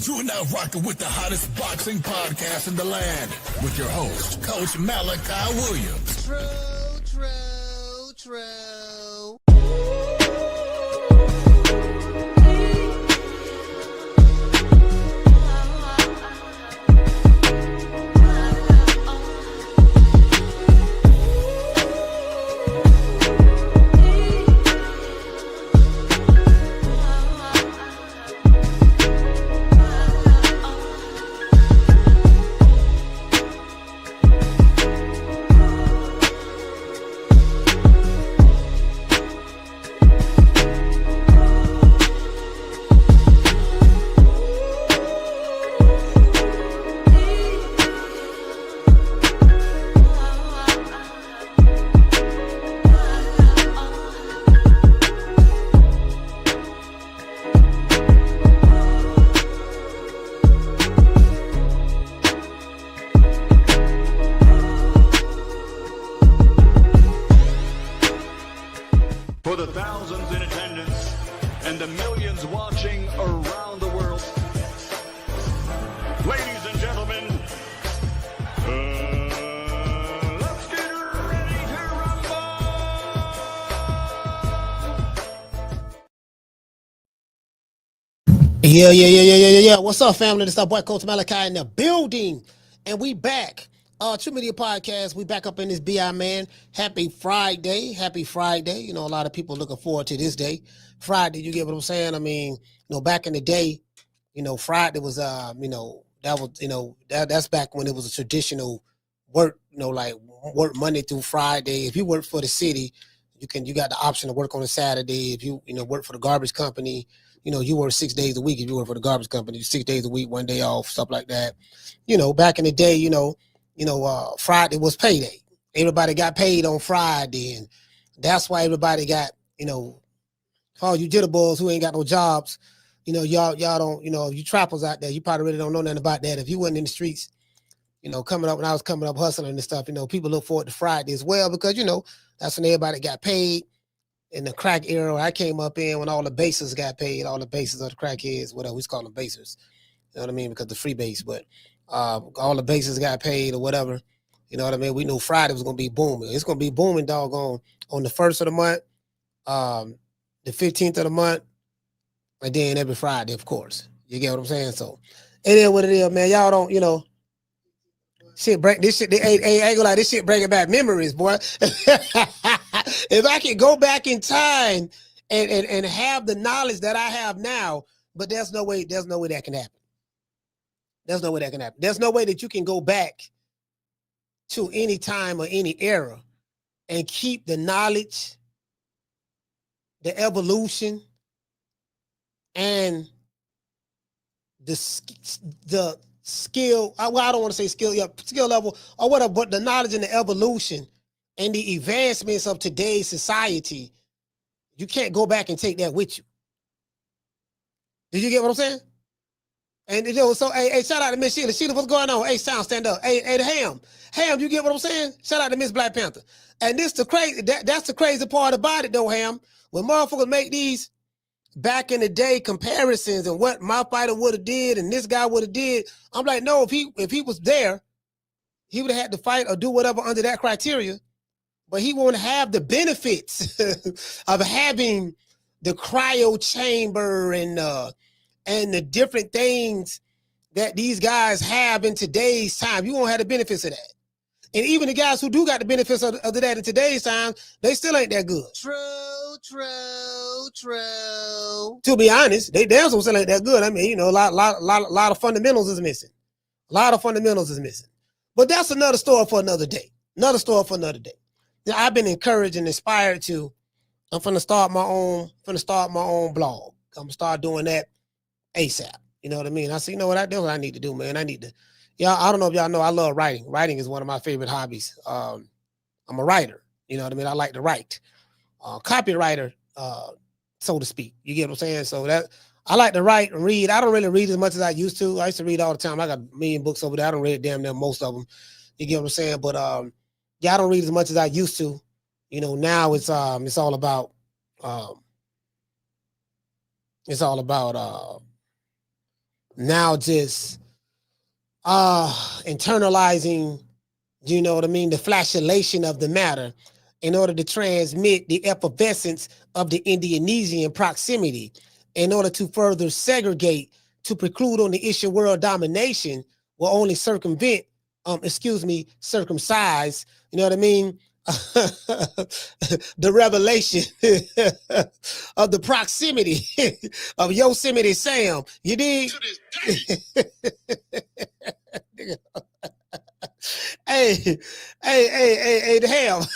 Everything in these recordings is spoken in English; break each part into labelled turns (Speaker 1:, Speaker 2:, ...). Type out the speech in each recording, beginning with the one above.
Speaker 1: You're now rocking with the hottest boxing podcast in the land with your host, Coach Malachi Williams.
Speaker 2: True.
Speaker 3: For the thousands in attendance and the millions watching around the world, ladies and gentlemen, let's get ready to rumble!
Speaker 2: Yeah. What's up, family? This is our boy Coach Malachi in the building, and we back. True Media Podcast. We back up in this BI, man. Happy Friday. You know, a lot of people looking forward to this day. Friday, you get what I'm saying? I mean, you know, back in the day, you know, Friday was, that's back when it was a traditional work, you know, like work Monday through Friday. If you work for the city, you got the option to work on a Saturday. If you work for the garbage company, you know, you work 6 days a week. If you work for the garbage company, 6 days a week, 1 day off, stuff like that. You know, back in the day, Friday was payday. Everybody got paid on Friday, and that's why everybody got, you know, all you jitterballs who ain't got no jobs, you know, y'all don't, you know, you trappers out there, you probably really don't know nothing about that. If you wasn't in the streets, you know, when I was coming up hustling and stuff, you know, people look forward to Friday as well because, you know, that's when everybody got paid. In the crack era I came up in, when all the basers got paid, all the basers of the crackheads, whatever we call them, basers. You know what I mean? Because the free base, but all the bases got paid or whatever. You know what I mean? We knew Friday was going to be booming. It's going to be booming, doggone, on the 1st of the month, the 15th of the month, and then every Friday, of course. You get what I'm saying? So it is what it is, man. Y'all don't, you know, I ain't gonna lie, this shit bringing back memories, boy. If I could go back in time and have the knowledge that I have now, but there's no way that can happen. There's no way that can happen. There's no way that you can go back to any time or any era and keep the knowledge, the evolution, and the skill. I don't want to say skill level or whatever, but the knowledge and the evolution and the advancements of today's society. You can't go back and take that with you. Did you get what I'm saying? And you know, so hey, shout out to Miss Sheila. Sheila, what's going on? Hey, Sound, stand up. Hey, Ham, you get what I'm saying? Shout out to Miss Black Panther. And this that's the crazy part about it, though, Ham. When motherfuckers make these back in the day comparisons and what my fighter would have did and this guy would have did, I'm like, no, if he was there, he would have had to fight or do whatever under that criteria. But he won't have the benefits of having the cryo chamber and the different things that these guys have in today's time. You won't have the benefits of that. And even the guys who do got the benefits of that in today's time, they still ain't that good. True. To be honest, they damn still ain't that good. I mean, you know, a lot of fundamentals is missing. But that's another story for another day. I've been encouraged and inspired to. I'm finna start my own blog. I'm gonna start doing that ASAP. You know what I mean? I see, you know what I do? What I need to do, man. I don't know if y'all know, I love writing. Writing is one of my favorite hobbies. I'm a writer. You know what I mean? I like to write. Copywriter, so to speak. You get what I'm saying? So that I like to write and read. I don't really read as much as I used to. I used to read all the time. I got a million books over there. I don't read damn near most of them. You get what I'm saying? But yeah, I don't read as much as I used to. You know, now it's all about now just internalizing, you know what I mean, the flashulation of the matter in order to transmit the effervescence of the Indonesian proximity, in order to further segregate, to preclude on the issue world domination, will only circumvent, circumcise, you know what I mean, the revelation of the proximity of Yosemite Sam. You dig? Hey, hey, hell.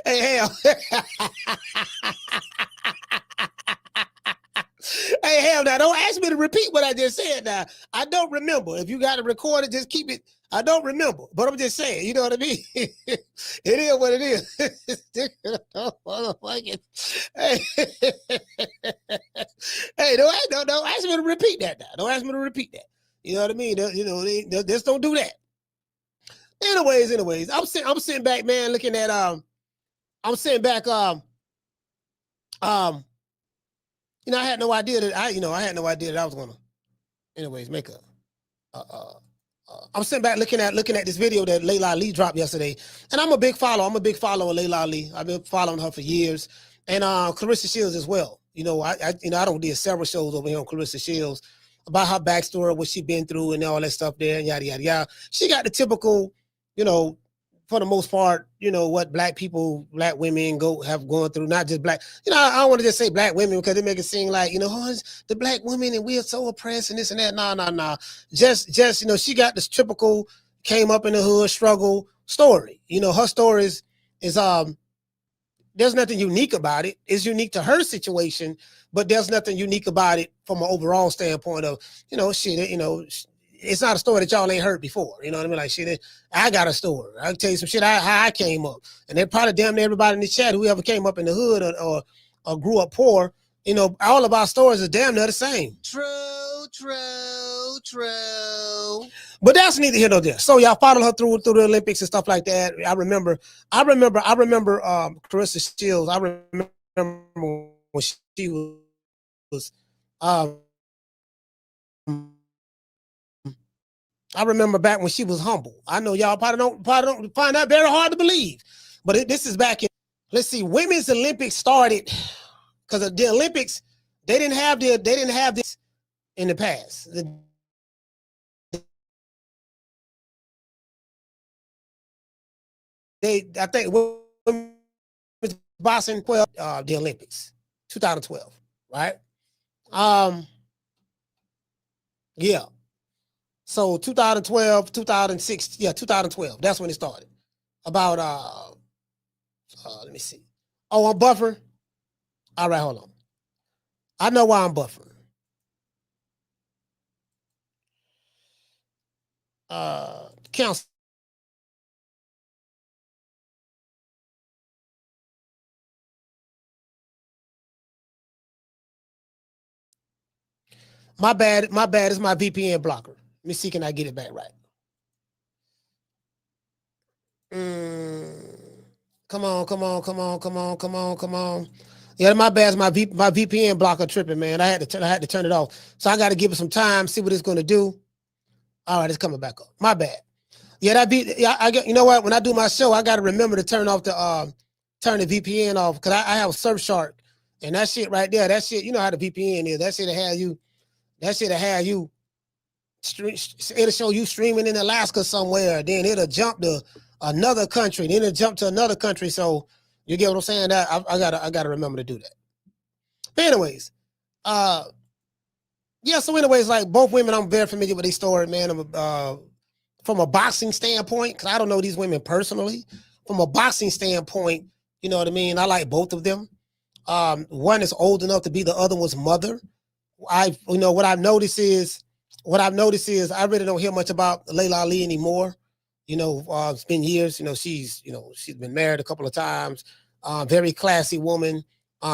Speaker 2: Hey, hell. Hey, hell, now don't ask me to repeat what I just said. Now, I don't remember. If you got to record it, just keep it. I don't remember, but I'm just saying, you know what I mean? It is what it is. Hey, hey, don't ask me to repeat that now. Don't ask me to repeat that. You know what I mean? You know, just don't do that. Anyways, I'm sitting back, man, looking at I'm sitting back you know, I had no idea that I was gonna, anyways, make a I'm sitting back looking at this video that Laila Ali dropped yesterday, and I'm a big follower. I'm a big follower of Laila Ali. I've been following her for years, and Claressa Shields as well. You know, I don't did several shows over here on Claressa Shields about her backstory, what she been through, and all that stuff there, and yada yada yada. She got the typical, you know, for the most part, you know, what black women have gone through, not just black. You know, I don't want to just say black women because they make it seem like, you know, oh, it's the black women and we are so oppressed and this and that. No. Just, you know, she got this typical came up in the hood struggle story. You know, her story is there's nothing unique about it. It's unique to her situation, but there's nothing unique about it from an overall standpoint of, you know, shit, you know, it's not a story that y'all ain't heard before. You know what I mean? Like, shit, I got a story. I can tell you some shit how I came up. And then probably damn near everybody in the chat, whoever came up in the hood or grew up poor, you know, all of our stories are damn near the same. True. But that's neither here nor there. So y'all followed her through the Olympics and stuff like that. I remember Claressa Shields. I remember when she was I remember back when she was humble. I know y'all probably don't find that very hard to believe, but this is back in. Let's see, women's Olympics started because the Olympics they didn't have this in the past. I think women's boxing the Olympics 2012, right? Yeah. So 2012, 2006, 2012. That's when it started. About let me see. Oh, I'm buffering. All right, hold on. I know why I'm buffering. Council. My bad. It's my VPN blocker. Let me see, can I get it back right? Come on. Yeah, my bad. It's my VPN blocker tripping, man. I had to turn it off. So I got to give it some time, see what it's going to do. All right, it's coming back up. My bad. Yeah, you know what? When I do my show, I got to remember to turn off turn the VPN off because I have Surfshark, and that shit right there, that shit, you know how the VPN is. That shit'll have you. It'll show you streaming in Alaska somewhere, then it'll jump to another country, then it'll jump to another country. So you get what I'm saying? That I gotta remember to do that. But anyways, yeah. So anyways, like both women, I'm very familiar with their story, man. From a boxing standpoint, because I don't know these women personally. From a boxing standpoint, you know what I mean. I like both of them. One is old enough to be the other one's mother. What I've noticed is I really don't hear much about Laila Ali anymore. You know, it's been years. You know, she's been married a couple of times. Very classy woman.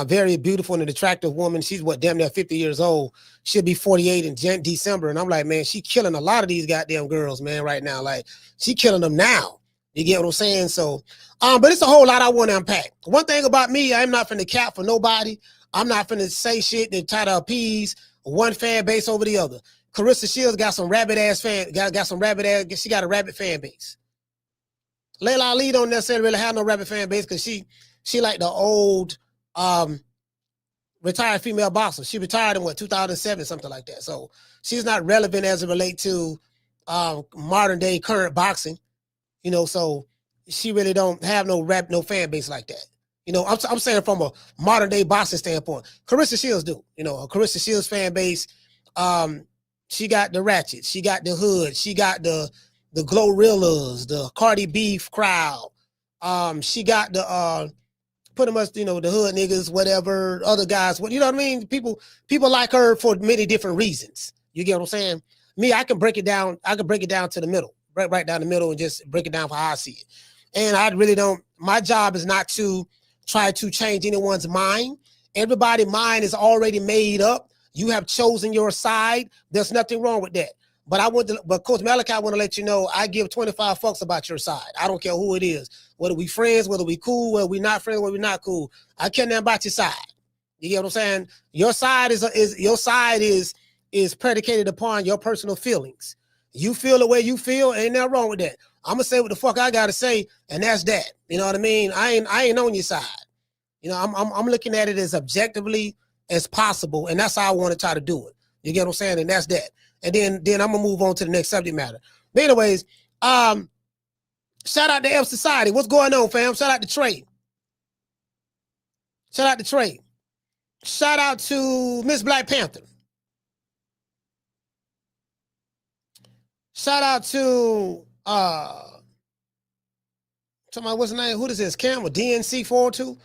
Speaker 2: Very beautiful and attractive woman. She's damn near 50 years old. She'll be 48 in December. And I'm like, man, she killing a lot of these goddamn girls, man, right now. Like, she killing them now. You get what I'm saying? So, but it's a whole lot I want to unpack. One thing about me, I'm not finna cap for nobody. I'm not finna say shit to try to appease one fan base over the other. Claressa Shields got some rabbit ass she got a rabbit fan base. Laila Ali don't necessarily really have no rabbit fan base because she like the old retired female boxer. She retired in 2007, something like that. So she's not relevant as it relates to modern day current boxing, so she really don't have no fan base like that. I'm saying from a modern day boxing standpoint, Claressa Shields do, a Claressa Shields fan base. She got the Ratchet, she got the Hood, she got the Glorrillas, the Cardi Beef crowd. She got the pretty much, the hood niggas, whatever, other guys, you know what I mean? People like her for many different reasons. You get what I'm saying? Me, I can break it down to the middle, right down the middle, and just break it down for how I see it. And I really don't, my job is not to try to change anyone's mind. Everybody's mind is already made up. You have chosen your side. There's nothing wrong with that. But Coach Malachi, I want to let you know, I give 25 fucks about your side. I don't care who it is, whether we friends, whether we cool, whether we not friends, whether we not cool. I care nothing about your side. You get what I'm saying? Your side is predicated upon your personal feelings. You feel the way you feel, ain't nothing wrong with that. I'm gonna say what the fuck I gotta say, and that's that. You know what I mean? I ain't on your side. I'm looking at it as objectively as possible, and that's how I want to try to do it. You get what I'm saying? And that's that. And then I'm gonna move on to the next subject matter. But anyways, shout out to F Society. What's going on, fam? Shout out to Trey. Shout out to Trey. Shout out to Miss Black Panther. Shout out to somebody, what's the name? Who is this? Cam or DNC 402?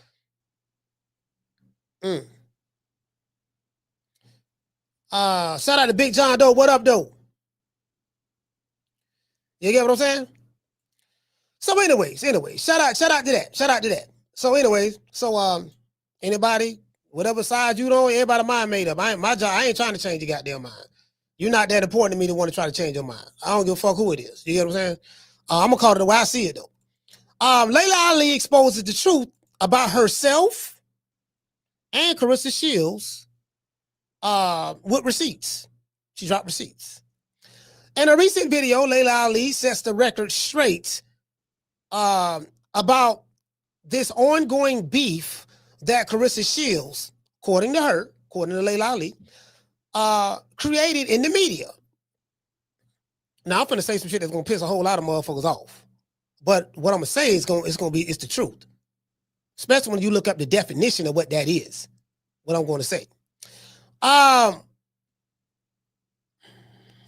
Speaker 2: Shout out to Big John Doe. What up, Doe? You get what I'm saying? So anyways, shout out to that. Shout out to that. So anyways, anybody, whatever side you on, everybody mind made up. My job, I ain't trying to change your goddamn mind. You're not that important to me to want to try to change your mind. I don't give a fuck who it is. You get what I'm saying? I'm gonna call it the way I see it though. Laila Ali exposes the truth about herself and Claressa Shields with receipts. She dropped receipts. In a recent video, Laila Ali sets the record straight about this ongoing beef that Claressa Shields, according to Laila Ali, created in the media. Now I'm gonna say some shit that's gonna piss a whole lot of motherfuckers off. But what I'm gonna say is it's the truth. Especially when you look up the definition of what that is. What I'm going to say. Let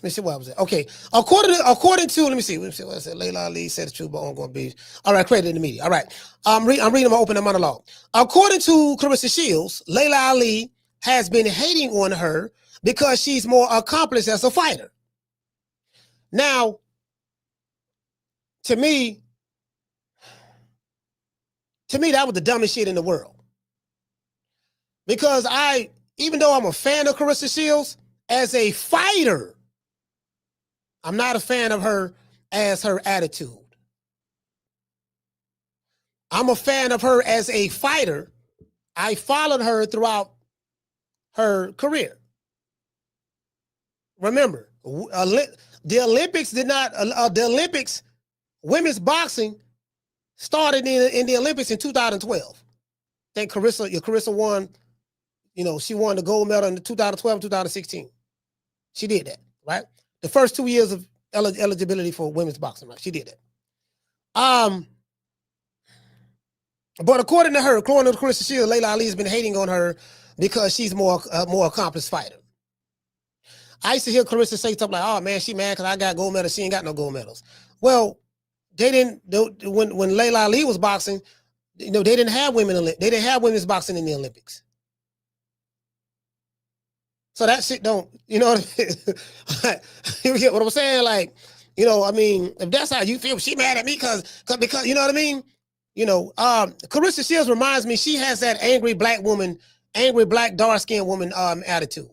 Speaker 2: me see what I was at. Okay. According to let me see what I said. Laila Ali said the truth about ongoing beef. All right, created in the media. All right. I'm reading my opening monologue. According to Claressa Shields, Laila Ali has been hating on her because she's more accomplished as a fighter. Now, to me, that was the dumbest shit in the world. Because even though I'm a fan of Claressa Shields, as a fighter, I'm not a fan of her as her attitude. I'm a fan of her as a fighter. I followed her throughout her career. Remember, the Olympics, women's boxing started in the Olympics in 2012. I think Claressa won, she won the gold medal in 2012 and 2016. She did that, right? The first 2 years of eligibility for women's boxing, right? She did that. But according to Claressa Shields, Laila Ali has been hating on her because she's more accomplished fighter. I used to hear Claressa say something like, "Oh man, she mad because I got gold medals. She ain't got no gold medals." Well, they didn't. When Laila Ali was boxing, they didn't have women. They didn't have women's boxing in the Olympics. So that shit don't. You know what I mean? You get what I'm saying? Like, if that's how you feel, she mad at me because you know what I mean? Claressa Shields reminds me, she has that angry black dark-skinned woman attitude.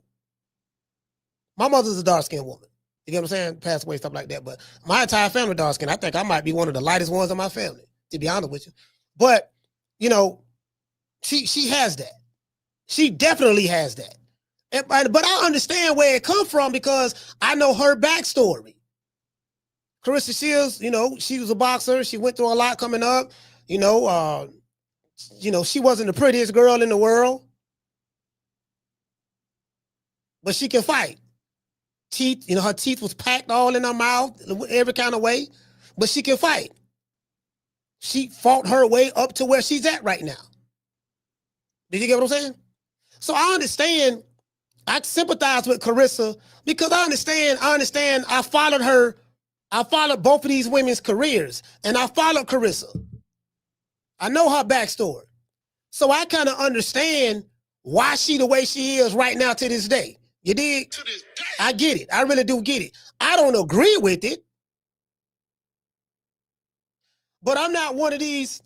Speaker 2: My mother's a dark-skinned woman. You get what I'm saying? Passed away, stuff like that. But my entire family dark-skinned. I think I might be one of the lightest ones in my family, to be honest with you. But, she has that. She definitely has that. But I understand where it come from because I know her backstory. Claressa Shields, you know, she was a boxer. She went through a lot coming up. You know, she wasn't the prettiest girl in the world, but she can fight. Teeth, you know, her teeth was packed all in her mouth, every kind of way, but she can fight. She fought her way up to where she's at right now. Did you get what I'm saying? So I understand. I sympathize with Claressa because I understand. I followed her. I followed both of these women's careers, and I followed Claressa. I know her backstory. So I kind of understand why she the way she is right now to this day. You dig? To this day. I get it. I really do get it. I don't agree with it, but I'm not one of these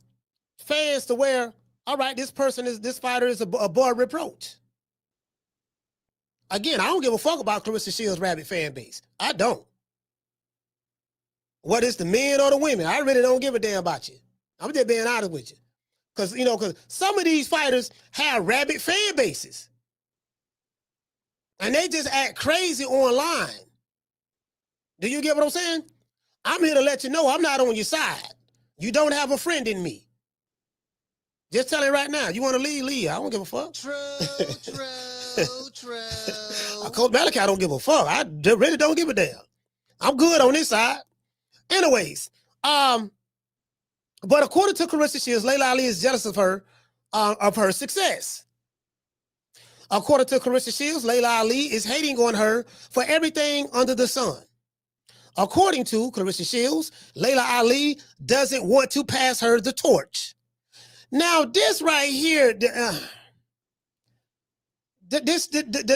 Speaker 2: fans to where, all right, this fighter is above reproach. Again, I don't give a fuck about Claressa Shields' rabid fan base. I don't. Whether it's the men or the women, I really don't give a damn about you. I'm just being honest with you. Because some of these fighters have rabid fan bases. And they just act crazy online. Do you get what I'm saying? I'm here to let you know I'm not on your side. You don't have a friend in me. Just tell it right now. You want to leave, leave. I don't give a fuck. True. Coach Malachi don't give a fuck. I really don't give a damn. I'm good on this side. Anyways, but according to Claressa Shields, Laila Ali is jealous of her success. According to Claressa Shields, Laila Ali is hating on her for everything under the sun. According to Claressa Shields, Laila Ali doesn't want to pass her the torch. Now, this right here, the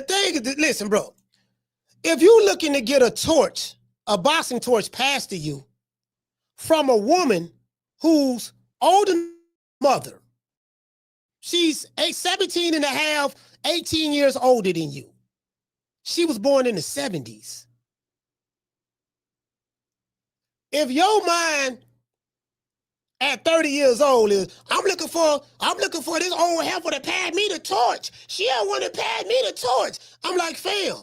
Speaker 2: thing, listen, bro. If you're looking to get a boxing torch passed to you from a woman whose older mother, she's 17 and a half, 18 years older than you. She was born in the 70s. If your mind at 30 years old is, I'm looking for this old heifer to pass me the torch. She don't want to pass me the torch. I'm like, fam,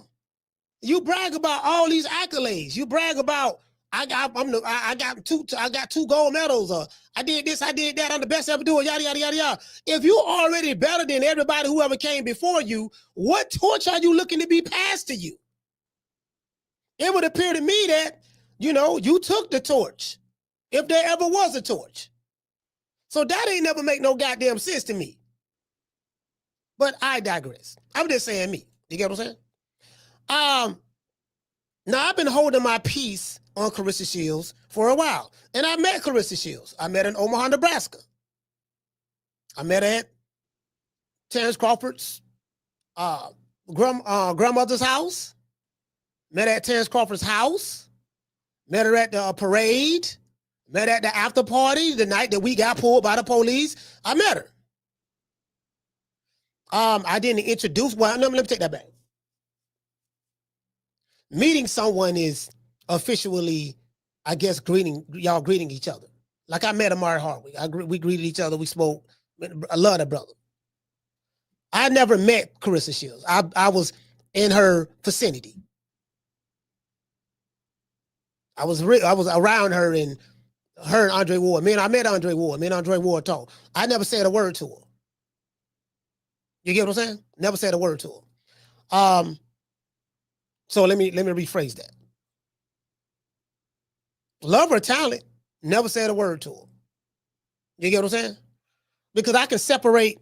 Speaker 2: you brag about all these accolades. You brag about I got two gold medals. I did this, I did that. I'm the best ever doing. Yada yada yada yada. If you already better than everybody who ever came before you, what torch are you looking to be passed to you? It would appear to me that you took the torch, if there ever was a torch. So that ain't never make no goddamn sense to me. But I digress. I'm just saying me. You get what I'm saying? Now I've been holding my peace on Claressa Shields for a while. And I met Claressa Shields. I met her in Omaha, Nebraska. I met her at Terrence Crawford's grandmother's house. Met her at Terrence Crawford's house. Met her at the parade. Met her at the after party the night that we got pulled by the police. I met her. I didn't introduce, let me take that back. Meeting someone is officially, I guess, greeting each other. Like I met Amari Hardwick. We greeted each other. We spoke. I love that brother. I never met Claressa Shields. I was in her vicinity. I was around her and Andre Ward. I met Andre Ward. Me and Andre Ward talked. I never said a word to her. You get what I'm saying? Never said a word to her. So let me rephrase that. Love her talent, never said a word to her. You get what I'm saying? Because I can separate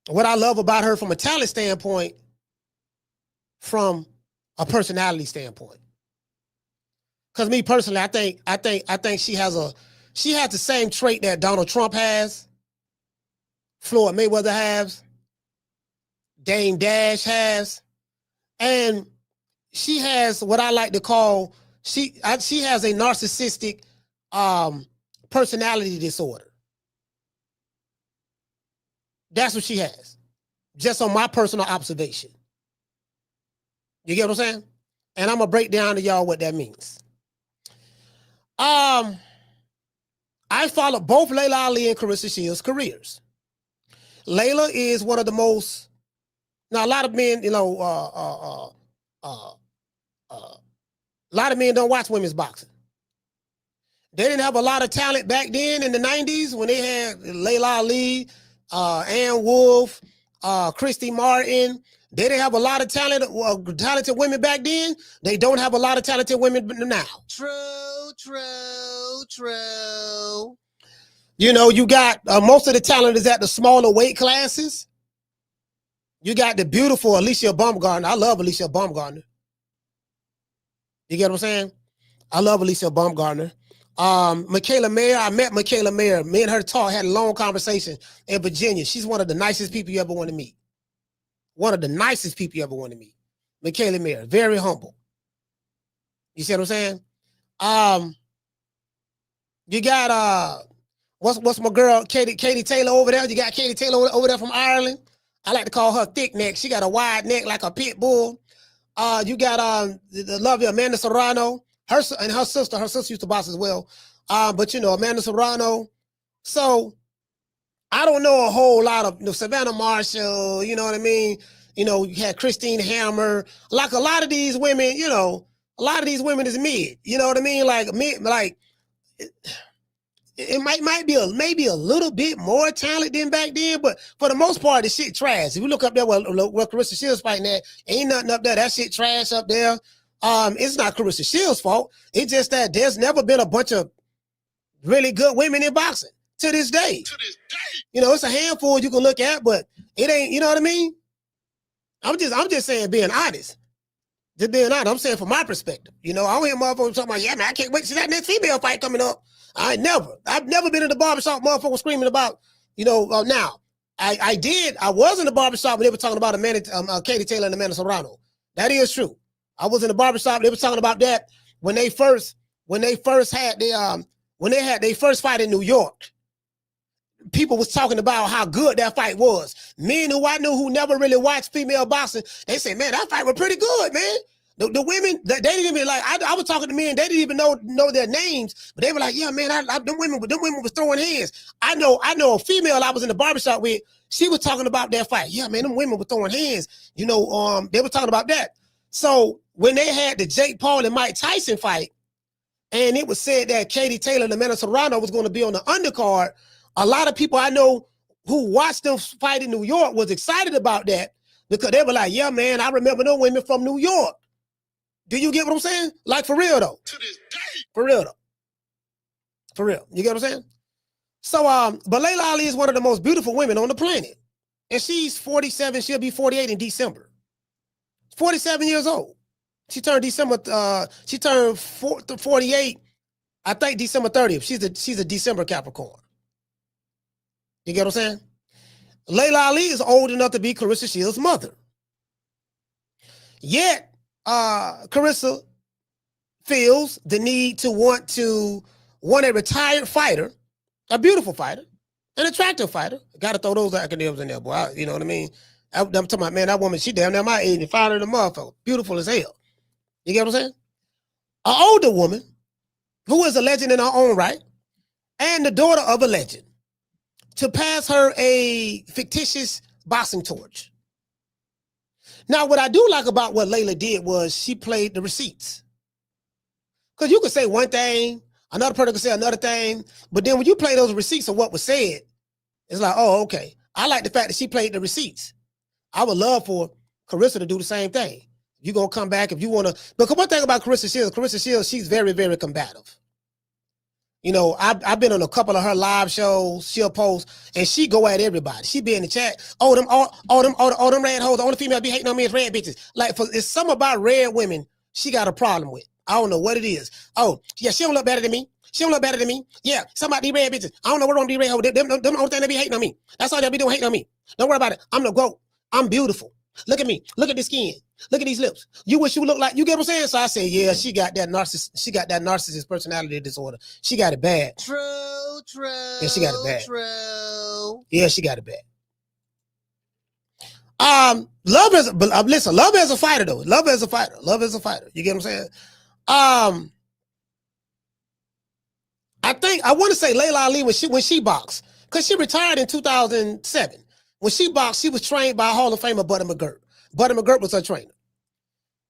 Speaker 2: what I love about her from a talent standpoint from a personality standpoint. Because me personally, I think she has the same trait that Donald Trump has, Floyd Mayweather has, Dame Dash has. And she has what I like to call, she has a narcissistic personality disorder. That's what she has. Just on my personal observation. You get what I'm saying? And I'm going to break down to y'all what that means. I followed both Laila Ali and Claressa Shields' careers. Laila is one of the most Now, a lot of men, a lot of men don't watch women's boxing. They didn't have a lot of talent back then in the 90s when they had Laila Ali, Ann Wolfe, Christy Martin. They didn't have a lot of talented women back then. They don't have a lot of talented women now. True. You got most of the talent is at the smaller weight classes. You got the beautiful Alicia Baumgartner. I love Alicia Baumgartner. You get what I'm saying? I love Alicia Baumgartner. Michaela Mayer, I met Michaela Mayer. Me and her had a long conversation in Virginia. She's one of the nicest people you ever want to meet. One of the nicest people you ever want to meet. Michaela Mayer, very humble. You see what I'm saying? You got what's my girl Katie Taylor over there? You got Katie Taylor over there from Ireland. I like to call her thick neck. She got a wide neck like a pit bull. You got the lovely Amanda Serrano. Her sister used to box as well. But Amanda Serrano. So I don't know a whole lot of Savannah Marshall, you know what I mean? You had Christine Hammer. Like a lot of these women, a lot of these women is mid. You know what I mean? Like mid, like it might be maybe a little bit more talent than back then, but for the most part, the shit trash. If you look up there where Claressa Shields fighting at, ain't nothing up there. That shit trash up there. It's not Claressa Shields' fault. It's just that there's never been a bunch of really good women in boxing to this day. It's a handful you can look at, but it ain't, you know what I mean? I'm just saying, being honest. Just being honest. I'm saying from my perspective. I don't hear motherfuckers talking about, yeah, man, I can't wait to see that next female fight coming up. I've never been in the barbershop, motherfuckers screaming about, now. I was in the barbershop when they were talking about Katie Taylor and Amanda Serrano. That is true. I was in the barbershop, they were talking about that when they first had their first fight in New York. People was talking about how good that fight was. Men who I knew who never really watched female boxing, they say, man, that fight was pretty good, man. The women, they didn't even like. I was talking to men, they didn't even know their names, but they were like, yeah, man, them women was throwing hands. I know a female I was in the barbershop with. She was talking about that fight. Yeah, man, them women were throwing hands. They were talking about that. So when they had the Jake Paul and Mike Tyson fight, and it was said that Katie Taylor and Amanda Serrano was going to be on the undercard, a lot of people I know who watched them fight in New York was excited about that because they were like, yeah, man, I remember them women from New York. Do you get what I'm saying? Like, for real, though. To this day. For real, though. For real. You get what I'm saying? So, but Laila Ali is one of the most beautiful women on the planet. And she's 47. She'll be 48 in December. 47 years old. She turned 48, I think December 30th. She's a December Capricorn. You get what I'm saying? Laila Ali is old enough to be Claressa Shields' mother. Yet, Claressa feels the need to want a retired fighter, a beautiful fighter, an attractive fighter. Got to throw those acronyms in there, boy. You know what I mean? I'm talking about, man, that woman, she damn near my age and finer than a motherfucker. Beautiful as hell. You get what I'm saying? An older woman who is a legend in her own right and the daughter of a legend to pass her a fictitious boxing torch. Now, what I do like about what Laila did was she played the receipts. Because you could say one thing, another person could say another thing, but then when you play those receipts of what was said, it's like, oh, okay. I like the fact that she played the receipts. I would love for Claressa to do the same thing. You're going to come back if you want to. Because one thing about Claressa Shields, she's very, very combative. I've been on a couple of her live shows. She'll post and she go at everybody. She be in the chat. Oh, them red hoes. The only female be hating on me is red bitches. Like, it's something about red women she got a problem with. I don't know what it is. Oh, yeah, she don't look better than me. She don't look better than me. Yeah, some of these red bitches. I don't know what wrong with these red hoes. Them the only thing they be hating on me. That's all they be doing, hating on me. Don't worry about it. I'm the GOAT. I'm beautiful. Look at me. Look at the skin. Look at these lips. You wish you look like, you get what I'm saying? So I say, yeah, she got that narcissist personality disorder. She got it bad. True. Yeah, she got it bad. True. Yeah, she got it bad. Love as a fighter though. Love as a fighter. You get what I'm saying? I want to say Laila Ali when she boxed, because she retired in 2007. When she boxed, she was trained by Hall of Famer Buddy McGirt. Buddy McGirt was her trainer.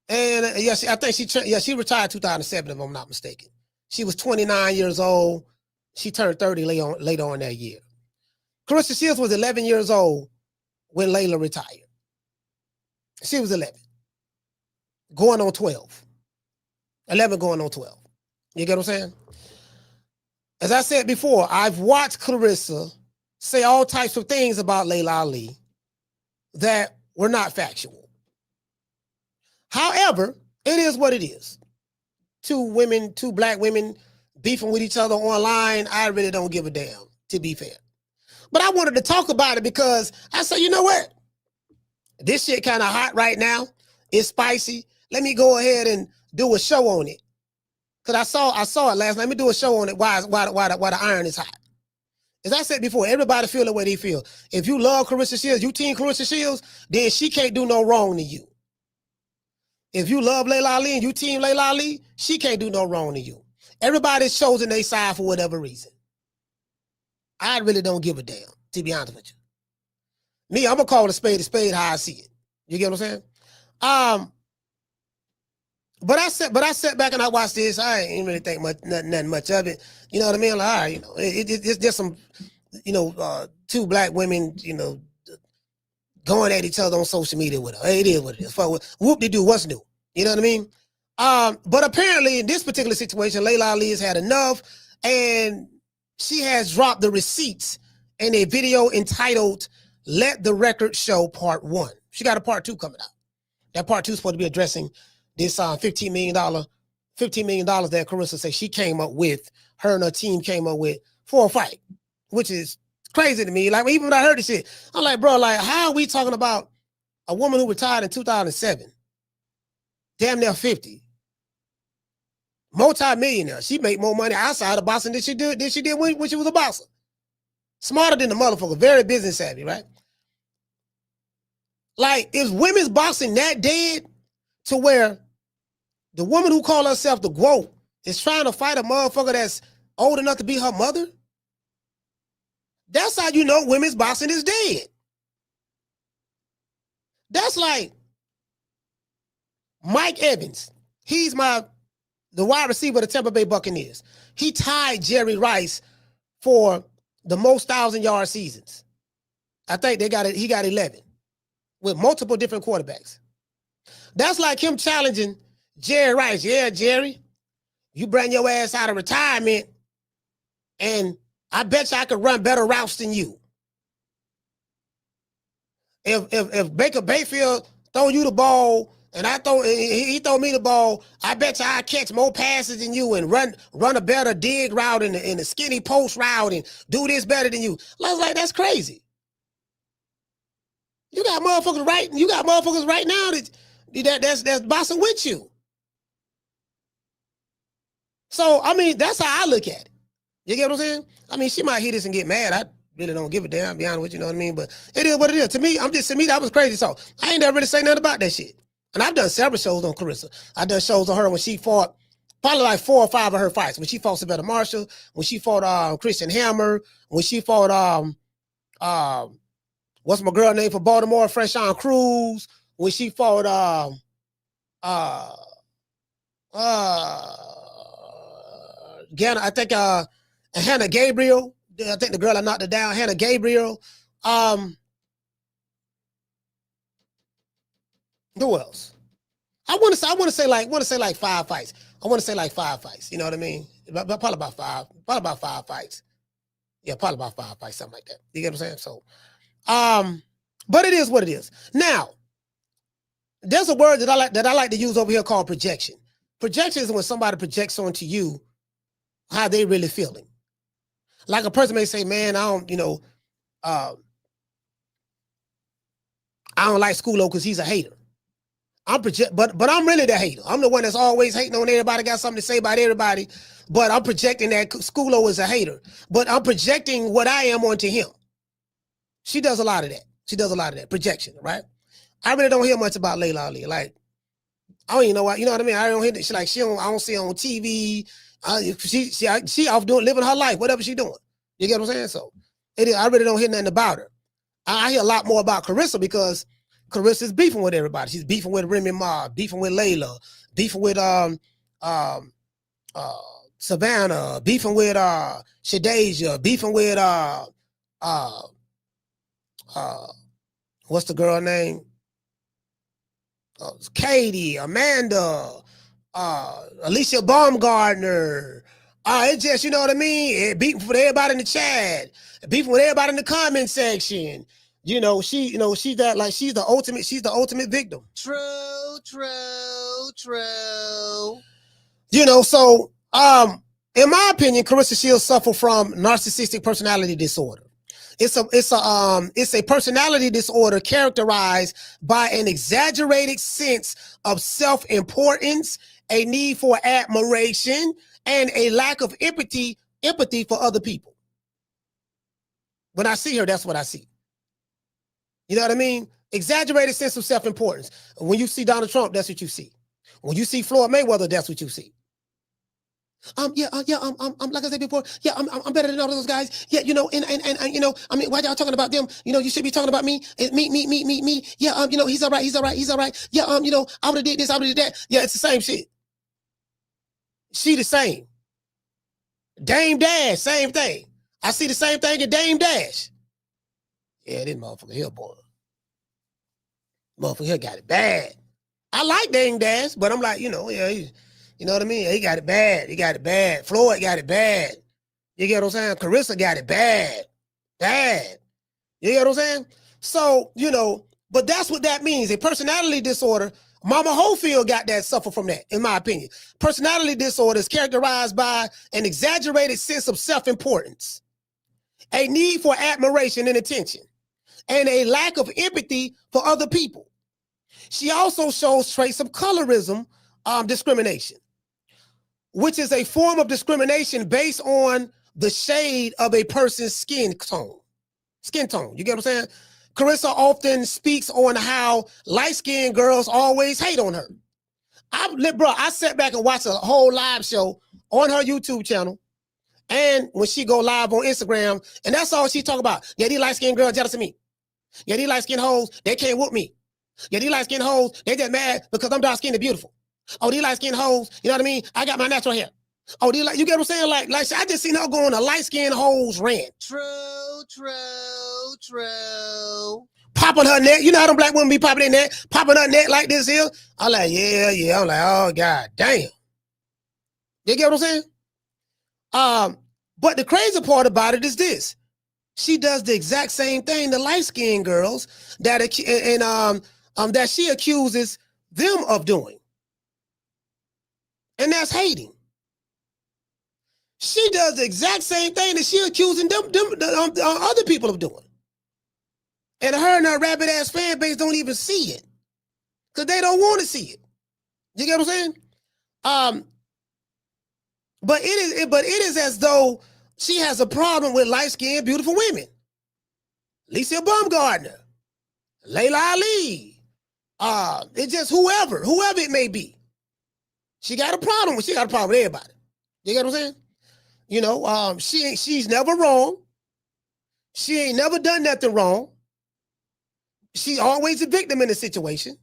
Speaker 2: And I think she retired 2007, if I'm not mistaken. She was 29 years old. She turned 30 later on that year. Claressa Shields was 11 years old when Laila retired. She was 11. Going on 12. 11 going on 12. You get what I'm saying? As I said before, I've watched Claressa say all types of things about Laila Ali that were not factual. However, it is what it is. Two black women beefing with each other online. I really don't give a damn, to be fair. But I wanted to talk about it because I said, you know what? This shit kind of hot right now. It's spicy. Let me go ahead and do a show on it. Because I saw it last night. Let me do a show on it why the iron is hot. As I said before, everybody feel the way they feel. If you love Claressa Shields, you team Claressa Shields, then she can't do no wrong to you. If you love Laila Ali and you team Laila Ali, she can't do no wrong to you. Everybody's chosen their side for whatever reason. I really don't give a damn, to be honest with you. Me, I'm going to call it a spade how I see it. You get what I'm saying? But I sat back and I watched this. I ain't really think nothing much of it. You know what I mean? Like, all right, you know, it's just some, you know, two black women, you know, going at each other on social media with her. It is what it is. Whoop-de-doo, what's new? You know what I mean? But apparently in this particular situation, Laila Ali has had enough, and she has dropped the receipts in a video entitled "Let the Record Show Part 1." She got a Part 2 coming out. That Part 2 is supposed to be addressing this $15 million that Claressa says she came up with, her and her team came up with for a fight, which is crazy to me. Like, even when I heard this shit, I'm like, bro, like, how are we talking about a woman who retired in 2007, damn near 50, multi-millionaire? She make more money outside of boxing than she did when she was a boxer. Smarter than the motherfucker, very business savvy, right? Like, is women's boxing that dead to where the woman who called herself the GOAT is trying to fight a motherfucker that's old enough to be her mother? That's how you know women's boxing is dead. That's like Mike Evans. He's the wide receiver of the Tampa Bay Buccaneers. He tied Jerry Rice for the most 1,000-yard seasons. I think he got 11 with multiple different quarterbacks. That's like him challenging Jerry Rice. Yeah, Jerry, you bring your ass out of retirement, and I bet you I could run better routes than you. If Baker Mayfield throw you the ball and he throw me the ball, I bet you I catch more passes than you and run a better dig route in the skinny post route and do this better than you. I was like, that's crazy. You got motherfuckers right now that's boxing with you. So, I mean, that's how I look at it. You get what I'm saying? I mean, she might hear this and get mad. I really don't give a damn, be honest with you, know what I mean? But it is what it is. To me, that was crazy. So I ain't never really say nothing about that shit. And I've done several shows on Claressa. I've done shows on her when she fought, probably like 4 or 5 of her fights. When she fought Savannah Marshall, when she fought Christian Hammer, when she fought, what's my girl name for Baltimore, Freshawn Cruz, when she fought, I think Hannah Gabriel. I think the girl that knocked her down, Hannah Gabriel. Who else? I want to say like 5 fights. I want to say like 5 fights. You know what I mean? Probably about 5. Probably about 5 fights. Yeah, probably about 5 fights, something like that. You get what I'm saying? So, but it is what it is. Now, there's a word that I like to use over here called projection. Projection is when somebody projects onto you how they really feeling. Like a person may say, man, I don't like Schoolo because he's a hater. But I'm really the hater. I'm the one that's always hating on everybody, got something to say about everybody, but I'm projecting that Schoolo is a hater. But I'm projecting what I am onto him. She does a lot of that. Projection, right? I really don't hear much about Laila Ali. Like, I don't even know why, you know what I mean? I don't hear that. I don't see her on TV. She off living her life, whatever she doing. You get what I'm saying? So I really don't hear nothing about her. I hear a lot more about Claressa because Carissa's beefing with everybody. She's beefing with Remy Ma, beefing with Layla, beefing with Savannah, beefing with Shadeja, beefing with what's the girl name? Katie, Amanda, Alicia Baumgartner. It's just, you know what I mean? Beefing with everybody in the chat, beefing with everybody in the comment section. She's the ultimate victim. True. So in my opinion, Claressa Shields suffer from narcissistic personality disorder. It's a personality disorder characterized by an exaggerated sense of self-importance, a need for admiration, and a lack of empathy for other people. When I see her, that's what I see. You know what I mean? Exaggerated sense of self-importance. When you see Donald Trump, that's what you see. When you see Floyd Mayweather, that's what you see. I'm like I said before, I'm better than all those guys. Yeah, I mean, why y'all talking about them? You should be talking about me. Me. Yeah, he's all right. Yeah, I would have did this, I would have did that. Yeah, it's the same shit. She the same. Dame Dash, same thing. I see the same thing in Dame Dash. Yeah, this motherfucker here, boy. Motherfucker here got it bad. I like Dame Dash, but I'm like, you know what I mean? He got it bad. Floyd got it bad. You get what I'm saying? Carissa got it bad. You get what I'm saying? So, but that's what that means. A personality disorder. Mama Holyfield got that, suffer from that, in my opinion. Personality disorder is characterized by an exaggerated sense of self-importance, a need for admiration and attention, and a lack of empathy for other people. She also shows traits of colorism discrimination, which is a form of discrimination based on the shade of a person's skin tone. You get what I'm saying? Carissa often speaks on how light-skinned girls always hate on her. I sat back and watched a whole live show on her YouTube channel, and when she go live on Instagram, and that's all she talk about. Yeah, these light-skinned girls jealous of me. Yeah, these light-skinned hoes, they can't whoop me. Yeah, these light-skinned hoes, they just mad because I'm dark-skinned and beautiful. Oh, these light-skinned hoes, you know what I mean? I got my natural hair. Oh, you get what I'm saying? Like I just seen her go on a light-skinned hoes rant. True. Popping her neck. You know how them black women be popping their neck? Popping her neck like this here. I'm like, yeah. I'm like, oh, God damn. You get what I'm saying? But the crazy part about it is this. She does the exact same thing to light-skinned girls that she accuses them of doing. And that's hating. She does the exact same thing that she accusing other people of doing. And her rabid-ass fan base don't even see it. Because they don't want to see it. You get what I'm saying? But it is as though she has a problem with light-skinned, beautiful women. Alicia Baumgartner, Laila Ali, it's just whoever it may be. She got a problem with everybody. You get what I'm saying? She's never wrong. She ain't never done nothing wrong. She's always a victim in the situation.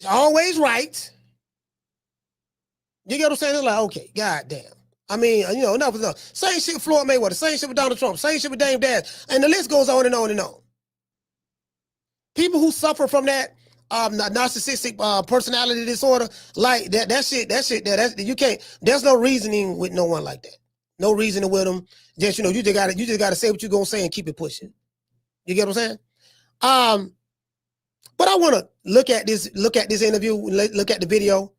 Speaker 2: She's always right. You get what I'm saying? It's like, okay, goddamn. I mean, enough is enough. Same shit with Floyd Mayweather, same shit with Donald Trump, same shit with Dame Dash, and the list goes on and on and on. People who suffer from that narcissistic personality disorder, like that shit, you can't. There's no reasoning with no one like that. No reasoning with them. Just you just gotta say what you're gonna say and keep it pushing. You get what I'm saying? But I want to look at this interview, look at the video.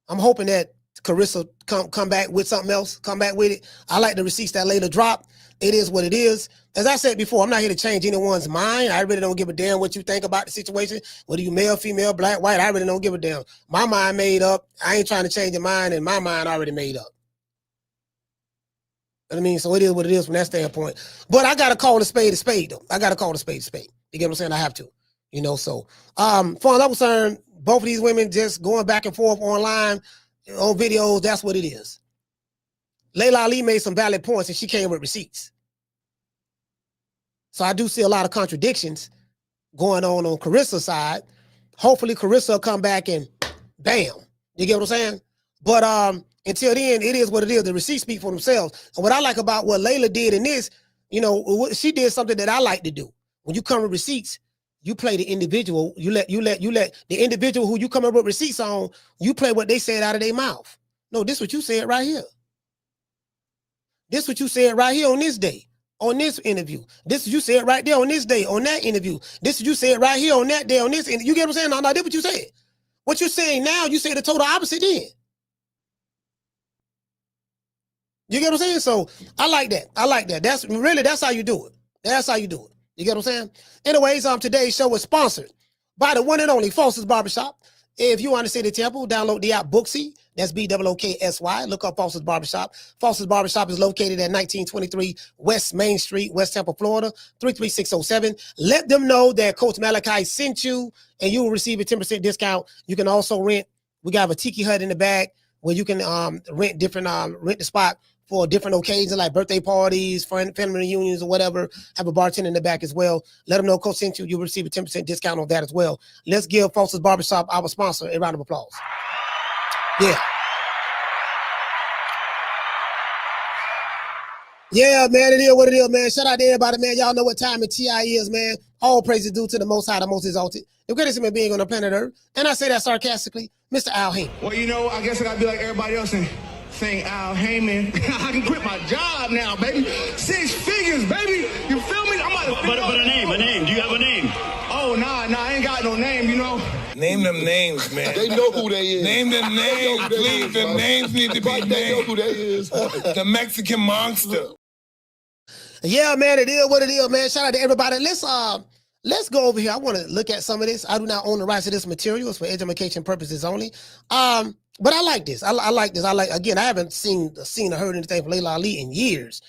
Speaker 2: I'm hoping that Carissa come back with something else, come back with it. I like the receipts that Layla dropped. It is what it is. As I said before, I'm not here to change anyone's mind. I really don't give a damn what you think about the situation. Whether you male, female, black, white, I really don't give a damn. My mind made up. I ain't trying to change your mind, and my mind already made up. You know what I mean? So it is what it is from that standpoint. But I got to call a spade, though. I got to call a spade. You get what I'm saying? I have to. So far as I'm concerned, both of these women just going back and forth online on videos, that's what it is. Laila Ali made some valid points and she came with receipts. So I do see a lot of contradictions going on Carissa's side. Hopefully Claressa will come back and bam. You get what I'm saying? But until then, it is what it is. The receipts speak for themselves. And what I like about what Laila did in this, you know, she did something that I like to do. When you come with receipts, you play the individual. You let the individual who you come up with receipts on, you play what they said out of their mouth. No, this is what you said right here. This is what you said right here on this day, on this interview. This is you said right there on this day, on that interview. This is you said right here on that day, on this interview. You get what I'm saying? No, this is what you said. What you're saying now, you say the total opposite then. You get what I'm saying? So I like that. I like that. That's how you do it. That's how you do it. You get what I'm saying? Anyways, today's show is sponsored by the one and only Foster's Barbershop. If you want to see the temple, download the app Booksy. That's BOOKSY. Look up Foster's Barbershop. Foster's Barbershop is located at 1923 West Main Street, West Tampa, Florida, 33607. Let them know that Coach Malachi sent you, and you will receive a 10% discount. You can also rent. We got a tiki hut in the back where you can rent the spot for different occasions like birthday parties, family reunions, or whatever. Have a bartender in the back as well. Let them know Coach sent you. You'll receive a 10% discount on that as well. Let's give Foster's Barbershop, our sponsor, a round of applause. Yeah. Yeah, man, it is what it is, man. Shout out to everybody, man. Y'all know what time it TI is, man. All praises due to the Most High, the Most Exalted, the greatest human being on the planet Earth. And I say that sarcastically, Mr. Al Heyman.
Speaker 4: Well, you know, I guess I gotta be like everybody else and saying Al Heyman. I can quit my job now, baby. 6 figures, baby. You feel me? I'm about to
Speaker 3: But a name. Do you have a name?
Speaker 4: Oh, nah, I ain't got no name, you know.
Speaker 5: Name them names, man.
Speaker 6: They know who they is.
Speaker 5: Name them names, please. The names need to be named.
Speaker 6: They know who they is.
Speaker 5: The Mexican monster.
Speaker 2: Yeah, man, it is what it is, man. Shout out to everybody. Let's go over here. I want to look at some of this. I do not own the rights to this material. It's for education purposes only. But I like this. I like this. Again, I haven't seen or heard anything from Laila Ali in years.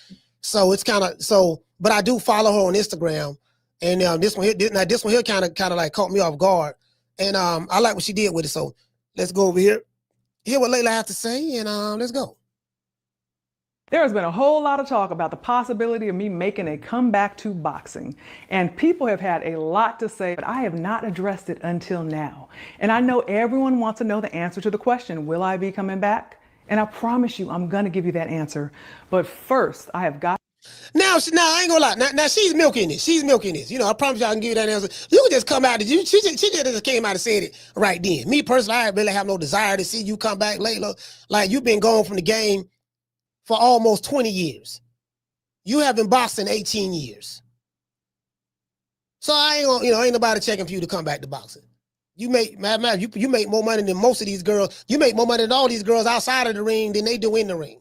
Speaker 2: So it's kind of but I do follow her on Instagram. And this one here kind of like caught me off guard. And I like what she did with it. So let's go over here. Hear what Laila has to say, and let's go.
Speaker 7: There has been a whole lot of talk about the possibility of me making a comeback to boxing. And people have had a lot to say, but I have not addressed it until now. And I know everyone wants to know the answer to the question, will I be coming back? And I promise you, I'm going to give you that answer. But first, I have got...
Speaker 2: Now, I ain't gonna lie. Now she's milking this. She's milking this. You know, I promise you I can give you that answer. You can just come out. She just came out and said it right then. Me personally, I really have no desire to see you come back, Laila. Like, you've been gone from the game for almost 20 years. You have been boxing 18 years. So I ain't gonna, ain't nobody checking for you to come back to boxing. You make more money than most of these girls. You make more money than all these girls outside of the ring than they do in the ring.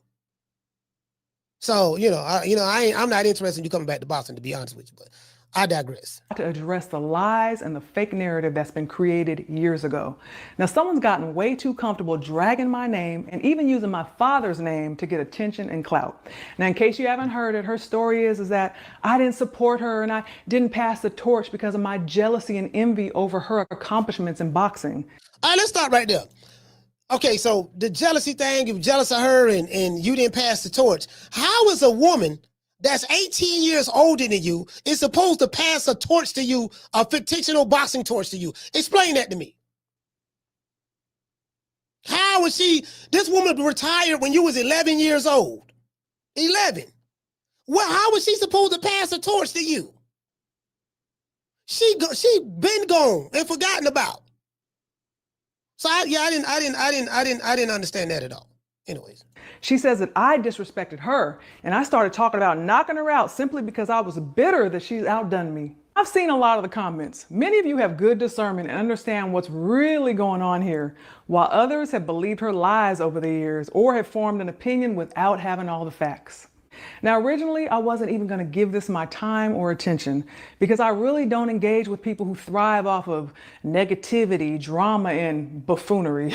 Speaker 2: So, I'm not interested in you coming back to boxing, to be honest with you, but I digress.
Speaker 7: To address the lies and the fake narrative that's been created years ago. Now, someone's gotten way too comfortable dragging my name and even using my father's name to get attention and clout. Now, in case you haven't heard it, her story is that I didn't support her and I didn't pass the torch because of my jealousy and envy over her accomplishments in boxing.
Speaker 2: All right, let's start right there. Okay, so the jealousy thing, you were jealous of her and you didn't pass the torch. How is a woman that's 18 years older than you is supposed to pass a torch to you, a fictional boxing torch to you? Explain that to me. How was this woman retired when you was 11 years old? 11. Well, how was she supposed to pass a torch to you? She been gone and forgotten about. So I didn't understand that at all. Anyways.
Speaker 7: She says that I disrespected her and I started talking about knocking her out simply because I was bitter that she's outdone me. I've seen a lot of the comments. Many of you have good discernment and understand what's really going on here, while others have believed her lies over the years or have formed an opinion without having all the facts. Now, originally, I wasn't even going to give this my time or attention because I really don't engage with people who thrive off of negativity, drama, and buffoonery.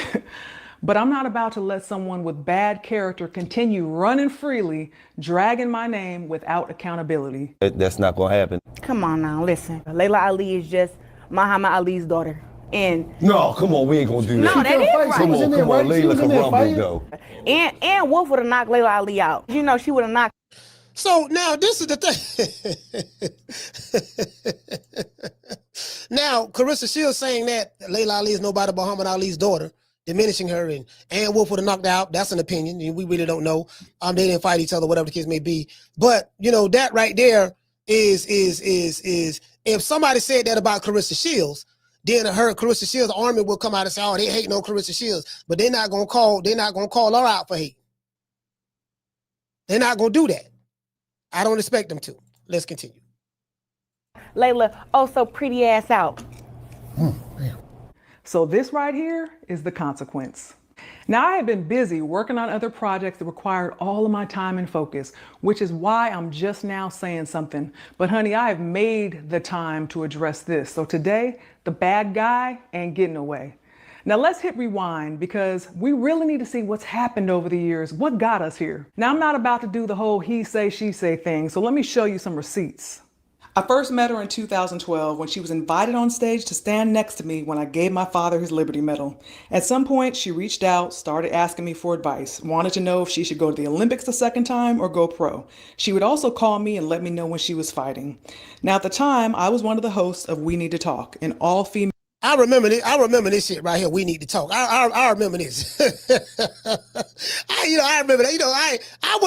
Speaker 7: But I'm not about to let someone with bad character continue running freely, dragging my name without accountability.
Speaker 8: That's not going to happen.
Speaker 9: Come on now, listen. Laila Ali is just Muhammad Ali's daughter. And
Speaker 8: no, come on, we ain't going to do that.
Speaker 9: No, that is right.
Speaker 8: Come on, Laila can rumble, though.
Speaker 9: And Wolf would have knocked Laila Ali out. You know, she would have knocked.
Speaker 2: So now this is the thing. Now, Claressa Shields saying that Laila Ali is nobody but Muhammad Ali's daughter, diminishing her, and Wolf would have knocked out. That's an opinion. We really don't know. They didn't fight each other, whatever the case may be. But you know, that right there is if somebody said that about Claressa Shields, then Claressa Shields' army will come out and say, oh, they hate no Claressa Shields, but they're not gonna call her out for hate. They're not gonna do that. I don't expect them to. Let's continue.
Speaker 9: Laila, oh, so pretty ass out.
Speaker 7: So this right here is the consequence. Now, I have been busy working on other projects that required all of my time and focus, which is why I'm just now saying something. But honey, I have made the time to address this. So today, the bad guy ain't getting away. Now let's hit rewind, because we really need to see what's happened over the years, what got us here. Now, I'm not about to do the whole he say, she say thing, so let me show you some receipts. I first met her in 2012 when she was invited on stage to stand next to me when I gave my father his Liberty Medal. At some point, she reached out, started asking me for advice, wanted to know if she should go to the Olympics the second time or go pro. She would also call me and let me know when she was fighting. Now, at the time, I was one of the hosts of We Need to Talk, an all-female.
Speaker 2: I remember this shit right here. We need to talk. I remember this. I remember that. I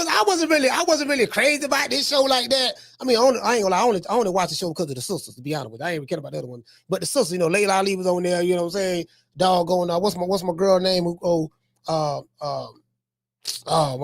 Speaker 2: wasn't really crazy about this show like that. I mean, I ain't gonna lie. I only watched the show because of the sisters, to be honest with you. I ain't even care about the other one. But the sisters, Laila Ali was on there. You know what I'm saying? Doggone. What's my girl name? One of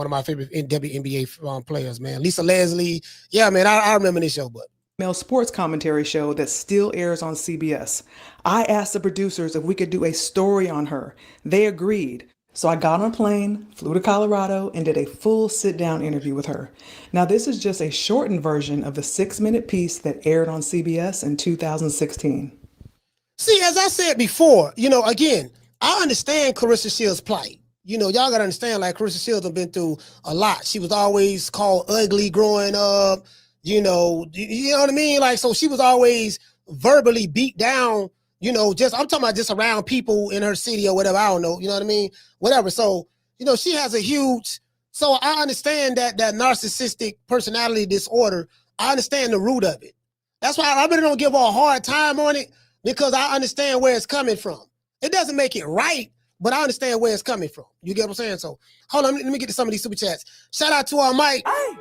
Speaker 2: my favorite WNBA players, man. Lisa Leslie. Yeah, man. I remember this show, but.
Speaker 7: Male sports commentary show that still airs on CBS. I asked the producers if we could do a story on her. They agreed. So I got on a plane, flew to Colorado, and did a full sit-down interview with her. Now, this is just a shortened version of the 6-minute piece that aired on CBS in 2016.
Speaker 2: See, as I said before, again, I understand Claressa Shields' plight. Y'all got to understand, like, Claressa Shields have been through a lot. She was always called ugly growing up. You know what I mean? Like, so she was always verbally beat down, I'm talking about just around people in her city or whatever. I don't know. You know what I mean? Whatever. So, she has so I understand that narcissistic personality disorder. I understand the root of it. That's why I really don't give her a hard time on it, because I understand where it's coming from. It doesn't make it right, but I understand where it's coming from. You get what I'm saying? So hold on, let me get to some of these super chats. Shout out to our Mike. Okay.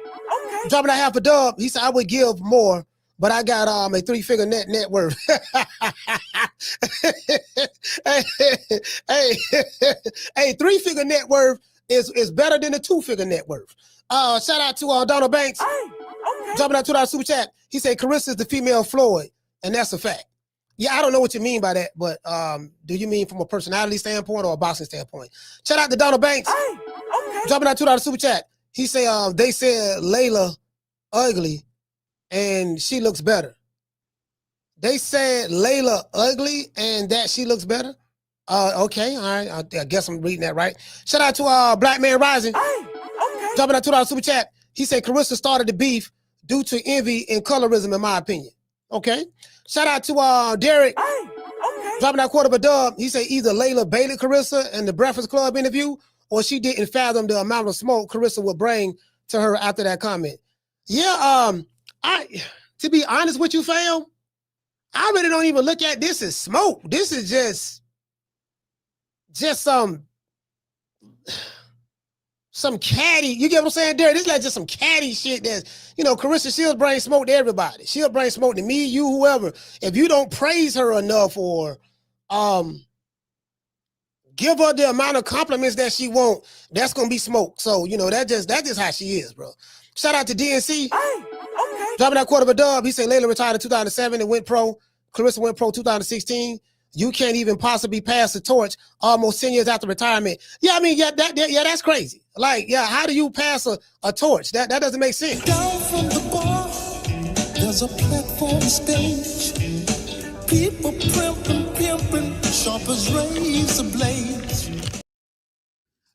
Speaker 2: Dropping a half a dub. He said, I would give more, but I got a 3-figure net worth. hey, 3-figure net worth is better than a 2-figure net worth. Shout out to Donald Banks. Okay. Dropping out $2 super chat. He said Claressa is the female Floyd, and that's a fact. Yeah, I don't know what you mean by that, but do you mean from a personality standpoint or a boxing standpoint? Shout out to Donald Banks. Okay. Dropping out $2 super chat. He say they said Laila ugly and she looks better. They said Laila ugly and that she looks better. Okay, all right. I guess I'm reading that right. Shout out to Black Man Rising. Okay. Dropping out $2 super chat. He said Claressa started the beef due to envy and colorism, in my opinion. Okay. Shout out to Derek. Okay. Dropping that quarter of a dub. He said either Laila baited Claressa in the Breakfast Club interview, or she didn't fathom the amount of smoke Claressa would bring to her after that comment. Yeah, to be honest with you, fam, I really don't even look at this as smoke. This is just some catty, you get what I'm saying, Derek? This is like just some catty shit that's, Claressa Shields brings smoke to everybody. She'll bring smoke to me, you, whoever. If you don't praise her enough or give her the amount of compliments that she want, that's gonna be smoke. So, that's just how she is, bro. Shout out to DNC. Okay. Dropping that quarter of a dub. He said Laila retired in 2007 and went pro. Claressa went pro 2016. You can't even possibly pass the torch almost 10 years after retirement. Yeah, I mean, that's crazy. Like, yeah, how do you pass a torch? That doesn't make sense.
Speaker 1: Down from the bar, there's a platform stage. People pimping, sharp as razor blades.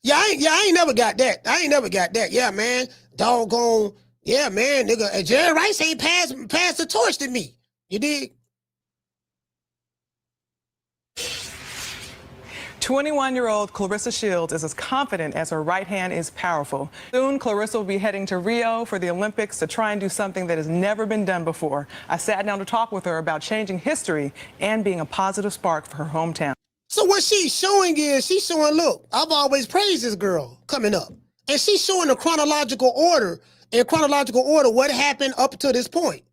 Speaker 2: Yeah, I ain't never got that. Yeah, man. Doggone. Yeah, man, nigga. Jerry Rice ain't passed the torch to me. You dig?
Speaker 7: 21-year-old Claressa Shields is as confident as her right hand is powerful. Soon, Claressa will be heading to Rio for the Olympics to try and do something that has never been done before. I sat down to talk with her about changing history and being a positive spark for her hometown.
Speaker 2: So what she's showing is, she's showing, look, I've always praised this girl coming up. And she's showing the chronological order, what happened up to this point.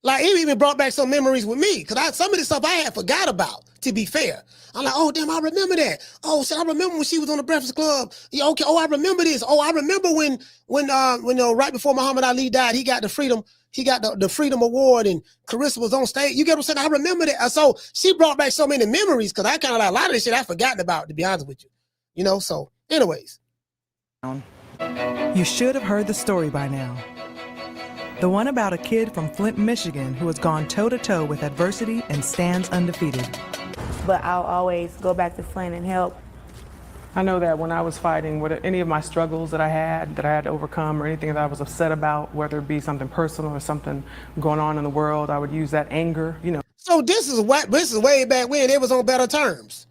Speaker 2: Like, it even brought back some memories with me, because some of the stuff I had forgot about, to be fair. I'm like, oh, damn, I remember that. Oh, so I remember when she was on the Breakfast Club. Yeah, okay, oh, I remember this. Oh, I remember when right before Muhammad Ali died, he got the Freedom Award, and Claressa was on stage. You get what I'm saying? I remember that. So she brought back so many memories, because I kind of like, a lot of this shit I've forgotten about, to be honest with you. You know, so anyways.
Speaker 7: You should have heard the story by now. The one about a kid from Flint, Michigan, who has gone toe-to-toe with adversity and stands undefeated.
Speaker 9: But I'll always go back to Flint and help.
Speaker 7: I know that when I was fighting, any of my struggles that I had to overcome, or anything that I was upset about, whether it be something personal or something going on in the world, I would use that anger, you know.
Speaker 2: So this is way back when it was on better terms.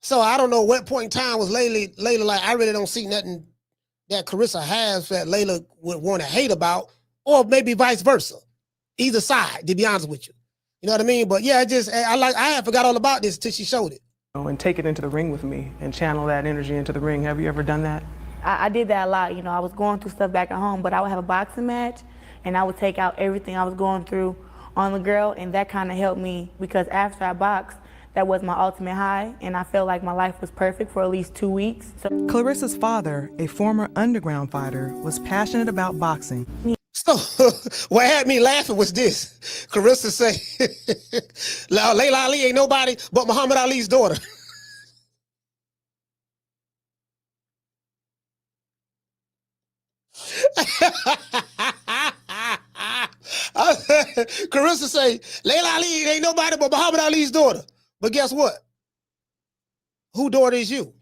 Speaker 2: So I don't know what point in time was Laila like, I really don't see nothing that Claressa has that Laila would want to hate about, or maybe vice versa. Either side, to be honest with you. You know what I mean? But yeah, I had forgot all about this until she showed it.
Speaker 7: And take it into the ring with me and channel that energy into the ring. Have you ever done that?
Speaker 9: I did that a lot. You know, I was going through stuff back at home, but I would have a boxing match and I would take out everything I was going through on the girl, and that kind of helped me, because after I boxed, that was my ultimate high, and I felt like my life was perfect for at least 2 weeks. So
Speaker 7: Claressa's father, a former underground fighter, was passionate about boxing.
Speaker 2: So what had me laughing was this. Claressa say, Laila Ali ain't nobody but Muhammad Ali's daughter. Claressa say, Laila Ali ain't nobody but Muhammad Ali's daughter. But guess what? Who daughter is you?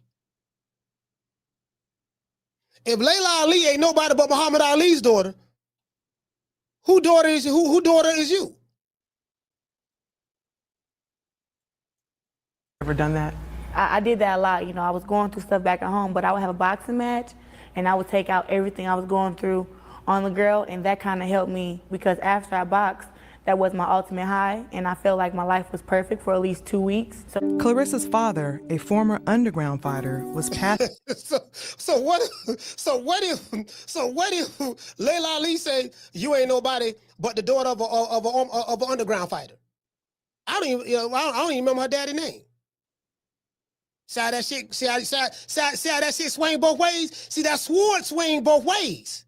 Speaker 2: If Laila Ali ain't nobody but Muhammad Ali's daughter, who daughter is you? Who daughter is you?
Speaker 7: Ever done that?
Speaker 9: I did that a lot. You know, I was going through stuff back at home, but I would have a boxing match and I would take out everything I was going through on the girl, and that kind of helped me, because after I boxed, that was my ultimate high, and I felt like my life was perfect for at least 2 weeks. So
Speaker 7: Claressa's father, a former underground fighter, was passionate.
Speaker 2: So what if Laila Ali say you ain't nobody but the daughter of an underground fighter? I don't even remember her daddy's name. See how that shit? See how that shit swing both ways? See that sword swing both ways.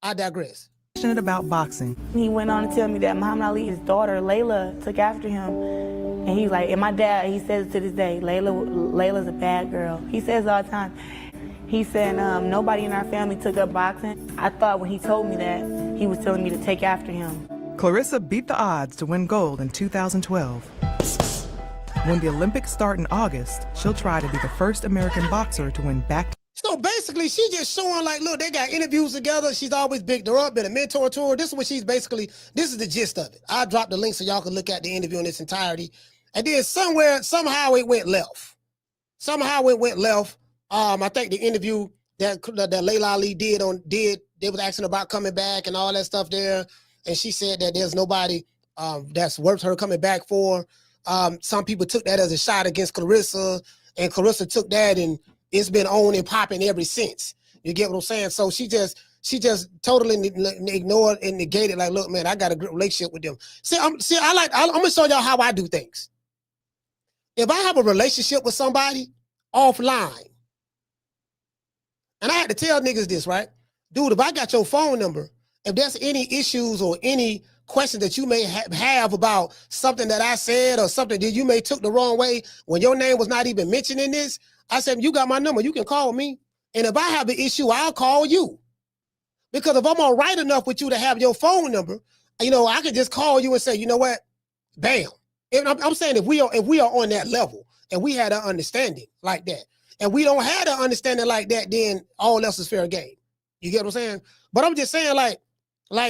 Speaker 2: I digress.
Speaker 7: Passionate about boxing.
Speaker 9: He went on to tell me that Muhammad Ali, his daughter, Laila, took after him. And he's like, and my dad, he says it to this day, Laila's a bad girl. He says it all the time. He said, nobody in our family took up boxing. I thought when he told me that, he was telling me to take after him.
Speaker 7: Claressa beat the odds to win gold in 2012. When the Olympics start in August, she'll try to be the first American boxer to win back.
Speaker 2: So basically, she just showing like, look, they got interviews together. She's always bigged her up, been a mentor to her. This is what she's basically, this is the gist of it. I'll drop the link so y'all can look at the interview in its entirety. And then somehow it went left. I think the interview that Laila Ali did, they was asking about coming back and all that stuff there. And she said that there's nobody that's worth her coming back for. Some people took that as a shot against Claressa, and Claressa took that, and it's been on and popping ever since. You get what I'm saying? So she just totally ignored and negated. Like, look, man, I got a good relationship with them. I'm gonna show y'all how I do things. If I have a relationship with somebody offline, and I had to tell niggas this, right? Dude, if I got your phone number, if there's any issues or any questions that you may have about something that I said or something that you may took the wrong way when your name was not even mentioned in this, I said, you got my number, you can call me. And if I have an issue, I'll call you. Because if I'm all right enough with you to have your phone number, you know, I could just call you and say, you know what, bam. And I'm saying if we are on that level and we had an understanding like that, and we don't have an understanding like that, then all else is fair game. You get what I'm saying? But I'm just saying, like,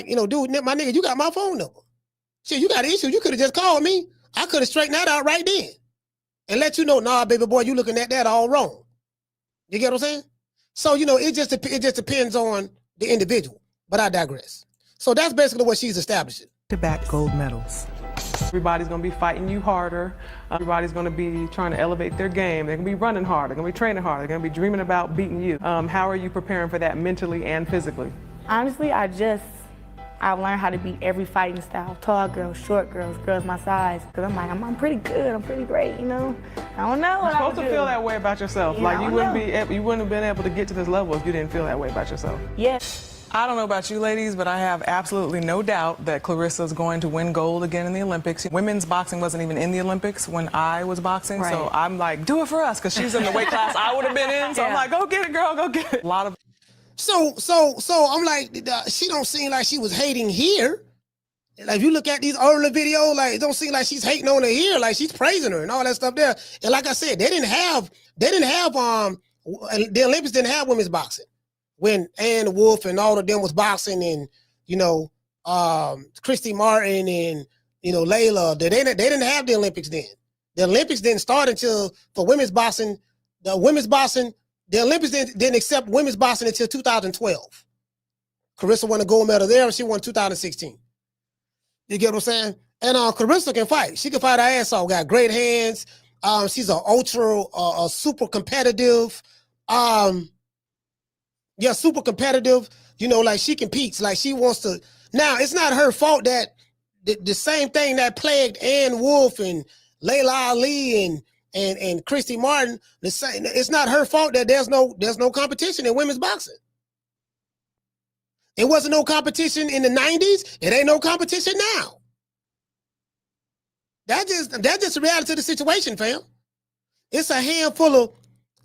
Speaker 2: you know, dude, my nigga, you got my phone number. Shit, you got an issue, you could have just called me. I could have straightened that out right then. and let you know, nah, baby boy, you looking at that all wrong. You get what I'm saying? So, you know, it just depends on the individual, but I digress. So that's basically what she's establishing.
Speaker 7: Back gold medals. Everybody's gonna be fighting you harder. Everybody's gonna be trying to elevate their game. They're gonna be running hard. They're gonna be training hard. They're gonna be dreaming about beating you. How are you preparing for that mentally and physically?
Speaker 9: Honestly, I've learned how to beat every fighting style. Tall girls, short girls, girls my size. Cause I'm like, I'm pretty good, I'm pretty great, you know? I don't know what I would do.
Speaker 7: You're supposed to feel that way about yourself.
Speaker 9: Yeah,
Speaker 7: like you wouldn't have been able to get to this level if you didn't feel that way about yourself.
Speaker 9: Yes.
Speaker 7: I don't know about you ladies, but I have absolutely no doubt that Claressa is going to win gold again in the Olympics. Women's boxing wasn't even in the Olympics when I was boxing,
Speaker 9: right.
Speaker 7: So I'm like, do it for us, because she's in the weight class I would have been in. So I'm like, go get it, girl, go get it. A lot of.
Speaker 2: So I'm like, she don't seem like she was hating here. Like if you look at these early videos, like it don't seem like she's hating on her here, like she's praising her and all that stuff there. And like I said, the Olympics didn't have women's boxing. When Ann Wolf and all of them was boxing, and you know, Christy Martin and you know Laila, they didn't have the Olympics then. The Olympics didn't start until for women's boxing. The Olympics didn't accept women's boxing until 2012. Claressa won a gold medal there, and she won 2016. You get what I'm saying? And Claressa can fight. She can fight her ass off. Got great hands. She's super competitive. Yeah, super competitive. You know, like she competes. Like she wants to. Now, it's not her fault that the same thing that plagued Ann Wolf and Laila Ali and Christy Martin. The same. It's not her fault that there's no competition in women's boxing. It wasn't no competition in the 90s. It ain't no competition now. That's just the reality of the situation, fam. It's a handful of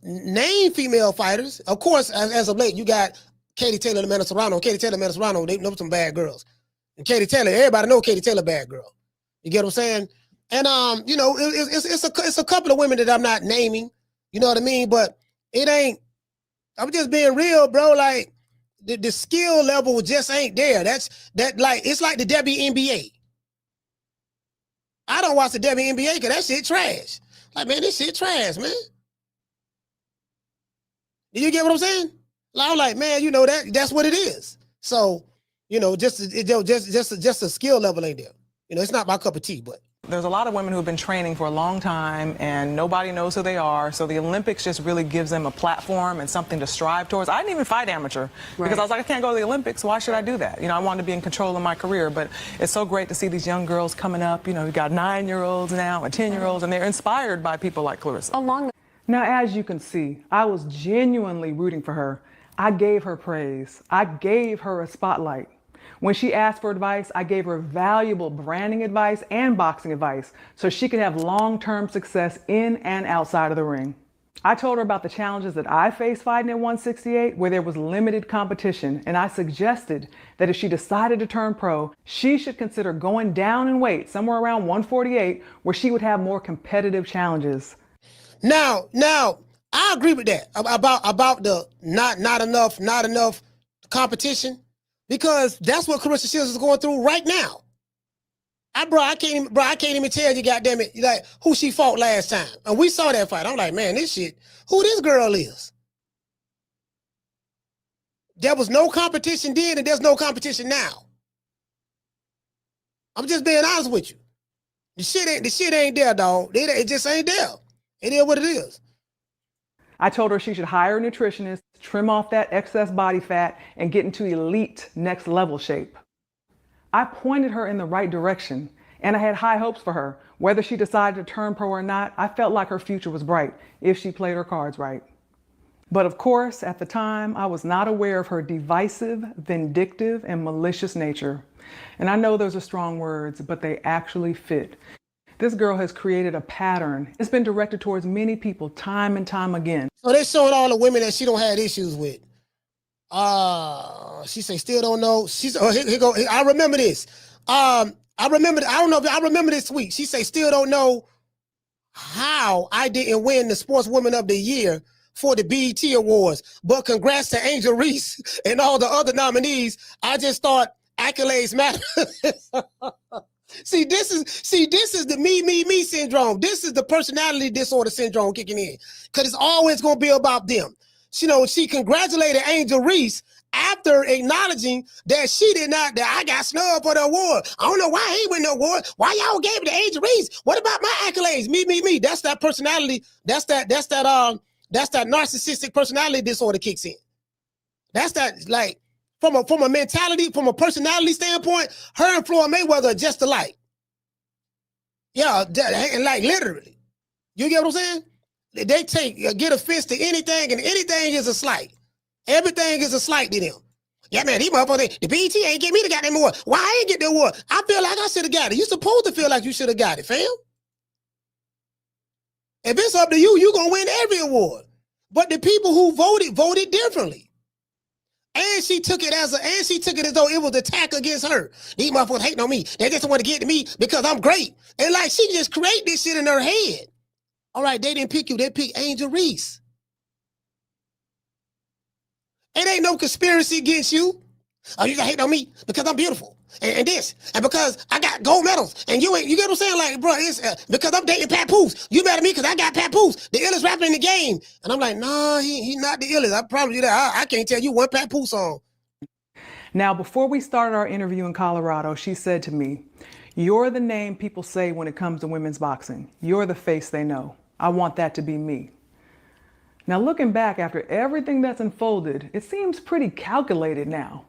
Speaker 2: named female fighters. Of course, as of late, you got Katie Taylor and Amanda Serrano. Katie Taylor and Amanda Serrano, they know some bad girls. And Katie Taylor, everybody know Katie Taylor bad girl. You get what I'm saying? And you know, it's a couple of women that I'm not naming. You know what I mean? But it ain't. I'm just being real, bro. Like the skill level just ain't there. It's like the WNBA. I don't watch the WNBA because that shit trash. Like, man, this shit trash, man. Do you get what I'm saying? Like, I'm like, man, you know that's what it is. So, you know, just a skill level ain't there. You know, it's not my cup of tea, but.
Speaker 7: There's a lot of women who have been training for a long time and nobody knows who they are. So the Olympics just really gives them a platform and something to strive towards. I didn't even fight amateur because I was like, I can't go to the Olympics. Why should I do that? You know, I wanted to be in control of my career, but it's so great to see these young girls coming up. You know, you got 9-year-olds now and 10-year-olds, and they're inspired by people like Claressa.
Speaker 10: Now, as you can see, I was genuinely rooting for her. I gave her praise. I gave her a spotlight. When she asked for advice, I gave her valuable branding advice and boxing advice so she could have long-term success in and outside of the ring. I told her about the challenges that I faced fighting at 168, where there was limited competition, and I suggested that if she decided to turn pro, she should consider going down in weight somewhere around 148, where she would have more competitive challenges.
Speaker 2: Now, I agree with that about the not enough competition. Because that's what Claressa Shields is going through right now. I can't even tell you, goddamn it, like who she fought last time. And we saw that fight. I'm like, man, who this girl is? There was no competition then, and there's no competition now. I'm just being honest with you. The shit ain't there, dog. It just ain't there. It is what it is.
Speaker 10: I told her she should hire a nutritionist, trim off that excess body fat, and get into elite next level shape. I pointed her in the right direction, and I had high hopes for her. Whether she decided to turn pro or not, I felt like her future was bright if she played her cards right. But of course, at the time, I was not aware of her divisive, vindictive, and malicious nature. And I know those are strong words, but they actually fit. This girl has created a pattern. It's been directed towards many people time and time again.
Speaker 2: So they're showing all the women that she don't have issues with. She say still don't know. Here go. I remember this. I remember this tweet. She say still don't know how I didn't win the Sportswoman of the Year for the BET Awards. But congrats to Angel Reese and all the other nominees. I just thought accolades matter. See, this is the me syndrome. This is the personality disorder syndrome kicking in. Because it's always going to be about them. You know, she congratulated Angel Reese after acknowledging that that I got snubbed for the award. I don't know why he win the award. Why y'all gave it to Angel Reese? What about my accolades? Me. That's that personality. That's that narcissistic personality disorder kicks in. That's that, like, from a mentality, from a personality standpoint, her and Floyd Mayweather are just alike. Yeah, and like literally. You get what I'm saying? They get offense to anything, and anything is a slight. Everything is a slight to them. Yeah, man, these motherfuckers, the BET ain't get me the goddamn award. Why I ain't get the award? I feel like I should have got it. You supposed to feel like you should have got it, fam. If it's up to you, you're gonna win every award. But the people who voted differently. And she took it as though it was an attack against her. These motherfuckers hating on me. They just want to get to me because I'm great. And like she just create this shit in her head. All right, they didn't pick you. They picked Angel Reese. It ain't no conspiracy against you. Oh, you got hate on me because I'm beautiful and this and because I got gold medals and you get what I'm saying? Like, bro, it's because I'm dating Papoose. You mad at me because I got Papoose, the illest rapper in the game. And I'm like, nah, he not the illest. I promise you that. I can't tell you one Papoose song.
Speaker 10: Now, before we started our interview in Colorado, she said to me, "You're the name people say when it comes to women's boxing. You're the face they know. I want that to be me." Now, looking back after everything that's unfolded, it seems pretty calculated now.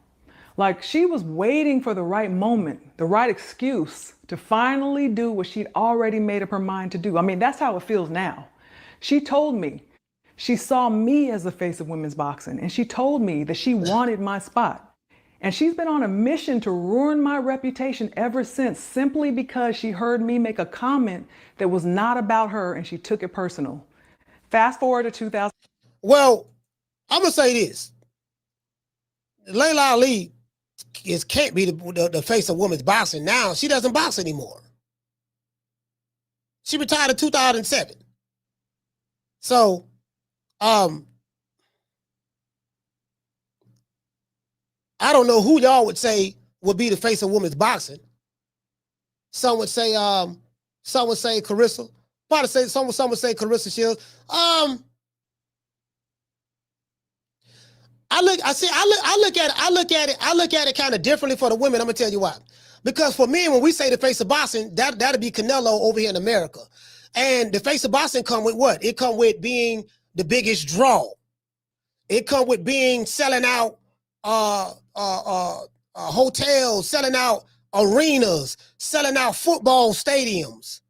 Speaker 10: Like she was waiting for the right moment, the right excuse to finally do what she'd already made up her mind to do. I mean, that's how it feels now. She told me she saw me as the face of women's boxing, and she told me that she wanted my spot. And she's been on a mission to ruin my reputation ever since, simply because she heard me make a comment that was not about her and she took it personal. Fast forward to 2000.
Speaker 2: Well, I'm going to say this. Laila Ali can't be the face of women's boxing now. She doesn't box anymore. She retired in 2007. So, I don't know who y'all would say would be the face of women's boxing. Some would say Claressa. Probably say some would say Claressa Shields. I look at it kind of differently for the women. I'm gonna tell you why. Because for men, when we say the face of boxing, that'd be Canelo over here in America. And the face of boxing come with what? It come with being the biggest draw. It come with being selling out hotels, selling out arenas, selling out football stadiums.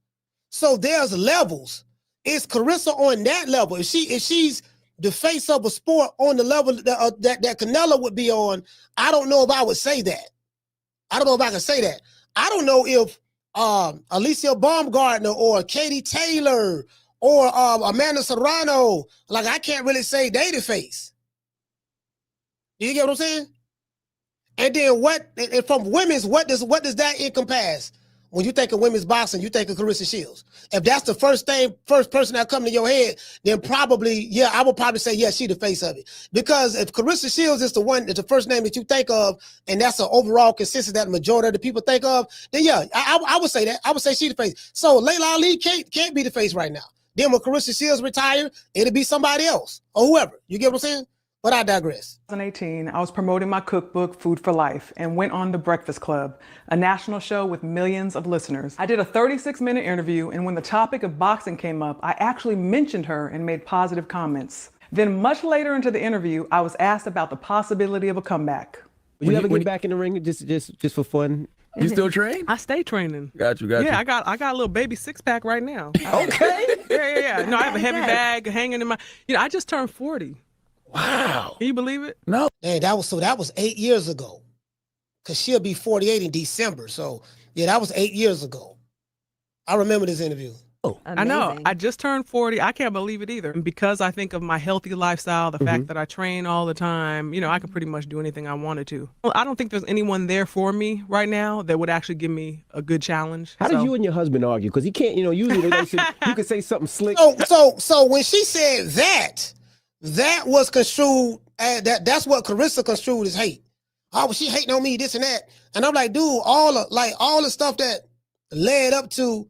Speaker 2: So there's levels. Is Claressa on that level? If she's the face of a sport on the level that Canelo would be on, I don't know if I would say that. I don't know if I can say that. I don't know if Alicia Baumgartner or Katie Taylor or Amanda Serrano, like I can't really say they the face. Do you get what I'm saying? And then from women's, what does that encompass? When you think of women's boxing, you think of Claressa Shields. If that's the first person that come to your head, then probably, yeah, I would probably say, yeah, she the face of it. Because if Claressa Shields is the first name that you think of, and that's an overall consensus that the majority of the people think of, then yeah, I would say that. I would say she the face. So Laila Ali can't be the face right now. Then when Claressa Shields retire, it'll be somebody else or whoever. You get what I'm saying? But I digress.
Speaker 10: 2018, I was promoting my cookbook, Food for Life, and went on The Breakfast Club, a national show with millions of listeners. I did a 36-minute interview, and when the topic of boxing came up, I actually mentioned her and made positive comments. Then much later into the interview, I was asked about the possibility of a comeback.
Speaker 8: Would you ever get back in the ring just for fun?
Speaker 11: You still train?
Speaker 10: I stay training.
Speaker 11: Got you.
Speaker 10: Yeah, I got a little baby six-pack right now.
Speaker 8: Okay.
Speaker 10: Yeah. No, I have a heavy bag hanging in my, I just turned 40.
Speaker 11: Wow.
Speaker 10: Can you believe it?
Speaker 11: No.
Speaker 2: Hey, that was 8 years ago. Cause she'll be 48 in December. So yeah, that was 8 years ago. I remember this interview.
Speaker 10: Oh, I know. I just turned 40. I can't believe it either. And because I think of my healthy lifestyle, the fact that I train all the time, I could pretty much do anything I wanted to. Well, I don't think there's anyone there for me right now that would actually give me a good challenge.
Speaker 8: How did you and your husband argue? Because he can't, usually you could say something slick.
Speaker 2: So when she said that was construed, that's what Claressa construed as hate. Oh, well, she hating on me, this and that. And I'm like, dude, all the stuff that led up to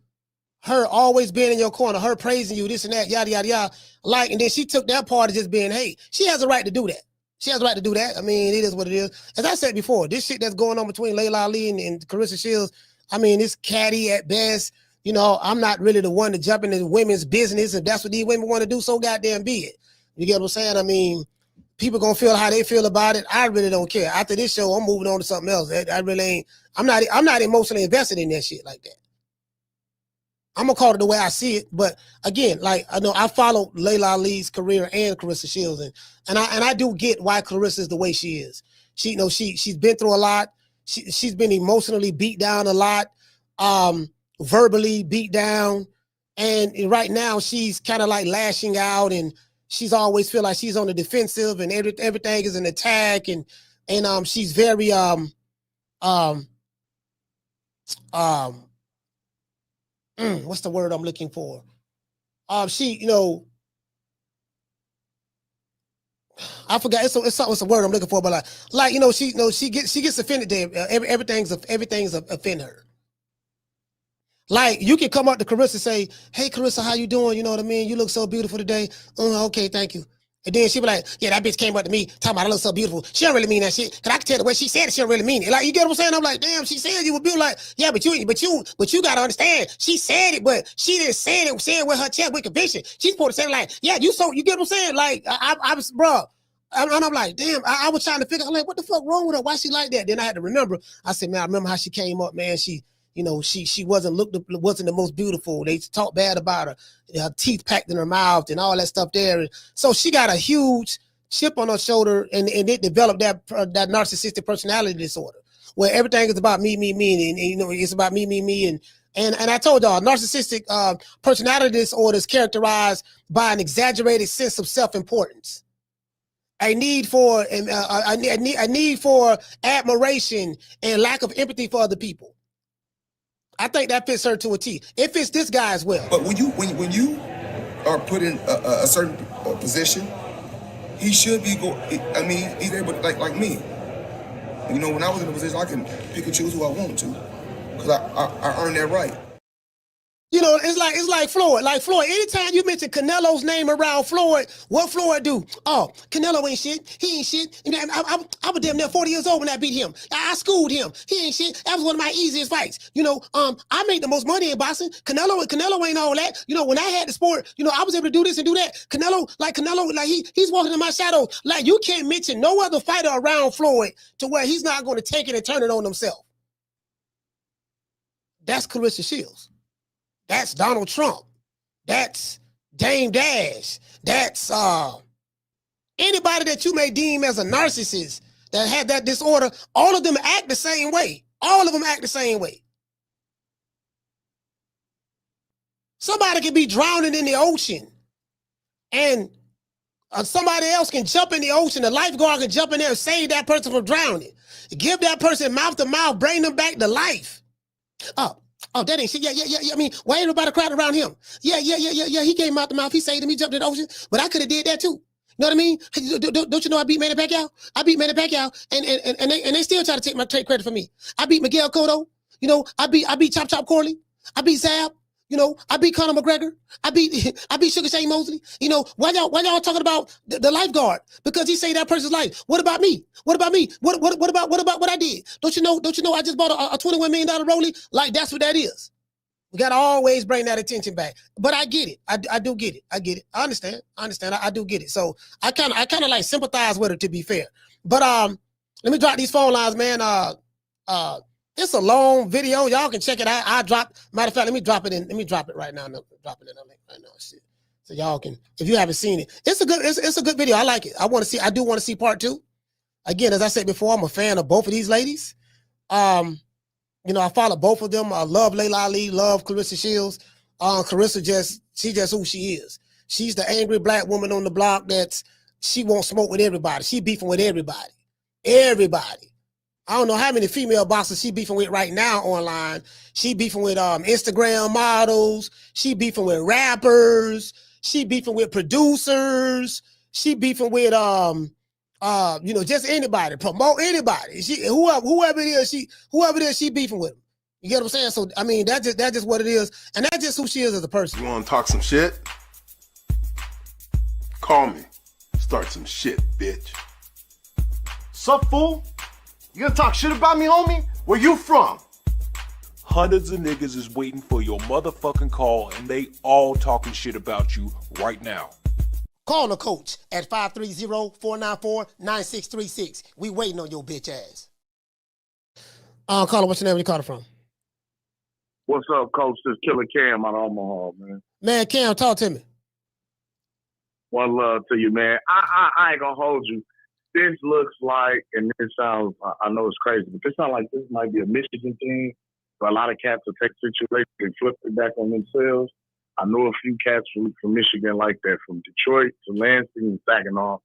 Speaker 2: her always being in your corner, her praising you, this and that, yada, yada, yada. Like, and then she took that part of just being hate. She has a right to do that. She has a right to do that. I mean, it is what it is. As I said before, this shit that's going on between Laila Ali and Claressa Shields, I mean, it's catty at best. You know, I'm not really the one to jump into women's business. If that's what these women want to do, so goddamn be it. You get what I'm saying? I mean, people gonna feel how they feel about it. I really don't care. After this show, I'm moving on to something else. I really ain't. I'm not emotionally invested in that shit like that. I'm gonna call it the way I see it, but again, like I know I follow Laila Ali's career and Claressa Shields, and I do get why Claressa is the way she is. She, you know, she's been through a lot. She's been emotionally beat down a lot, verbally beat down, and right now she's kind of like lashing out, and she's always feel like she's on the defensive, and everything is an attack, and she's very what's the word I'm looking for? She, you know, I forgot. It's a word I'm looking for, but like you know, she gets offended there. Everything's offend her. Like you can come up to Claressa and say, "Hey, Claressa, how you doing? You know what I mean? You look so beautiful today." Okay, thank you. And then she be like, "Yeah, that bitch came up to me talking about I look so beautiful." She don't really mean that shit. Cause I can tell the way she said it, she don't really mean it. Like you get what I'm saying? I'm like, damn, she said you were beautiful. Like, yeah, but you gotta understand. She said it, but she didn't say it with her chest with conviction. She's supposed to say like, yeah, you get what I'm saying? Like I was, bro. And I'm like, damn, I was trying to figure out like what the fuck wrong with her? Why she like that? Then I had to remember. I said, man, I remember how she came up, man. She wasn't the most beautiful. They talked bad about her. Her teeth packed in her mouth and all that stuff there. And so she got a huge chip on her shoulder, and it developed that narcissistic personality disorder where everything is about me, and you know it's about me, and I told y'all narcissistic personality disorder is characterized by an exaggerated sense of self-importance, a need for admiration and lack of empathy for other people. I think that fits her to a T. It fits this guy as well.
Speaker 12: But when you are put in a certain position, he should be I mean, he's able to, like me. You know, when I was in a position, I can pick and choose who I want to, because I earned that right.
Speaker 2: You know, it's like Floyd. Like Floyd, anytime you mention Canelo's name around Floyd, what Floyd do? Oh, Canelo ain't shit. He ain't shit. You know, I was damn near 40 years old when I beat him. I schooled him. He ain't shit. That was one of my easiest fights. You know, I made the most money in boxing. Canelo ain't all that. You know, when I had the sport, you know, I was able to do this and do that. Canelo, he's walking in my shadow. Like you can't mention no other fighter around Floyd to where he's not going to take it and turn it on himself. That's Claressa Shields. That's Donald Trump. That's Dame Dash. That's anybody that you may deem as a narcissist that had that disorder. All of them act the same way. All of them act the same way. Somebody can be drowning in the ocean, and somebody else can jump in the ocean. The lifeguard can jump in there and save that person from drowning. Give that person mouth to mouth, bring them back to life. Oh, that ain't shit. Yeah. I mean, why ain't nobody crowd around him? Yeah. He came out the mouth. He saved him. He jumped in the ocean. But I could have did that too. You know what I mean? Don't you know I beat Manny Pacquiao? I beat Manny Pacquiao, and they still try to take credit for me. I beat Miguel Cotto. You know, I beat Chop Corley. I beat Zab. You know, I beat Conor McGregor. I beat Sugar Shane Mosley. You know, why y'all talking about the lifeguard? Because he saved that person's life. What about me? What about me? What about what I did? Don't you know I just bought a $21 million Rollie? Like that's what that is. We gotta always bring that attention back. But I get it. I do get it. I get it. I understand. I do get it. So I kind of like sympathize with her, to be fair. But let me drop these phone lines, man. It's a long video. Y'all can check it out. Matter of fact, let me drop it right now. Drop it in a link right now. Shit. So y'all can, if you haven't seen it, it's a good video. I like it. I do want to see part 2. Again, as I said before, I'm a fan of both of these ladies. You know, I follow both of them. I love Laila Ali, love Claressa Shields. Claressa she's just who she is. She's the angry black woman on the block she won't smoke with everybody. She beefing with everybody. Everybody. I don't know how many female boxers she beefing with right now online. She beefing with Instagram models. She beefing with rappers. She beefing with producers. She beefing with you know, just anybody, promote anybody. Whoever it is, she beefing with them. You get what I'm saying? So I mean, that's just what it is, and that's just who she is as a person.
Speaker 13: You want to talk some shit? Call me. Start some shit, bitch.
Speaker 14: Sup, fool? You gonna talk shit about me, homie? Where you from?
Speaker 15: Hundreds of niggas is waiting for your motherfucking call, and they all talking shit about you right now.
Speaker 2: Call the coach at 530-494-9636. We waiting on your bitch ass. Caller, what's your name? Where you calling from?
Speaker 16: What's up, Coach? This Killer Cam out of Omaha, man.
Speaker 2: Man, Cam, talk to me.
Speaker 16: One love to you, man. I ain't gonna hold you. This looks like, and this sounds, I know it's crazy, but this sounds like this might be a Michigan thing. Where a lot of cats will take situations and flip it back on themselves. I know a few cats from Michigan like that, from Detroit to Lansing and Saginaw,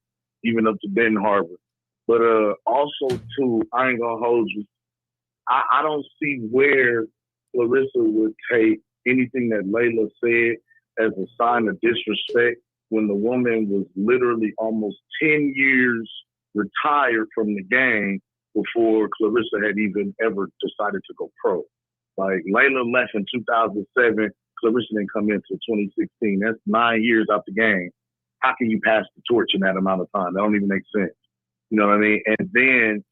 Speaker 16: even up to Benton Harbor. But also, too, I ain't gonna hold you. I don't see where Claressa would take anything that Laila said as a sign of disrespect when the woman was literally almost 10 years retired from the game before Claressa had even ever decided to go pro. Like, Laila left in 2007. Claressa didn't come in until 2016. That's 9 years out the game. How can you pass the torch in that amount of time? That don't even make sense. You know what I mean? And then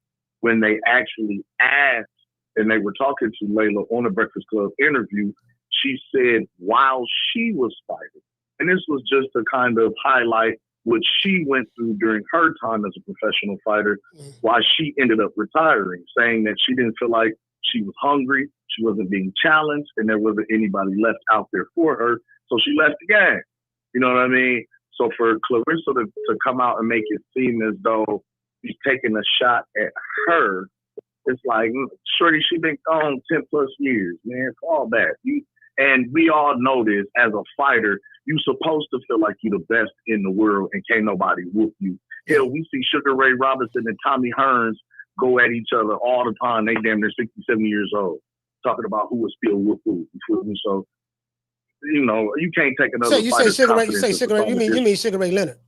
Speaker 16: when they actually asked, and they were talking to Laila on the Breakfast Club interview, she said while she was fighting, and this was just to kind of highlight what she went through during her time as a professional fighter, why she ended up retiring, saying that she didn't feel like she was hungry, she wasn't being challenged, and there wasn't anybody left out there for her, so she left the game. You know what I mean? So for Claressa to come out and make it seem as though he's taking a shot at her, it's like, shorty, she been gone 10 plus years, man. Fall back. And we all know this, as a fighter, you're supposed to feel like you're the best in the world and can't nobody whoop you. Hell, we see Sugar Ray Robinson and Tommy Hearns go at each other all the time. They damn near 60, 70 years old, talking about who will still whoop who. You feel me? So, you know, you can't take another
Speaker 2: So you say Sugar Ray, you mean Sugar Ray Leonard.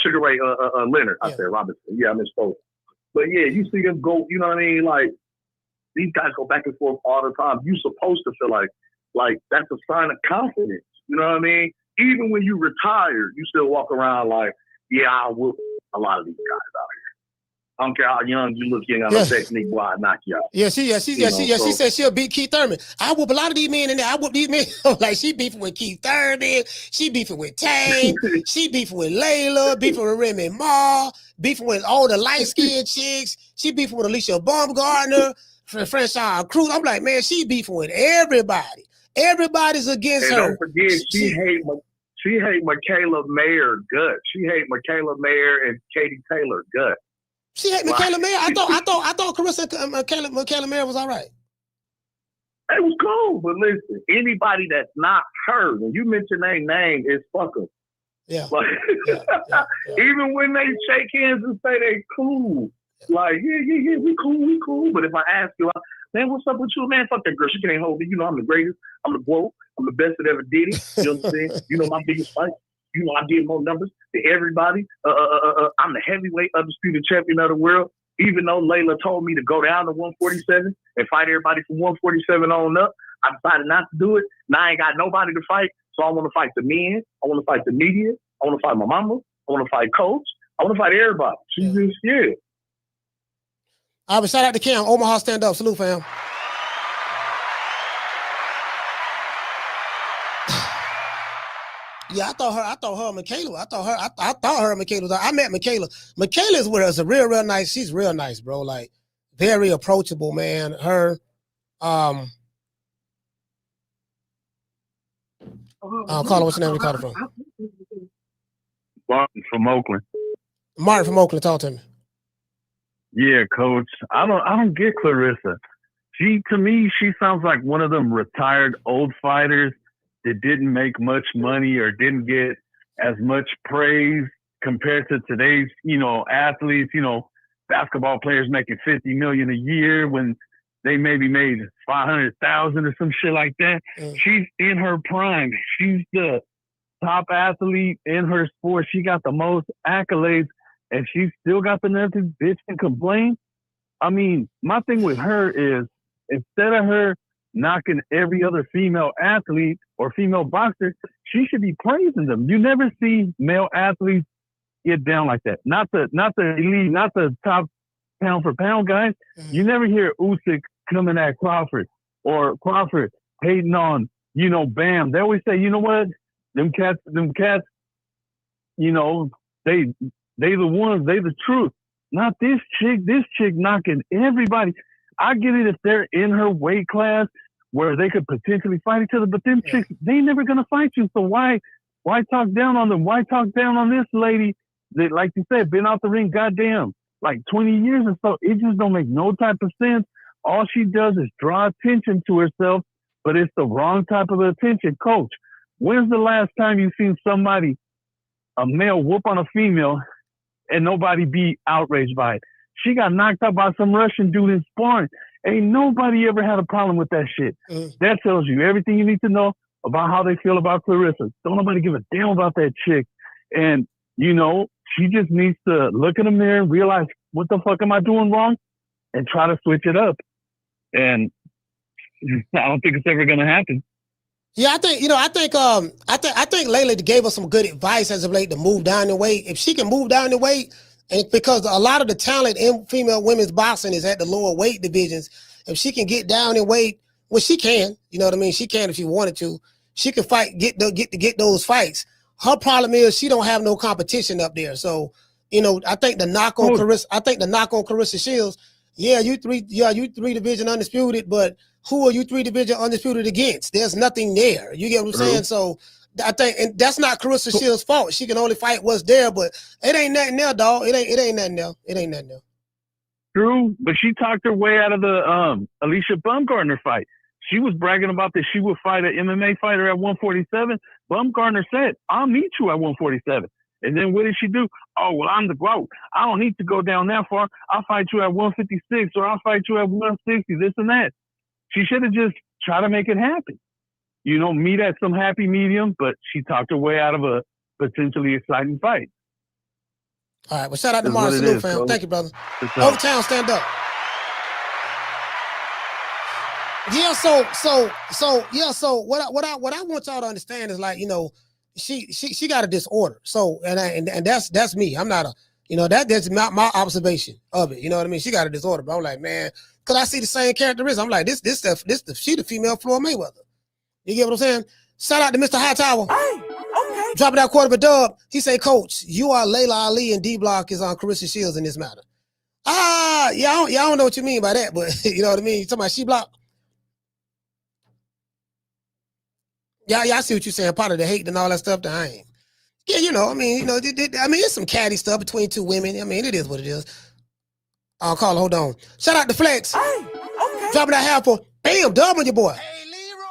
Speaker 16: Sugar Ray Leonard, I said Robinson. Yeah, I misspoke. But yeah, you see them go, you know what I mean? Like, these guys go back and forth all the time. You're supposed to feel like that's a sign of confidence. You know what I mean? Even when you retire, you still walk around like, yeah, I whoop a lot of these guys out here. I don't care how young you look, you ain't got no technique, boy, I knock you out.
Speaker 2: She said she'll beat Keith Thurman. I whoop a lot of these men in there. I whoop these men. Like, she beefing with Keith Thurman. She beefing with Tane. She beefing with Laila. Beefing with Remy Ma. Beefing with all the light-skinned chicks. She beefing with Alicia Baumgartner. Franchise Cruz. I'm like, man, she beefing with everybody. Everybody's against her.
Speaker 16: Don't forget, she hate Michaela Mayer gut. She hate Michaela Mayer and Katie Taylor gut.
Speaker 2: She hate Michaela Mayer. I thought Claressa Michaela Mayer was all right.
Speaker 16: It was cool, but listen, anybody that's not her, when you mention their name, it's fuck them.
Speaker 2: Yeah.
Speaker 16: Like, even when they shake hands and say they cool, like, yeah, we cool. But if I ask you, man, what's up with you, man? Fuck that girl. She can't hold me. You know I'm the greatest. I'm the GOAT. I'm the best that ever did it. You know what I'm saying? You know my biggest fight. You know I did more numbers than everybody. I'm the heavyweight undisputed champion of the world. Even though Laila told me to go down to 147 and fight everybody from 147 on up, I decided not to do it. Now I ain't got nobody to fight. So I want to fight the men. I want to fight the media. I want to fight my mama. I want to fight Coach. I want to fight everybody. She's just scared.
Speaker 2: All right, shout out to Cam. Omaha, stand up. Salute, fam. Yeah, I thought her and Michaela. I thought her and Michaela. I met Michaela. Michaela's with us. A real nice. She's real nice, bro. Like, very approachable, man. Her, caller, what's your name? You called from?
Speaker 16: Martin from Oakland.
Speaker 2: Martin from Oakland. Talk to me.
Speaker 16: Yeah, Coach. I don't get Claressa. To me, she sounds like one of them retired old fighters that didn't make much money or didn't get as much praise compared to today's, athletes, basketball players making $50 million a year when they maybe made $500,000 or some shit like that. She's in her prime. She's the top athlete in her sport. She got the most accolades, and she still got the nerve to bitch and complain. I mean, my thing with her is instead of her knocking every other female athlete or female boxer, she should be praising them. You never see male athletes get down like that. Not the elite, not the top pound for pound guys. You never hear Usyk coming at Crawford or Crawford hating on, Bam. They always say, you know what? Them cats, they the ones, they the truth. Not this chick knocking everybody. I get it if they're in her weight class where they could potentially fight each other, but them chicks, they never gonna fight you. So why talk down on them? Why talk down on this lady that, like you said, been out the ring, goddamn, like 20 years or so? It just don't make no type of sense. All she does is draw attention to herself, but it's the wrong type of attention. Coach, when's the last time you seen somebody, a male, whoop on a female and nobody be outraged by it? She got knocked out by some Russian dude in sparring. Ain't nobody ever had a problem with that shit. That tells you everything you need to know about how they feel about Claressa. Don't nobody give a damn about that chick. And, she just needs to look in the mirror and realize, what the fuck am I doing wrong? And try to switch it up. And I don't think it's ever going to happen.
Speaker 2: Yeah, I think Laila gave us some good advice as of late to move down the weight. If she can move down the weight, and because a lot of the talent in female women's boxing is at the lower weight divisions, if she can get down in weight, well, she can. You know what I mean? She can if she wanted to. She can fight, get those fights. Her problem is she don't have no competition up there. So, I think the knock on Claressa Shields. Yeah, you three division undisputed, but who are you 3 division undisputed against? There's nothing there. You get what I'm saying? So I think, and that's not Claressa Shields' fault. She can only fight what's there, but it ain't nothing there, dog. It ain't nothing there. It ain't nothing there.
Speaker 16: True, but she talked her way out of the Alicia Baumgartner fight. She was bragging about that she would fight an MMA fighter at 147. Baumgartner said, "I'll meet you at 147." And then what did she do? Oh, well, I'm the GOAT. I don't need to go down that far. I'll fight you at 156 or I'll fight you at 160, this and that. She should have just tried to make it happen. Meet at some happy medium, but she talked her way out of a potentially exciting fight.
Speaker 2: All right, well, shout out to Mars Salute, fam. Thank you, brother. Overtown, stand up. Yeah, so what I want y'all to understand is, like, she got a disorder. So and that's me. I'm not that's not my observation of it. You know what I mean? She got a disorder, but I'm like, man, because I see the same characteristics. I'm like, she the female Floyd Mayweather. You get what I'm saying? Shout out to Mr. Hightower. Hey, okay. Dropping that quarter of a dub. He say, Coach, you are Laila Ali and D Block is on Claressa Shields in this matter. Y'all don't know what you mean by that, but you know what I mean? You talking about she block? Yeah, I see what you're saying. Part of the hate and all that stuff that I ain't. Yeah, it's some catty stuff between two women. I mean, it is what it is. I'll call her, hold on. Shout out to Flex. Hey, okay. Dropping that half for bam, dub on your boy. Hey, Leroy.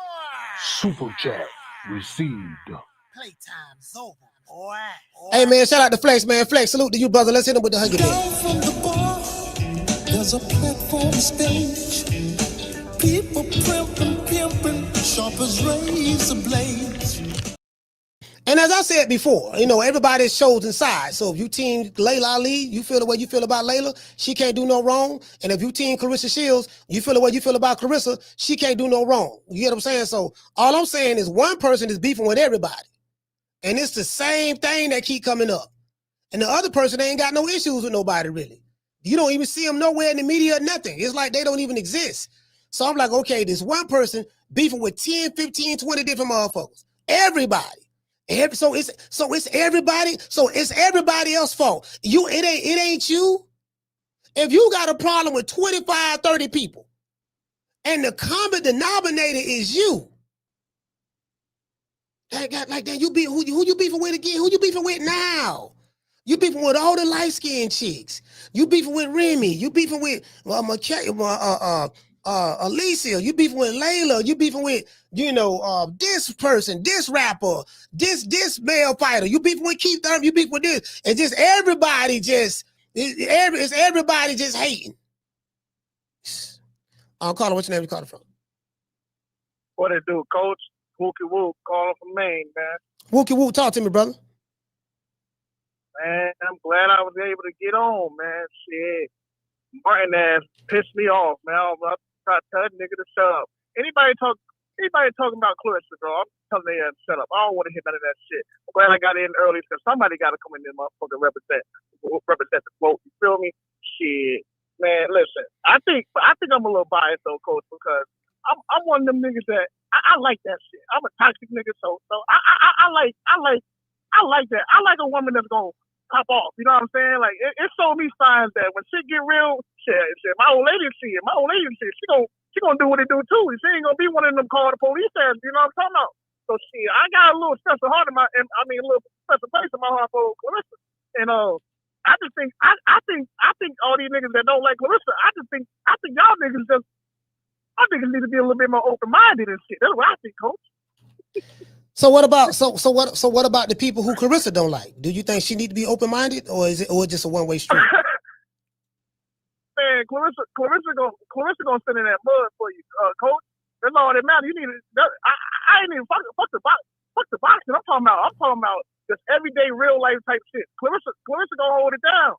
Speaker 15: Super chat received.
Speaker 2: Playtime's over, boy. Hey, man, shout out to Flex, man. Flex, salute to you, brother. Let's hit him with the huggy
Speaker 1: Down from the bar, there's a platform stage. People pimping, sharp as razor blades.
Speaker 2: And as I said before, everybody's chosen sides. So if you team Laila Ali, you feel the way you feel about Laila, she can't do no wrong. And if you team Claressa Shields, you feel the way you feel about Claressa, she can't do no wrong. You get what I'm saying? So all I'm saying is one person is beefing with everybody. And it's the same thing that keep coming up. And the other person ain't got no issues with nobody, really. You don't even see them nowhere in the media or nothing. It's like they don't even exist. So I'm like, okay, this one person beefing with 10, 15, 20 different motherfuckers. Everybody. So it's everybody. So it's everybody else's fault. It ain't you. If you got a problem with 25, 30 people, and the common denominator is you, like that, you be who you beefing with again? Who you beefing with now? You beefing with all the light-skinned chicks. You beefing with Remy. You beefing with Alicia. You beefing with Laila. You beefing with this person, this rapper, this male fighter. You beefing with Keith Thurman. You beefing with this. And just everybody it's everybody just hating. I'll call her. What's your name? You call it from?
Speaker 17: What it do, Coach? Wookie Woo, calling from Maine, man.
Speaker 2: Wookie Woo, talk to me, brother.
Speaker 17: Man, I'm glad I was able to get on, man. Shit. Martin ass pissed me off, man. I was try to tell that nigga to shut up. Anybody talking about Claressa, bro, I'm telling them to shut up. I don't want to hear none of that shit. I'm glad I got in early because somebody got to come in there, motherfucker, represent the vote. You feel me? Shit, man. Listen, I think I'm a little biased though, Coach, because I'm one of them niggas that I like that shit. I'm a toxic nigga, so I like that. I like a woman that's gonna pop off. You know what I'm saying? Like it showed me signs that when shit get real, shit. My old lady see it. She gonna do what it do too. She ain't gonna be one of them call the police ass. You know what I'm talking about? So shit, I got a little special heart a little special place in my heart for Claressa. And I just think I think all these niggas that don't like Claressa, I think y'all niggas need to be a little bit more open minded and shit. That's what I think, Coach.
Speaker 2: So what about what about the people who Claressa don't like? Do you think she need to be open minded, or is it just a one way street?
Speaker 17: Man, Claressa gonna sit in that mud for you, Coach. That's all that matters. You need to. I ain't even fuck the boxing. I'm talking about just everyday real life type shit. Claressa gonna hold it down.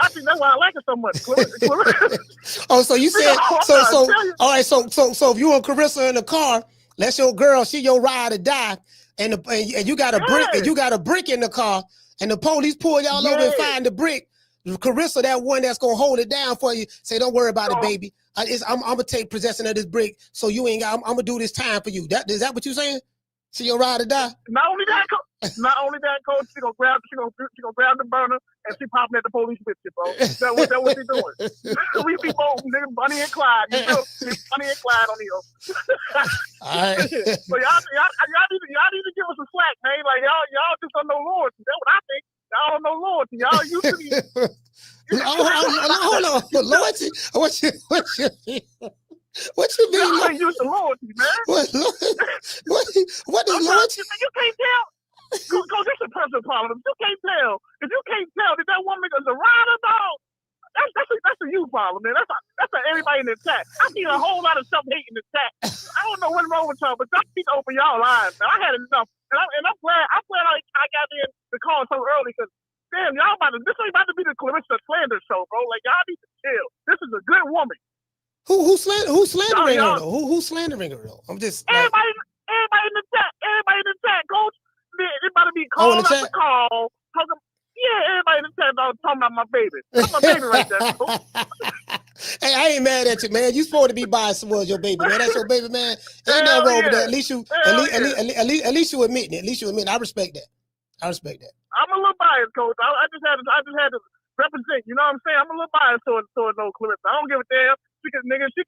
Speaker 17: I think that's why I like her so much. Claressa.
Speaker 2: Oh, so you said so all right. So if you and Claressa in the car, that's your girl. She your ride or die, and you got a brick, and you got a brick in the car, and the police pull y'all over and find the brick. Claressa, that one that's gonna hold it down for you, say, "Don't worry about it, baby. I'm gonna take possession of this brick, so you ain't got. I'm gonna do this time for you." Is that what you saying? She your ride or die?
Speaker 17: Not only that, Coach. She gonna grab the burner and she popping at the police with you, bro. That's what she doing. We be both niggas, Bonnie and Clyde. You feel? Bonnie and Clyde on here.
Speaker 2: All right.
Speaker 17: So y'all need to give us some slack, man. Like y'all just don't know loyalty. That's what I think. Y'all don't know loyalty. Y'all used to be.
Speaker 2: Hold on. Loyalty? What you mean?
Speaker 17: Y'all ain't used to loyalty, man.
Speaker 2: What is loyalty?
Speaker 17: You can't tell. Because this is a personal problem. You can't tell. If you can't tell that woman is a rider, dog, that's a you problem, man. That's everybody in the chat. I see a whole lot of stuff hating the chat. I don't know what's wrong with y'all, but y'all need to open y'all eyes, man. I had enough. And I'm glad I got in the call so early because damn, this ain't about to be the Claressa slander show, bro. Like y'all need to chill. This is a good woman.
Speaker 2: Who's slandering her though? Who's slandering her though? I'm just
Speaker 17: everybody in the chat, Coach. They about to be called after call. Everybody in the chat talking about my baby. That's my baby right there, Coach.
Speaker 2: Hey, I ain't mad at you, man. You supposed to be biased towards your baby, man. That's your baby, man. Ain't nothing wrong with that. At least you admitting it. At least you admit it. I respect that. I'm
Speaker 17: a little biased, Coach. I just had to represent. You know what I'm saying? I'm a little biased towards no Claressa. I don't give a damn. She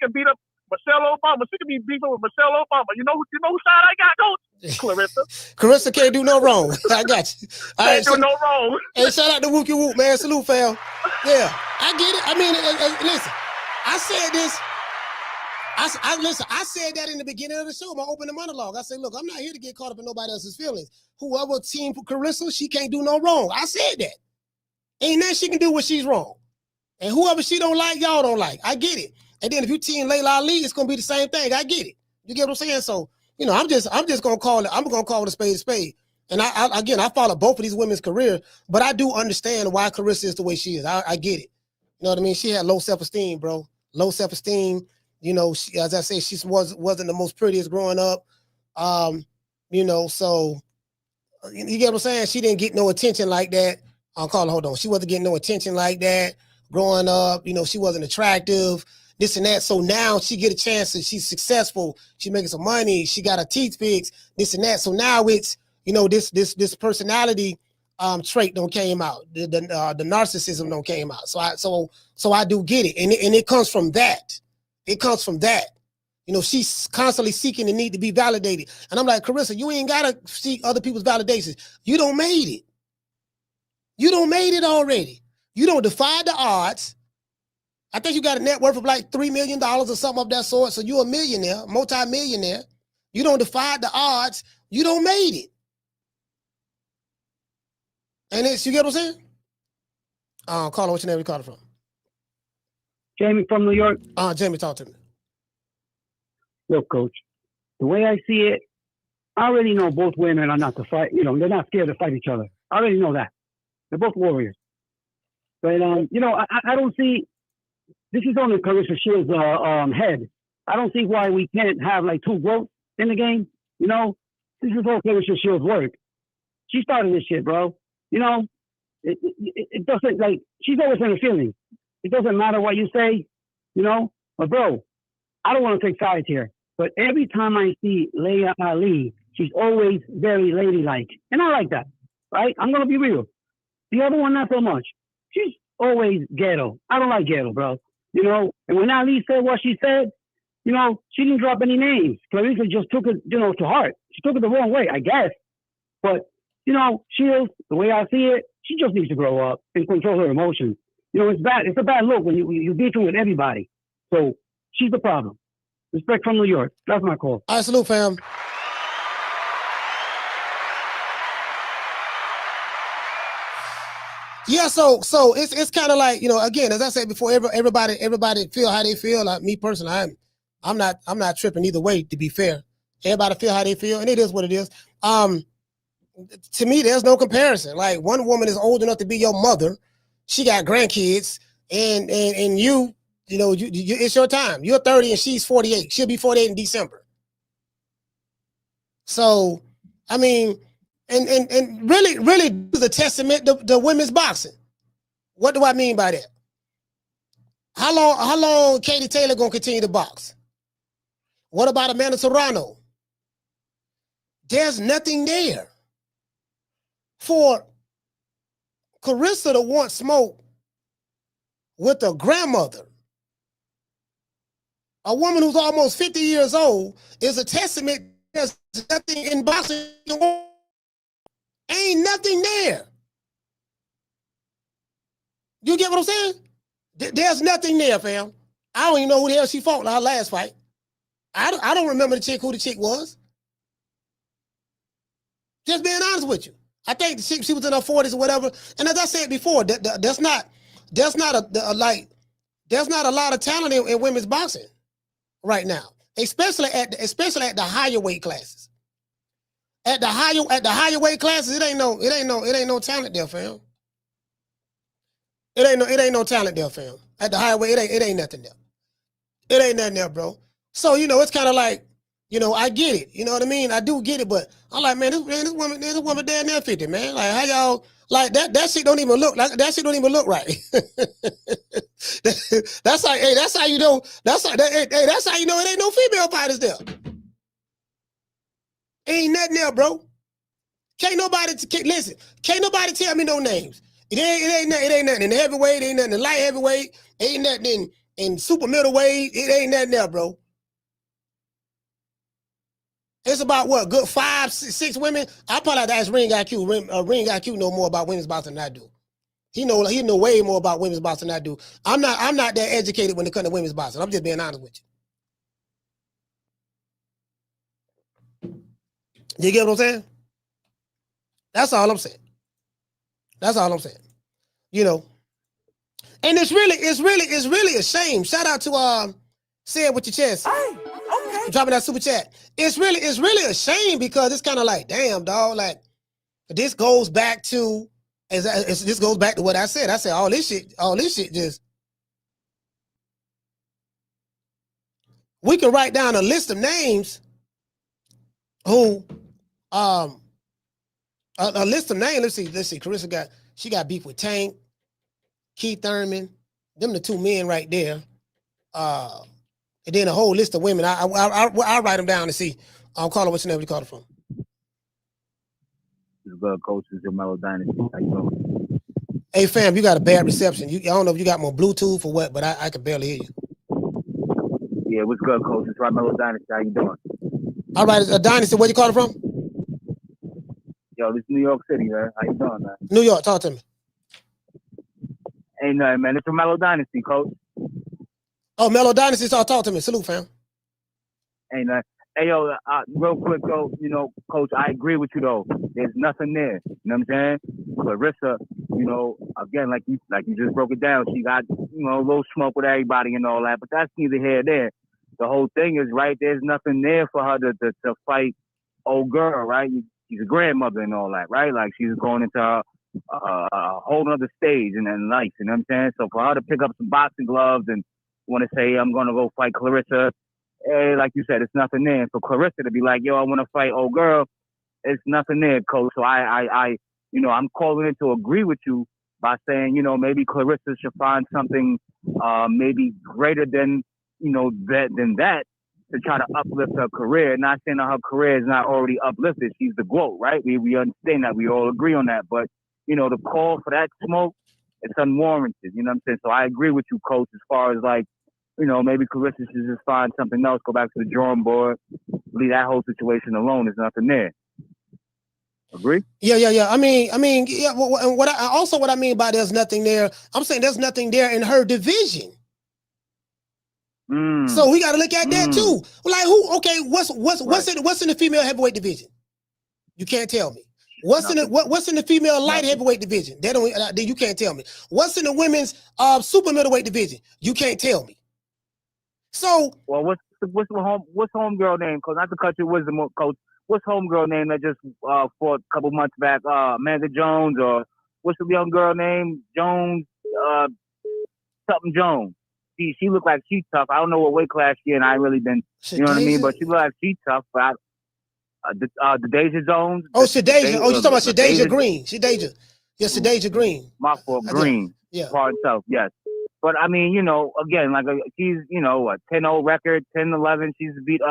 Speaker 17: can beat up Michelle Obama. She can be beefing with Michelle Obama. You know whose side I got, Coach? Claressa.
Speaker 2: Claressa can't do no wrong. I got you. All right,
Speaker 17: can't do no wrong.
Speaker 2: Hey, shout out to Wookie Whoop, man. Salute, fam. Yeah, I get it. I mean, listen, I said this. I said that in the beginning of the show, my opening monologue. I said, look, I'm not here to get caught up in nobody else's feelings. Whoever team for Claressa, she can't do no wrong. I said that. Ain't nothing she can do when she's wrong. And whoever she don't like, y'all don't like. I get it. And then if you team Laila Ali, it's gonna be the same thing. I get it. You get what I'm saying? So, I'm just gonna call it. I'm gonna call it a spade. And I follow both of these women's career, but I do understand why Claressa is the way she is. I get it. You know what I mean? She had low self-esteem, bro. Low self-esteem. She, as I said, she wasn't the most prettiest growing up. So you get what I'm saying? She didn't get no attention like that. Hold on. She wasn't getting no attention like that growing up. She wasn't attractive. This and that. So now she get a chance and she's successful. She's making some money. She got her teeth fixed. This and that. So now it's this personality trait don't came out. The narcissism don't came out. So I do get it, and it comes from that. It comes from that. She's constantly seeking the need to be validated, and I'm like, Claressa, you ain't gotta seek other people's validations. You don't made it. You don't made it already. You don't defy the odds. I think you got a net worth of like $3 million or something of that sort. So you're a millionaire, multi-millionaire. You don't defy the odds. You don't made it. And you get what I'm saying? Carla, what's your name? You called it from?
Speaker 18: Jamie from New York.
Speaker 2: Jamie, talk to me.
Speaker 18: Look, Coach, the way I see it, I already know both women are not to fight. They're not scared to fight each other. I already know that. They're both warriors. But, I don't see, this is only Claressa Shields' head. I don't see why we can't have like two growths in the game. You know, this is all Claressa Shields' work. She started this shit, bro. You know, it doesn't, like, she's always in her feelings. It doesn't matter what you say, you know. But bro, I don't want to take sides here, but every time I see Laila Ali, she's always very ladylike, and I like that. Right? I'm gonna be real. The other one, not so much. She's always ghetto. I don't like ghetto, bro. You know, and when Ali said what she said, you know, she didn't drop any names. Claressa just took it, you know, to heart. She took it the wrong way, I guess. But, you know, Shields, the way I see it, she just needs to grow up and control her emotions. You know, it's bad. It's a bad look when you beefing with everybody. So she's the problem. Respect from New York. That's my call.
Speaker 2: All right, salute, fam. Yeah, so it's kind of like, you know, again, as I said before, everybody feel how they feel. Like me personally, I'm not tripping either way, to be fair. Everybody feel how they feel, and it is what it is. To me, there's no comparison. Like, one woman is old enough to be your mother. She got grandkids, and you know, it's your time. You're 30 and she's 48. She'll be 48 in December. So, I mean, and really the testament to women's boxing. What do I mean by that? How long Katie Taylor gonna continue to box? What about Amanda Serrano? There's nothing there for Claressa to want smoke with a grandmother. A woman who's almost 50 years old is a testament. There's nothing in boxing. Ain't nothing there. You get what I'm saying? There's nothing there, fam. I don't even know who the hell she fought in her last fight. I don't remember who the chick was. Just being honest with you. I think she was in her 40s or whatever. And as I said before, there's not a lot of talent in women's boxing right now, especially at the higher weight classes. At the higher weight classes, it ain't no talent there, fam. It ain't no talent there, fam. At the higher weight, it ain't nothing there. It ain't nothing there, bro. So, you know, it's kind of like, you know, I get it. You know what I mean? I do get it, but I'm like, man, this woman damn near 50, man. Like, how y'all, like, that shit don't even look like, that shit don't even look right. That's like, hey, that's how you know, that's how you know it ain't no female fighters there. Ain't nothing there, bro. Can't nobody tell me no names. It ain't nothing in the heavyweight, ain't nothing in light heavyweight, ain't nothing in super middleweight, it ain't nothing there, bro. It's about what, good 5, 6 women? I probably have to ask Ring IQ. Ring IQ know more about women's boxing than I do. He know way more about women's boxing than I do. I'm not that educated when it comes to women's boxing. I'm just being honest with you. You get what I'm saying? That's all I'm saying. That's all I'm saying. You know. And it's really a shame. Shout out to Say It With Your Chest. Okay. Dropping that super chat. It's really a shame because it's kind of like, damn, dog, like this goes back to what I said. I said all this shit just, we can write down a list of names who a list of names. Let's see. Claressa got beef with Tank, Keith Thurman, them the two men right there. And then a whole list of women. I'll write them down and see. I'll call her. What's your name? Where you call her from?
Speaker 19: This is good, coach. This is your Mellow Dynasty. How you doing?
Speaker 2: Hey, fam, you got a bad reception. I don't know if you got more Bluetooth or what, but I can barely hear you.
Speaker 19: Yeah, what's good, coach? It's Mellow Dynasty. How you doing?
Speaker 2: All right, Dynasty, where you calling from?
Speaker 19: Yo, this is New York City, man. How you doing, man?
Speaker 2: New York, talk to me.
Speaker 19: Ain't nothing, man. It's from Mellow Dynasty, coach.
Speaker 2: Oh, Mellow Dynasty, so talk to me. Salute, fam.
Speaker 19: Ain't nothing. Hey, yo, real quick, though, you know, coach, I agree with you, though. There's nothing there. You know what I'm saying? Claressa, you know, again, like you just broke it down, she got, you know, a little smoke with everybody and all that, but that's neither here nor there. The whole thing is, right, there's nothing there for her to fight old girl, right? She's a grandmother and all that, right? Like, she's going into a whole other stage in life, you know what I'm saying? So for her to pick up some boxing gloves and want to say, I'm going to go fight Claressa, like you said, it's nothing there. For Claressa to be like, yo, I want to fight old girl, it's nothing there, coach. So I I'm calling in to agree with you by saying, maybe Claressa should find something maybe greater than, than that to try to uplift her career. Not saying that her career is not already uplifted. She's the GOAT, right? We understand that. We all agree on that. But, the call for that smoke, it's unwarranted. You know what I'm saying? So I agree with you, coach, as far as like, maybe Claressa should just find something else, go back to the drawing board, leave that whole situation alone. There's nothing there. Agree?
Speaker 2: Yeah. I mean, yeah. And what I mean by there's nothing there, I'm saying there's nothing there in her division. So we got to look at that too. Like who? Okay, what's in the female heavyweight division? You can't tell me. What's in the female light heavyweight division? They don't. You can't tell me. What's in the women's super middleweight division? You can't tell me. So
Speaker 19: well, what's homegirl name? Because not to cut your wisdom, coach. What's homegirl name that just fought a couple months back? Amanda Jones, or what's the young girl name? Jones, something Jones. She looked like she's tough. I don't know what weight class she in. I ain't really been, you know what I mean? But she looked like she's tough. But the Deja Jones.
Speaker 2: Oh, Shadeja. Oh, you talking about Shadeja Green? Shadeja. Yes, Shadeja Green.
Speaker 19: My fault, Green.
Speaker 2: Yeah.
Speaker 19: Part itself, yes. But I mean, again, like she's, a 10-0 record, 10-11. She's beat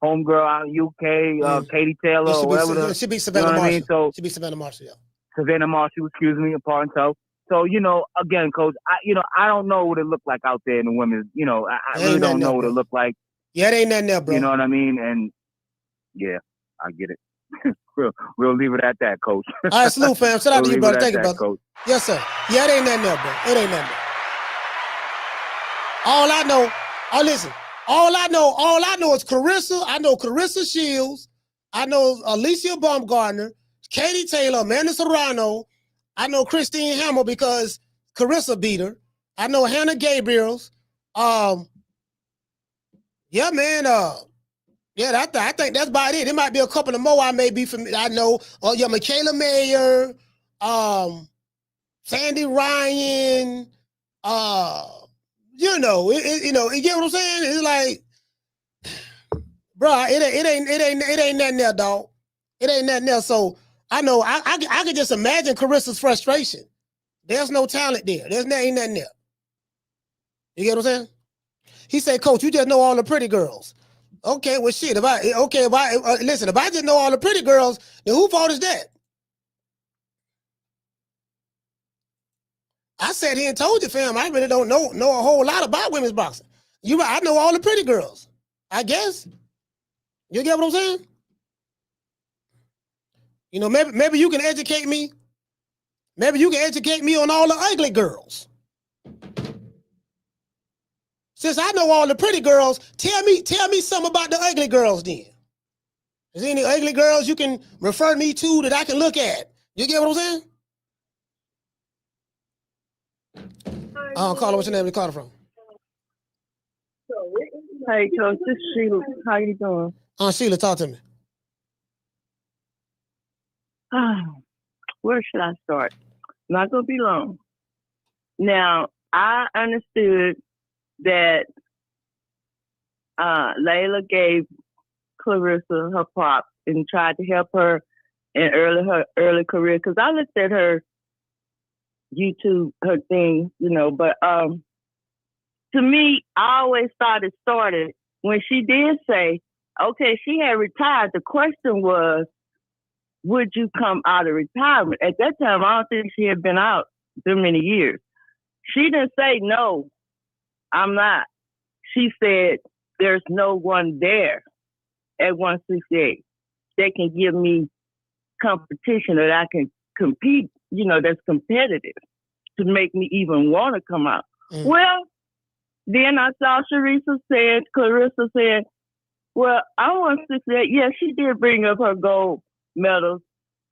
Speaker 19: homegirl out of UK, Katie Taylor, or whatever.
Speaker 2: She beat Savannah Marshall.
Speaker 19: I mean? So
Speaker 2: she beat Savannah Marshall, yeah.
Speaker 19: Savannah Marshall, excuse me, part itself. So, again, coach, I don't know what it looked like out there in the women's, I really don't know what it looked like.
Speaker 2: Yeah, it ain't nothing there, bro.
Speaker 19: You know what I mean? And yeah, I get it. We'll leave it at that, coach.
Speaker 2: All right, salute, fam. Shout out to you, brother. Thank you, brother. Coach. Yes, sir. Yeah, it ain't nothing there, bro. It ain't nothing there. All I know is Claressa. I know Claressa Shields. I know Alicia Baumgartner, Katie Taylor, Amanda Serrano. I know Christine Hammer because Claressa beat her. I know Hannah Gabriels. Yeah, man. Yeah, I think that's about it. There might be a couple of more I may be familiar. I know. Yeah, Michaela Mayer, Sandy Ryan. You get what I'm saying? It's like, bro, it ain't nothing there, dog. It ain't nothing there. So I know I can just imagine Claressa's frustration. There's no talent there. Ain't nothing there. You get what I'm saying? He said, Coach, you just know all the pretty girls. Okay, well, shit. If I just know all the pretty girls, then who fault is that? I sat here and told you, fam, I really don't know a whole lot about women's boxing. I know all the pretty girls, I guess. You get what I'm saying? Maybe you can educate me. Maybe you can educate me on all the ugly girls. Since I know all the pretty girls, tell me something about the ugly girls then. Is there any ugly girls you can refer me to that I can look at? You get what I'm saying? Carla, what's your name? You calling from?
Speaker 20: Hey, Coach, this is Sheila. How you doing?
Speaker 2: Sheila, talk to me.
Speaker 20: Where should I start? Not gonna be long. Now, I understood that Laila gave Claressa her props and tried to help her in her early career. Because I looked at her YouTube, her thing, but to me, I always thought it started when she did say, okay, she had retired. The question was, would you come out of retirement? At that time, I don't think she had been out too many years. She didn't say, no, I'm not. She said, there's no one there at 168 that can give me competition that I can compete, that's competitive to make me even want to come out. Well, then I saw Claressa said, well, I want to say, yeah, she did bring up her gold medals.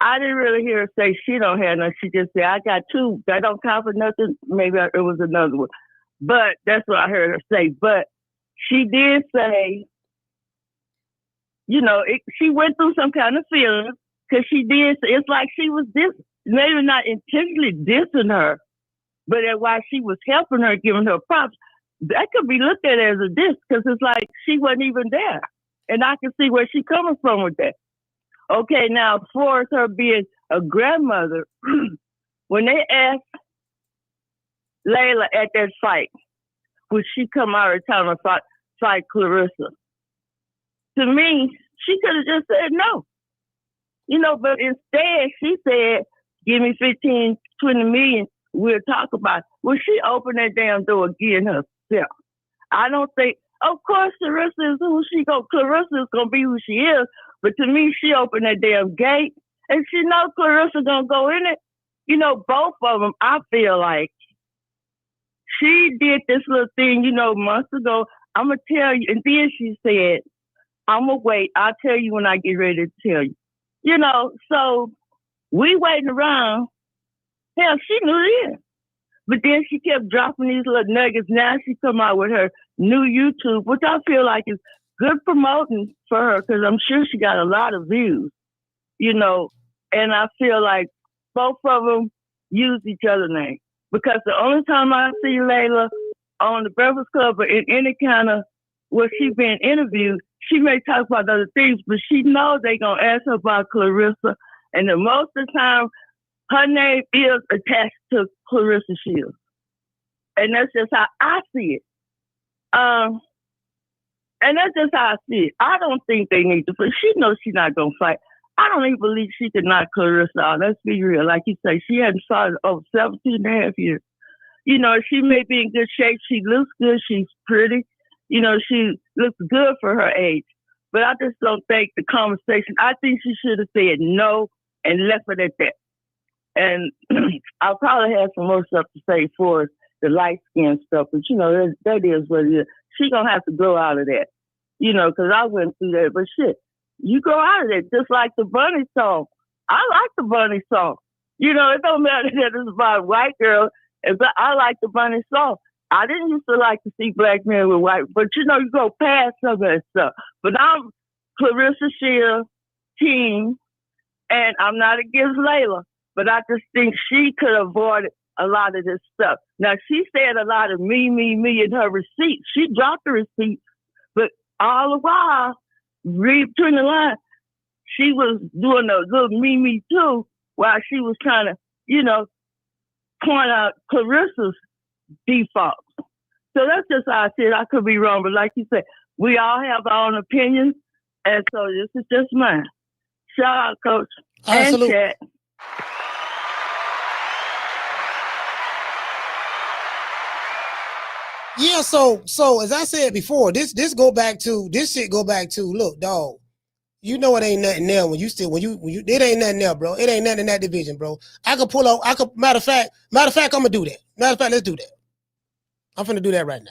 Speaker 20: I didn't really hear her say she don't have none. She just said, I got 2. That don't count for nothing. Maybe it was another one. But that's what I heard her say. But she did say, she went through some kind of feeling because she did. It's like she was maybe not intentionally dissing her, but while she was helping her, giving her props, that could be looked at as a diss because it's like she wasn't even there. And I can see where she's coming from with that. Okay, now, as far as her being a grandmother, when they asked Layla at that fight, would she come out of town and fight Claressa? To me, she could have just said no. You know, but instead she said, give me 15, 20 million, we'll talk about it. Well, she opened that damn door again herself. I don't think, of course, Claressa is who she go. Claressa is gonna be who she is, but to me, she opened that damn gate, and she knows Claressa gonna go in it. You know, both of them, I feel like she did this little thing, you know, months ago. I'm gonna tell you, and then she said, I'm gonna wait. I'll tell you when I get ready to tell you. You know, so we waiting around. Hell, she knew then. But then she kept dropping these little nuggets. Now she come out with her new YouTube, which I feel like is good promoting for her because I'm sure she got a lot of views, you know. And I feel like both of them use each other's name because the only time I see Layla on the Breakfast Club or in any kind of where she been interviewed, she may talk about other things, but she knows they gonna ask her about Claressa, and the most of the time, her name is attached to Claressa Shields, and that's just how I see it. And that's just how I see it. I don't think they need to, but she knows she's not gonna fight. I don't even believe she could knock Claressa out. Let's be real. Like you say, she hadn't fought over 17 and a half years. You know, she may be in good shape. She looks good. She's pretty. You know, she looks good for her age. But I just don't think the conversation, I think she should have said no and left it at that. And I'll probably have some more stuff to say for the light skin stuff, but you know, that is what it is. She gonna have to grow out of that. You know, because I went through that, but shit, you grow out of that, just like the Bunny song. I like the Bunny song. You know, it don't matter that it's about a white girl, but I like the Bunny song. I didn't used to like to see black men with white, but you know, you go past some of that stuff. But I'm Claressa Shields team, and I'm not against Layla, but I just think she could have avoided a lot of this stuff. Now, she said a lot of me in her receipts. She dropped the receipts, but all the while, read between the lines, she was doing a little me too, while she was trying to, you know, point out Claressa's default. So that's just how I see it. I could be wrong, but like you said, we all have our own opinions, and so this is just mine. Shout out, Coach.
Speaker 2: Absolutely.
Speaker 20: And chat.
Speaker 2: Yeah, so as I said before, this shit go back to, look, dog, you know it ain't nothing there when you it ain't nothing there, bro. It ain't nothing in that division, bro. Matter of fact, I'm gonna do that. Matter of fact, let's do that. I'm finna do that right now.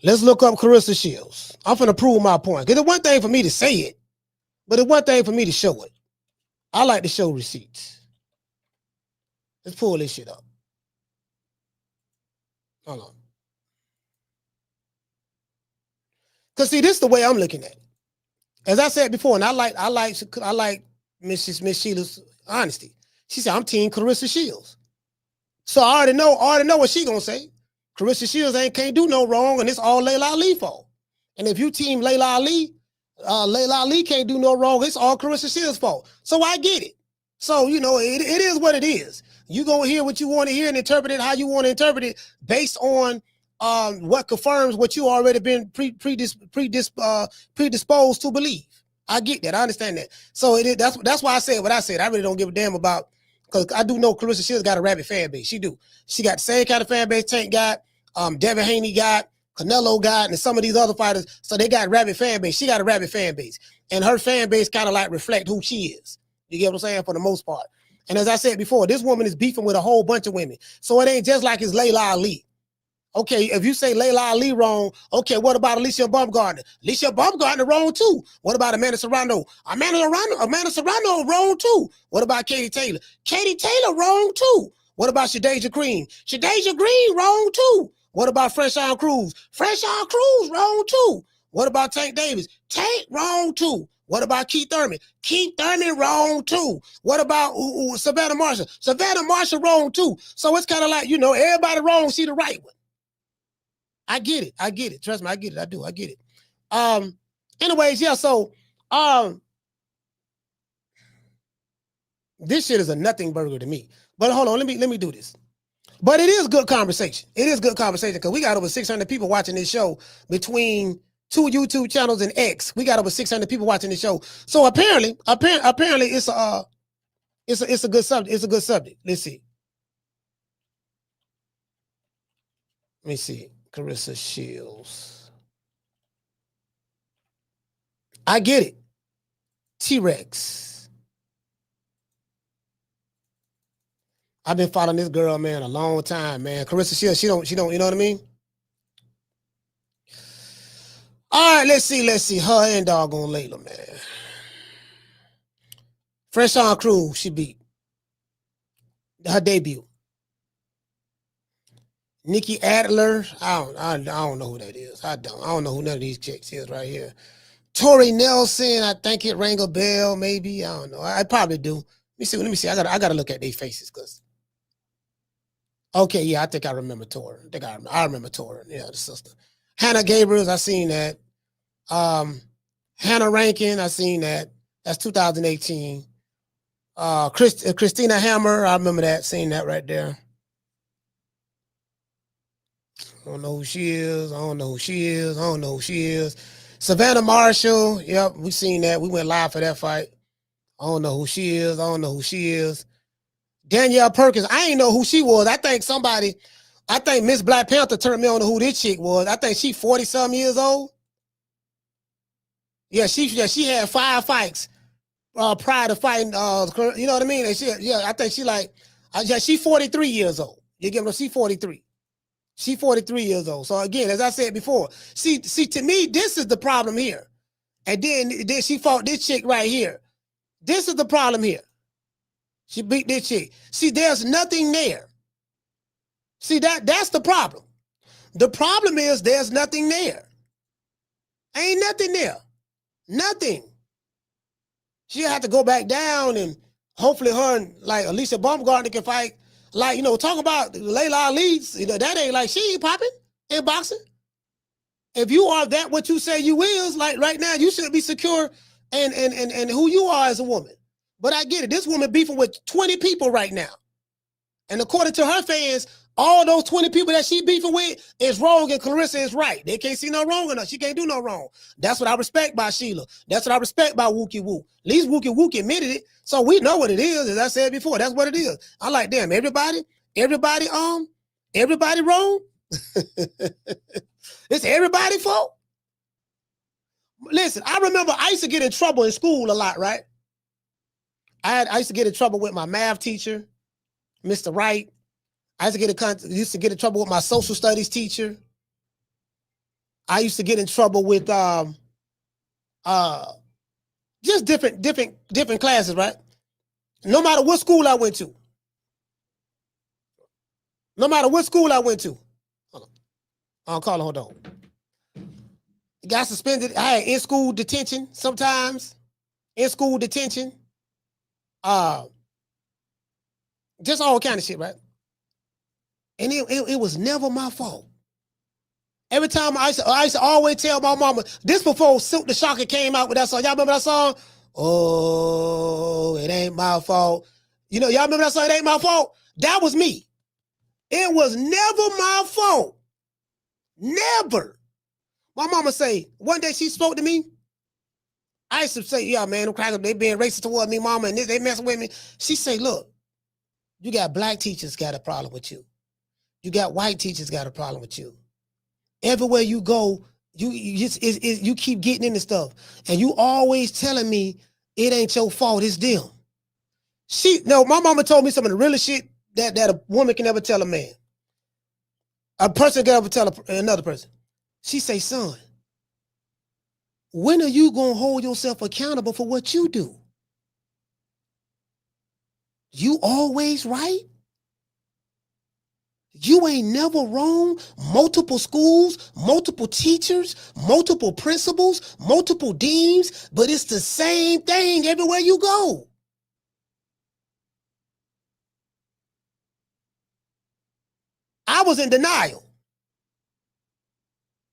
Speaker 2: Let's look up Claressa Shields. I'm finna prove my point. Because it's one thing for me to say it, but it's one thing for me to show it. I like to show receipts. Let's pull this shit up. Hold on. Because see, this is the way I'm looking at it. As I said before, and I like Miss Sheila's honesty. She said, I'm team Claressa Shields. So I already know what she gonna say. Claressa Shields can't do no wrong, and it's all Laila Ali fault. And if you team Laila Ali can't do no wrong, it's all Claressa Shields' fault. So I get it. So, you know, it is what it is. You gonna hear what you want to hear and interpret it how you want to interpret it based on what confirms what you already been predisposed to believe. I get that. I understand that. So that's why I said what I said. I really don't give a damn about, because I do know Claressa Shields got a rabid fan base. She do. She got the same kind of fan base Tank got, Devin Haney got, Canelo got, and some of these other fighters. So they got a rabid fan base. She got a rabid fan base. And her fan base kind of like reflect who she is. You get what I'm saying? For the most part. And as I said before, this woman is beefing with a whole bunch of women. So it ain't just like it's Laila Ali. Okay, if you say Laila Ali wrong, okay, what about Alicia Baumgartner? Alicia Baumgartner wrong too. What about Amanda Serrano? Amanda Serrano wrong too. What about Katie Taylor? Katie Taylor wrong too. What about Shadeja Green? Shadeja Green wrong too. What about Freshawn Cruz? Freshawn Cruz wrong too. What about Tank Davis? Tank wrong too. What about Keith Thurman? Keith Thurman wrong too. What about Savannah Marshall? Savannah Marshall wrong too. So it's kind of like, you know, everybody wrong, see the right one. I get it. I get it. Trust me, I get it. I do. I get it. Anyways, yeah, so this shit is a nothing burger to me. But hold on, let me do this. But it is good conversation. It is good conversation because we got over 600 people watching this show between 2 YouTube channels and X. We got over 600 people watching this show. So apparently it's a good subject. It's a good subject. Let's see. Let me see. Claressa Shields. I get it. T-Rex. I've been following this girl, man, a long time, man. Claressa Shields, she don't, you know what I mean? All right, let's see. Her and doggone Laila, man. Fresh on Crew, she beat. Her debut. Nikki Adler, I don't know who that is. I don't know who none of these chicks is right here. Tori Nelson, I think it rang a bell, maybe. I don't know. I probably do. Let me see. I gotta look at their faces, because. Okay, yeah, I think I remember Tori. I remember Tori. Yeah, the sister. Hannah Gabriels, I seen that. Hannah Rankin, I seen that. That's 2018. Christina Hammer, I remember that. Seen that right there. I don't know who she is. Savannah Marshall, yep, we seen that. We went live for that fight. I don't know who she is. Danielle Perkins, I ain't know who she was. I think Miss Black Panther turned me on to who this chick was. I think she 40-something years old. Yeah, she had 5 fights prior to fighting. You know what I mean? And I think she 43 years old. You get me? She 43. She 43 years old. So again, as I said before, see, to me, this is the problem here. And then she fought this chick right here. This is the problem here. She beat this chick. See, there's nothing there. See, that's the problem. The problem is there's nothing there. Ain't nothing there. Nothing. She'll have to go back down, and hopefully her and like Alicia Baumgartner can fight. Like, talk about Laila Ali, that ain't like, she ain't popping in boxing. If you are that what you say you is, like right now, you should be secure and who you are as a woman. But I get it. This woman beefing with 20 people right now. And according to her fans, all those 20 people that she beefing with is wrong and Claressa is right. They can't see no wrong in her. She can't do no wrong. That's what I respect by Sheila. That's what I respect by Wookie Woo. At least Wookie Woo admitted it. So we know what it is. As I said before, that's what it is. I like, damn, everybody wrong? It's everybody's fault? Listen, I remember I used to get in trouble in school a lot, right? I used to get in trouble with my math teacher, Mr. Wright. I used to get in trouble with my social studies teacher. I used to get in trouble with just different classes, right? No matter what school I went to. Hold on. Got suspended. I had in-school detention sometimes. Just all kind of shit, right? And it was never my fault. Every time I used to always tell my mama, this before Silk the Shocker came out with that song. Y'all remember that song? Oh, it ain't my fault. Y'all remember that song, It Ain't My Fault? That was me. It was never my fault. Never. My mama say, one day she spoke to me. I used to say, yeah, man, them crackers, they being racist toward me, mama, and they messing with me. She say, look, you got black teachers got a problem with you. You got white teachers got a problem with you. Everywhere you go, you keep getting into stuff. And you always telling me it ain't your fault, it's them. My mama told me some of the realest shit that a woman can never tell a man. A person can never tell another person. She say, son, when are you going to hold yourself accountable for what you do? You always right? You ain't never wrong. Multiple schools, multiple teachers, multiple principals, multiple deans, but it's the same thing everywhere you go. I was in denial.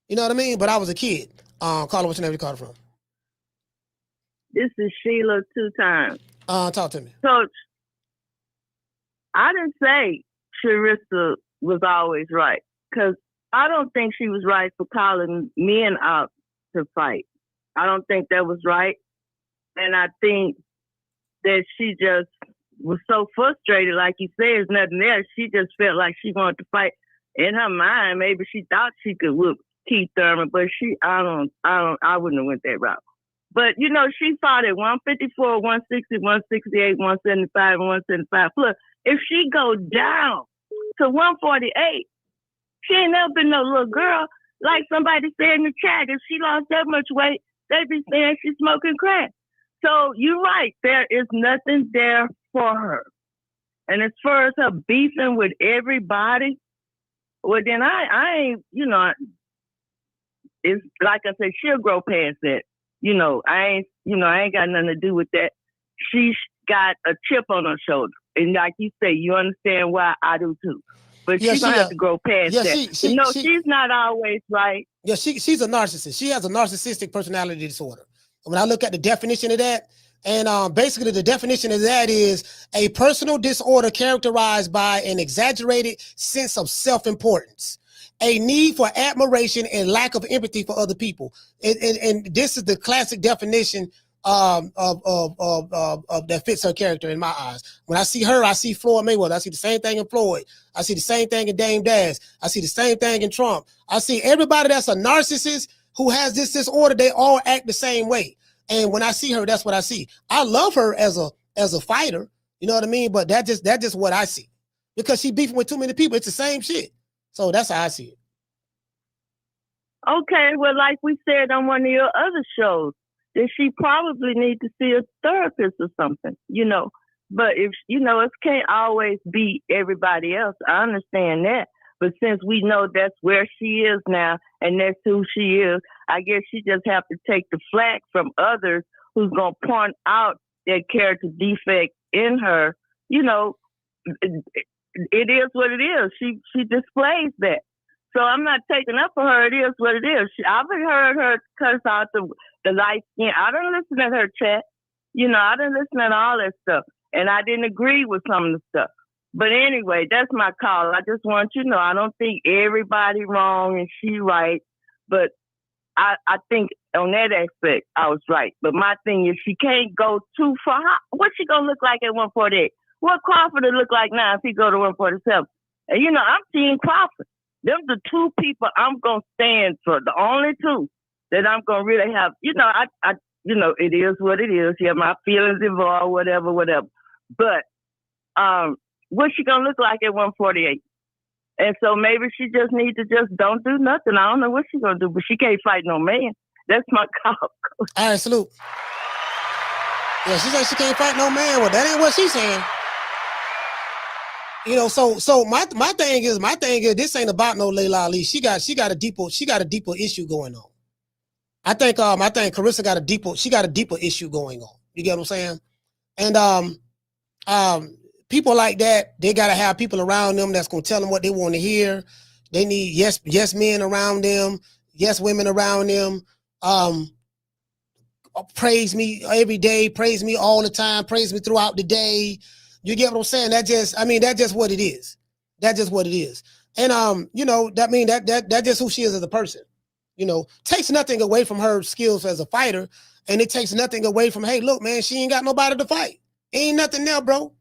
Speaker 2: You know what I mean? But I was a kid. Carla, what's your name? You called from?
Speaker 20: This is Sheila 2 times.
Speaker 2: Talk to me.
Speaker 20: Coach, I didn't say Claressa was always right, because I don't think she was right for calling men out to fight. I don't think that was right. And I think that she just was so frustrated, like you said, there's nothing there. She just felt like she wanted to fight. In her mind, maybe she thought she could whoop Keith Thurman, but I wouldn't have went that route. But, you know, she fought at 154, 160, 168, 175, and 175 plus. If she go down to 148, she ain't never been no little girl. Like somebody said in the chat, if she lost that much weight, they'd be saying she's smoking crack. So you're right. There is nothing there for her. And as far as her beefing with everybody, well, then I ain't, you know, it's like I said, she'll grow past that. You know, I ain't got nothing to do with that. She's got a chip on her shoulder. And like you say, you understand why I do too. But she's going to have to grow past that. She's not always right.
Speaker 2: Yeah, she's a narcissist. She has a narcissistic personality disorder. When I look at the definition of that, and basically the definition of that is a personal disorder characterized by an exaggerated sense of self-importance, a need for admiration and lack of empathy for other people. And this is the classic definition of that fits her character in my eyes. When I see her, I see Floyd Mayweather. I see the same thing in Floyd. I see the same thing in Dame Dash. I see the same thing in Trump. I see everybody that's a narcissist who has this disorder, they all act the same way. And when I see her, that's what I see. I love her as a fighter, you know what I mean? But that's just what I see. Because she beefing with too many people. It's the same shit. So that's how I see it.
Speaker 20: Okay, well, like we said on one of your other shows, that she probably need to see a therapist or something, you know. But if, you know, it can't always be everybody else. I understand that. But since we know that's where she is now and that's who she is, I guess she just have to take the flack from others who's going to point out that character defect in her. You know, it is what it is. She displays that. So I'm not taking up for her. It is what it is. I've heard her cuss out the light skin. I don't listen at her chat. You know, I didn't listen at all that stuff. And I didn't agree with some of the stuff. But anyway, that's my call. I just want you to know, I don't think everybody wrong and she right. But I think on that aspect, I was right. But my thing is she can't go too far. What's she going to look like at 148? What Crawford will look like now if he go to 147? And, you know, I'm seeing Crawford. Them the two people I'm going to stand for, the only two that I'm going to really have. You know, I you know, it is what it is. Yeah, my feelings involved, whatever. But what's she going to look like at 148? And so maybe she just needs to just don't do nothing. I don't know what she's going to do, but she can't fight no man. That's my call.
Speaker 2: All right, salute. Yeah, she said she can't fight no man. Well, that ain't what she's saying. You know, so my thing is this ain't about no Laila Ali. She got a deeper issue going on. I think Claressa got a deeper issue going on. You get what I'm saying? And people like that, they gotta have people around them that's gonna tell them what they want to hear. They need yes men around them, yes women around them. Praise me every day, praise me all the time, praise me throughout the day. You get what I'm saying? That's just what it is. That's just what it is. And you know, that just who she is as a person. You know, takes nothing away from her skills as a fighter, and it takes nothing away from, hey, look, man, she ain't got nobody to fight. Ain't nothing there, bro.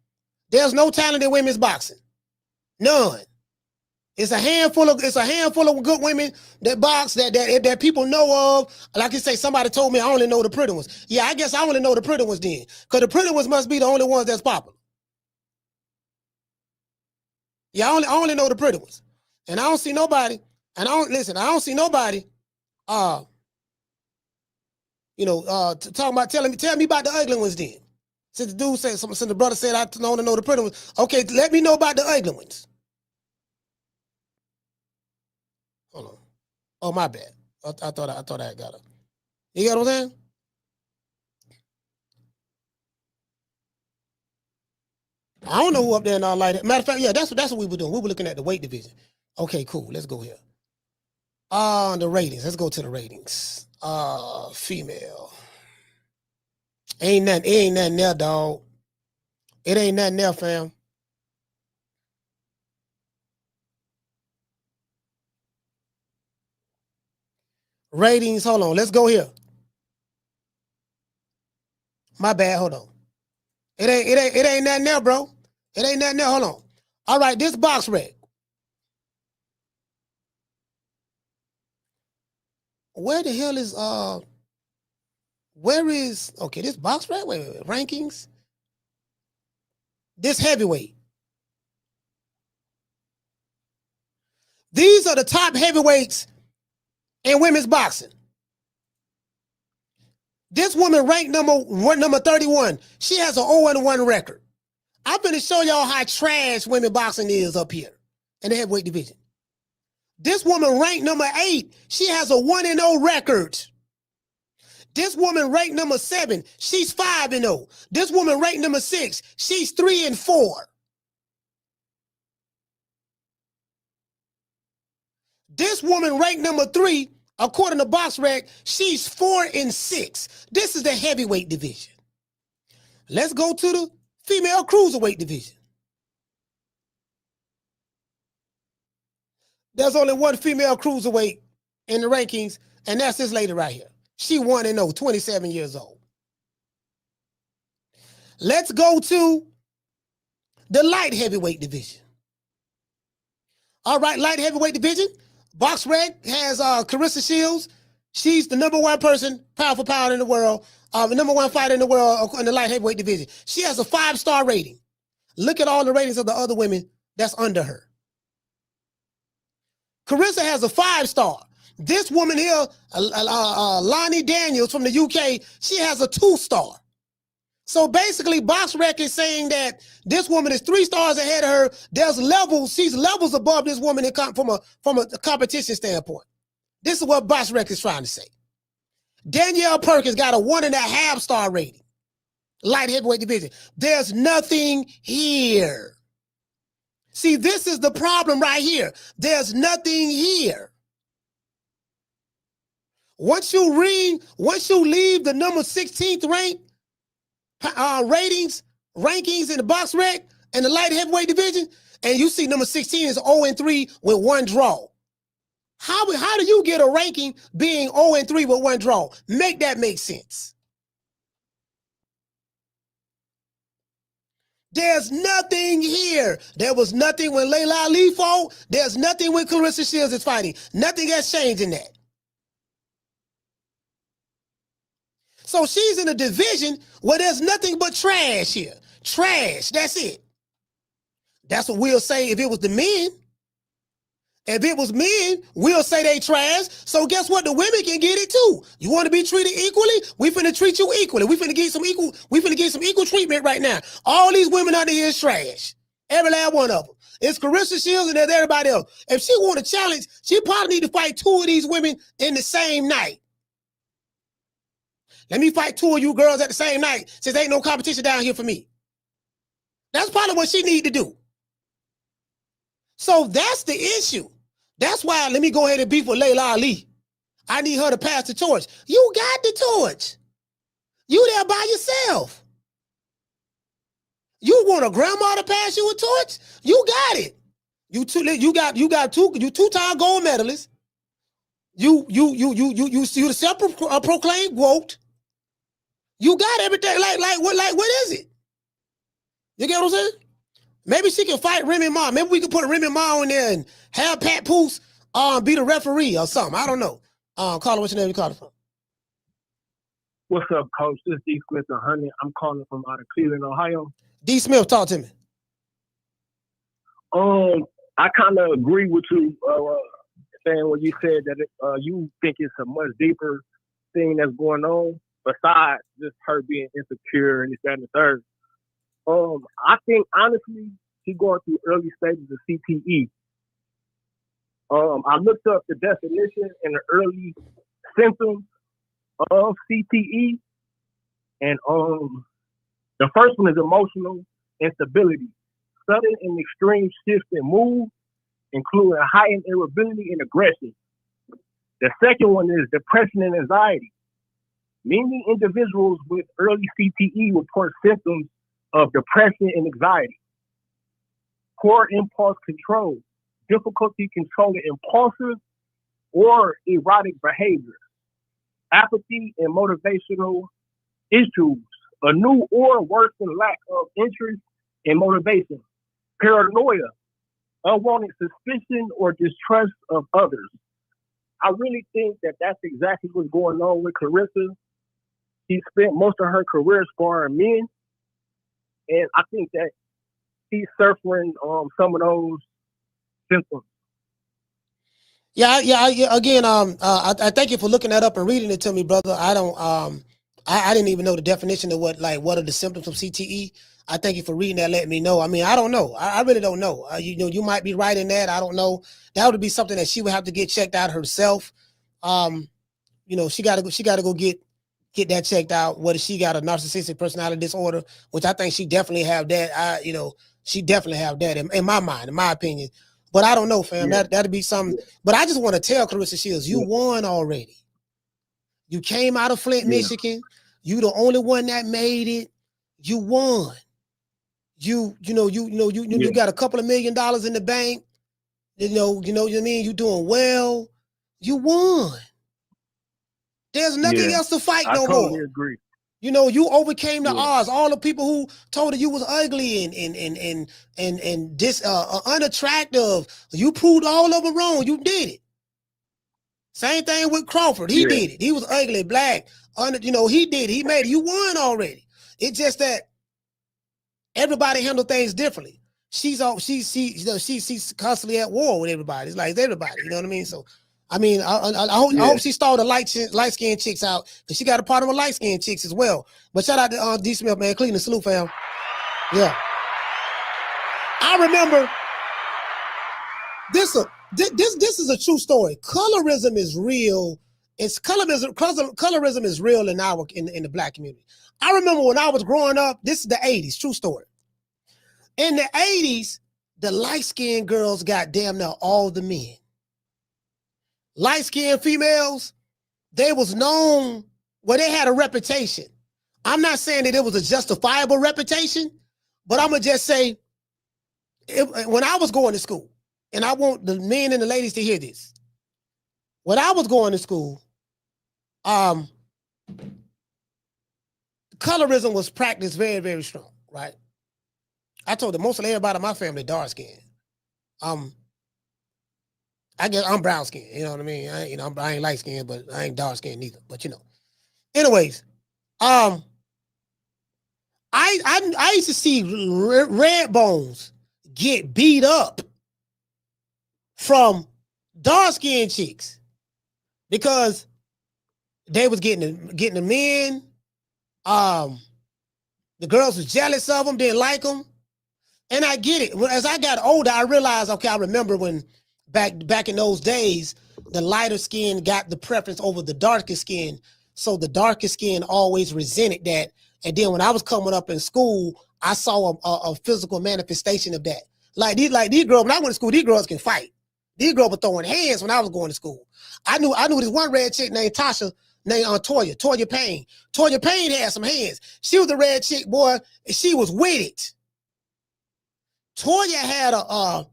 Speaker 2: There's no talent in women's boxing. None. It's a handful of good women that box that people know of. Like you say, somebody told me I only know the pretty ones. Yeah, I guess I only know the pretty ones then. Because the pretty ones must be the only ones that's popular. Yeah, I only know the pretty ones. And I don't see nobody, and I don't see nobody, talking about tell me about the ugly ones then. Since the dude said, since the brother said I only know the pretty ones. Okay, let me know about the ugly ones. Hold on. Oh, my bad. I thought I got it. You get what I'm saying? I don't know who up there and all like that. Matter of fact, yeah, that's what we were doing. We were looking at the weight division. Okay, cool. Let's go here. The ratings. Let's go to the ratings. Female. Ain't nothing there, dog. It ain't nothing there, fam. Ratings, hold on. Let's go here. My bad, hold on. It ain't nothing there, bro. It ain't nothing there. Hold on. All right, this box rec. Where the hell is where is okay, this box rec? Wait, rankings. This heavyweight. These are the top heavyweights in women's boxing. This woman ranked number 31. She has an 0-1 record. I'm going to show y'all how trash women boxing is up here in the heavyweight division. This woman ranked number 8. She has a 1-0 record. This woman ranked number 7. She's 5-0. This woman ranked number 6. She's 3-4. This woman ranked number 3. According to BoxRec, she's 4-6. This is the heavyweight division. Let's go to the female cruiserweight division. There's only one female cruiserweight in the rankings, and that's this lady right here. She 1-0, 27 years old. Let's go to the light heavyweight division. All right, light heavyweight division. BoxRec has Claressa Shields. She's the number 1 person, pound for pound in the world, the number 1 fighter in the world in the light heavyweight division. She has a 5-star rating. Look at all the ratings of the other women that's under her. Claressa has a 5-star. This woman here, Lonnie Daniels from the UK, she has a 2-star. So basically, BoxRec is saying that this woman is 3 stars ahead of her. There's levels. She's levels above this woman from a competition standpoint. This is what BoxRec is trying to say. Danielle Perkins got a 1.5-star rating. Light heavyweight division. There's nothing here. See, this is the problem right here. There's nothing here. Once you leave the number 16th rank, rankings in the BoxRec and the light heavyweight division, and you see number 16 is 0-3 with 1 draw. How do you get a ranking being 0-3 with 1 draw? Make that make sense. There's nothing here. There was nothing when Laila Ali fought. There's nothing when Claressa Shields is fighting. Nothing has changed in that. So she's in a division where there's nothing but trash here. Trash, that's it. That's what we'll say if it was the men. If it was men, we'll say they trash. So guess what? The women can get it too. You want to be treated equally? We finna treat you equally. We finna get some equal treatment right now. All these women out there is trash. Every last one of them. It's Claressa Shields and there's everybody else. If she want a challenge, she probably need to fight 2 of these women in the same night. Let me fight 2 of you girls at the same night since there ain't no competition down here for me. That's probably what she need to do. So that's the issue. That's why let me go ahead and beef with Laila Ali. I need her to pass the torch. You got the torch. You there by yourself. You want a grandma to pass you a torch? You got it. You 2-time gold medalist. You the self-proclaimed GOAT. You got everything. Like what is it? You get what I'm saying? Maybe she can fight Remy Ma. Maybe we can put Remy Ma in there and have Pat Poose be the referee or something. I don't know. Call her, what's your name? You call her from?
Speaker 21: What's up, Coach? This is D. Smith 100. I'm calling from out of Cleveland, Ohio.
Speaker 2: D. Smith, talk to me.
Speaker 21: I kind of agree with you saying what you said that you think it's a much deeper thing that's going on besides just her being insecure and this, that, and the third. I think honestly she's going through early stages of CTE. I looked up the definition and the early symptoms of CTE, and the first one is emotional instability, sudden and extreme shifts in mood, including heightened irritability and aggression. The second one is depression and anxiety. Many individuals with early CTE report symptoms of depression and anxiety, poor impulse control, difficulty controlling impulsive or erotic behaviors, apathy and motivational issues, a new or worsened lack of interest and motivation, paranoia, unwanted suspicion or distrust of others. I really think that that's exactly what's going on with Claressa. She spent most of her career sparring men, and I think that she's suffering some of those symptoms.
Speaker 2: Yeah. Again, I thank you for looking that up and reading it to me, brother. I don't, I didn't even know the definition of what are the symptoms of CTE. I thank you for reading that, letting me know. I mean, I don't know. I really don't know. You might be right in that. I don't know. That would be something that she would have to get checked out herself. She got to go get that checked out. Whether she got a narcissistic personality disorder, which I think she definitely have that. She definitely have that in my mind, in my opinion. But I don't know, fam. Yeah. That'd be something. Yeah. But I just want to tell Claressa Shields, you won already. You came out of Flint, Michigan. You the only one that made it. You won. You got a couple of $1 million in the bank. You know what I mean? You doing well. You won. There's nothing else to fight no more. I
Speaker 21: totally agree.
Speaker 2: You overcame the odds. All the people who told you was ugly and unattractive, you proved all of them wrong. You did it. Same thing with Crawford. He did it. He was ugly, black. He did it. He made it. You won already. It's just that everybody handle things differently. She's constantly at war with everybody. It's like it's everybody. You know what I mean? So, I mean, I hope she stalled the light-skinned chicks out, because she got a part of the light-skinned chicks as well. But shout out to D. Smith, man. Cleveland, salute, fam. Yeah. I remember this is a true story. Colorism is real. Colorism is real in the black community. I remember when I was growing up, this is the 80s, true story. In the 80s, the light-skinned girls got damn near all the men. Light-skinned females, they was known, they had a reputation. I'm not saying that it was a justifiable reputation, but I'm going to just say, when I was going to school, and I want the men and the ladies to hear this. When I was going to school, colorism was practiced very, very strong, right? I told them most of everybody in my family dark skinned. I guess I'm brown skinned, you know what I mean? I ain't light skinned, but I ain't dark skinned neither. But anyways, I used to see red bones get beat up from dark skinned chicks because they was getting the men. The girls was jealous of them, didn't like them. And I get it. As I got older, I realized, okay, I remember when back in those days, the lighter skin got the preference over the darker skin. So the darker skin always resented that. And then when I was coming up in school, I saw a physical manifestation of that. Like these girls, when I went to school, these girls can fight. These girls were throwing hands when I was going to school. I knew this one red chick named Tasha, named Toya Payne. Toya Payne had some hands. She was a red chick, boy, and she was with it. Toya had a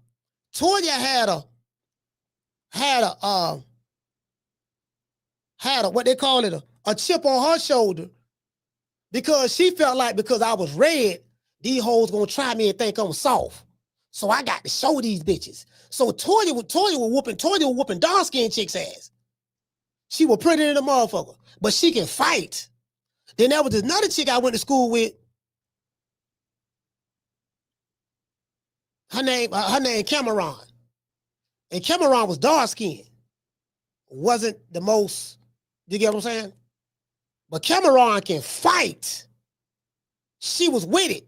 Speaker 2: what they call it, a chip on her shoulder, because she felt like because I was red, these hoes gonna try me and think I'm soft. So I got to show these bitches. So Toya was whooping dark skinned chicks' ass. She was pretty than a motherfucker, but she can fight. Then there was another chick I went to school with. Her name Cameron. And Cameron was dark skinned. Wasn't the most, you get what I'm saying? But Cameron can fight. She was with it.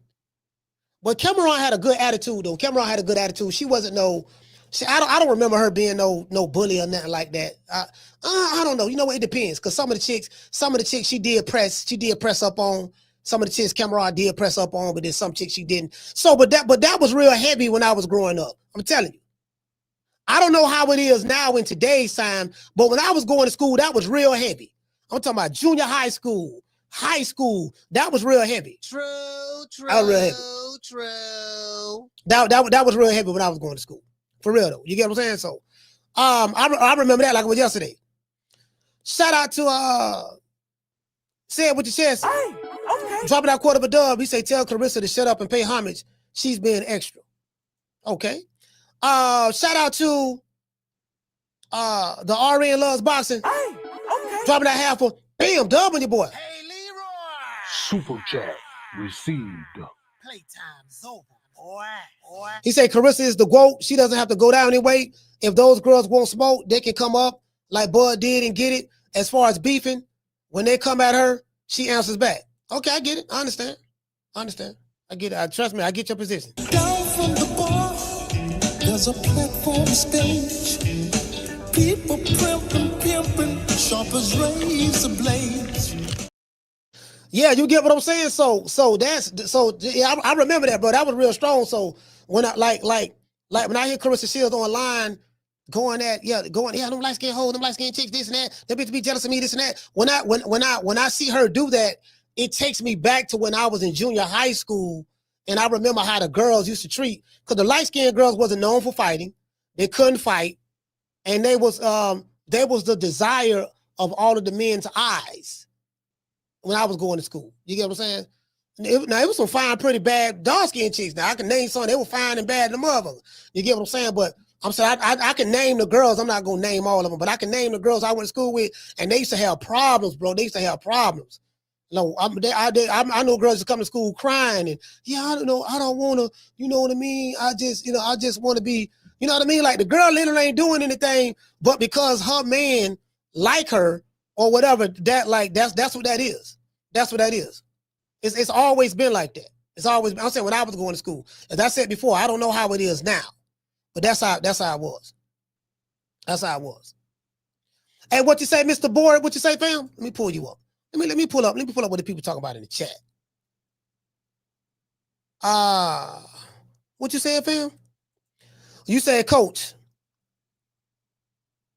Speaker 2: But Cameron had a good attitude, though. Cameron had a good attitude. She wasn't I don't remember her being no bully or nothing like that. I don't know. You know what? It depends. Because some of the chicks she did press up on. Some of the chicks Cameron did press up on, but then some chicks she didn't. So, but that was real heavy when I was growing up. I'm telling you. I don't know how it is now in today's time, but when I was going to school, that was real heavy. I'm talking about junior high school, that was real heavy. True. That was real heavy when I was going to school. For real though. You get what I'm saying? So I remember that like it was yesterday. Shout out to say it with your chest.
Speaker 10: Hey, okay.
Speaker 2: Dropping that quarter of a dub. He say tell Claressa to shut up and pay homage. She's being extra. Okay. Shout out to the RN Loves Boxing.
Speaker 10: Hey, okay.
Speaker 2: Dropping that half for bam, dub on your boy.
Speaker 15: Super chat received.
Speaker 2: Playtime's over, boy. He said Claressa is the GOAT. She doesn't have to go down anyway. If those girls won't smoke, they can come up like Bud did and get it. As far as beefing, when they come at her, she answers back. Okay, I get it. I understand. I get it. Trust me, I get your position.
Speaker 1: Down from the bar, there's a platform stage. People pimping, sharp as razor blades.
Speaker 2: Yeah, you get what I'm saying. So yeah, I remember that, bro. That was real strong. So when I like when I hear Claressa Shields online going, them light skin hoes, them light skin chicks, this and that, they bitch be jealous of me, this and that. When I see her do that, it takes me back to when I was in junior high school, and I remember how the girls used to treat, because the light skinned girls wasn't known for fighting, they couldn't fight, and they was the desire of all of the men's eyes. When I was going to school, you get what I'm saying? Now it was some fine, pretty bad dark-skinned chicks. Now I can name some. They were fine and bad in the motherfucker. You get what I'm saying? But I'm saying I can name the girls. I'm not gonna name all of them, but I can name the girls I went to school with, and they used to have problems, bro. They used to have problems. No, I know girls that come to school crying and I don't know, I don't want to, you know what I mean? I just want to be, you know what I mean? Like the girl literally ain't doing anything, but because her man like her or whatever, that's what that is. That's what that is. It's always been like that. It's always been. I'm saying when I was going to school, as I said before, I don't know how it is now, but that's how it was. That's how it was. Hey, what you say, Mr. Board? What you say, fam? Let me pull you up. Let me pull up what the people talk about in the chat. What you saying, fam? You said, Coach,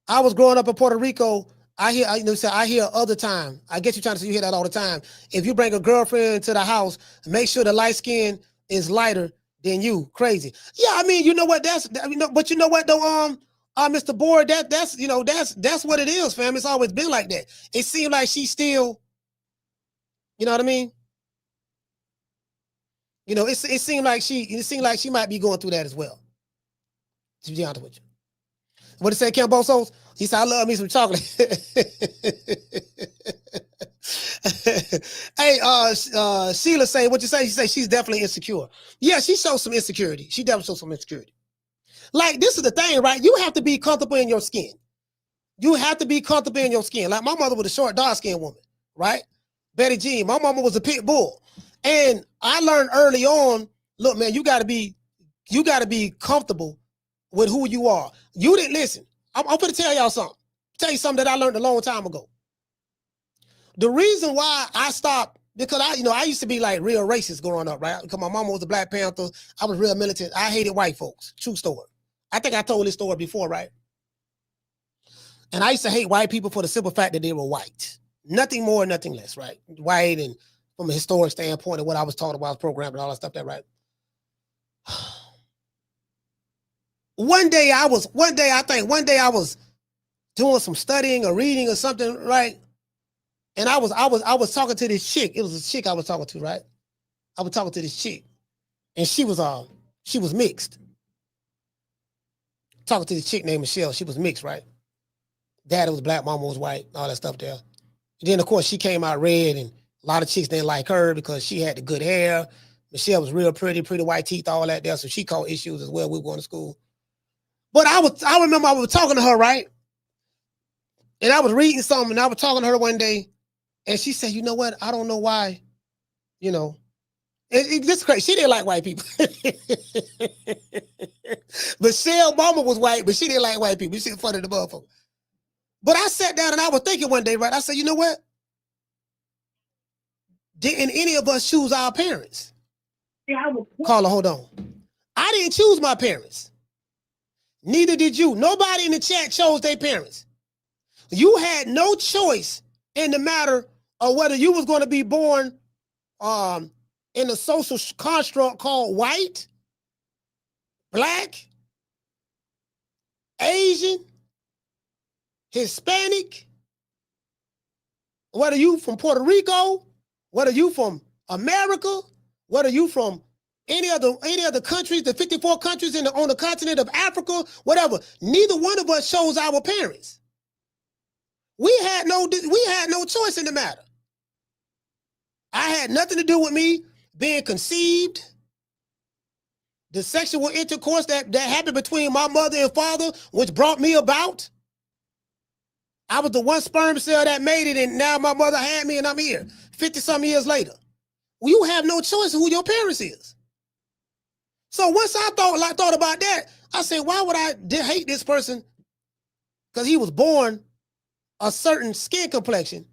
Speaker 2: I was growing up in Puerto Rico. I hear other time. I guess you're trying to say you hear that all the time. If you bring a girlfriend to the house, make sure the light skin is lighter than you. Crazy. Yeah, I mean, you know what? But you know what though, Mr. Board, that's what it is, fam. It's always been like that. It seemed like she still, you know what I mean? You know, it seemed like she might be going through that as well. To be honest with you. What did it say, Cambosos? He said, I love me some chocolate. Hey, Sheila say, what you say? She say she's definitely insecure. Yeah, she shows some insecurity. She definitely shows some insecurity. Like, this is the thing, right? You have to be comfortable in your skin. You have to be comfortable in your skin. Like, my mother was a short, dark-skinned woman, right? Betty Jean. My mama was a pit bull. And I learned early on, look, man, you gotta be comfortable with who you are. You didn't listen. I'm going to tell y'all something. Tell you something that I learned a long time ago. The reason why I stopped, because I used to be like real racist growing up, right? Because my mama was a Black Panther. I was real militant. I hated white folks. True story. I think I told this story before, right? And I used to hate white people for the simple fact that they were white. Nothing more, nothing less, right? White, and from a historic standpoint of what I was taught about program and all that stuff, that right? One day I was doing some studying or reading or something, right? And I was talking to this chick. It was a chick I was talking to, right? I was talking to this chick, and she was mixed. Talking to this chick named Michelle. She was mixed, right? Dad was black, mama was white, all that stuff there. And then of course she came out red, and a lot of chicks didn't like her because she had the good hair. Michelle was real pretty white teeth, all that there. So she caused issues as well. We were going to school. But I remember I was talking to her, right? And I was reading something, and I was talking to her one day, and she said, you know what? I don't know why, you know. It's crazy. She didn't like white people. Michelle mama was white, but she didn't like white people. She was funny to the motherfucker. But I sat down and I was thinking one day, right? I said, you know what? Didn't any of us choose our parents? Carla, hold on. I didn't choose my parents. Neither did you. Nobody in the chat chose their parents. You had no choice in the matter of whether you was going to be born in a social construct called white, black, Asian, Hispanic, whether you from Puerto Rico, whether you from America, whether you from any other countries, the 54 countries on the continent of Africa, whatever. Neither one of us chose our parents. We had no choice in the matter. I had nothing to do with me being conceived. The sexual intercourse that happened between my mother and father, which brought me about. I was the one sperm cell that made it, and now my mother had me, and I'm here 50-some years later. Well, you have no choice of who your parents is. So once I thought about that, I said, why would I hate this person? Because he was born a certain skin complexion,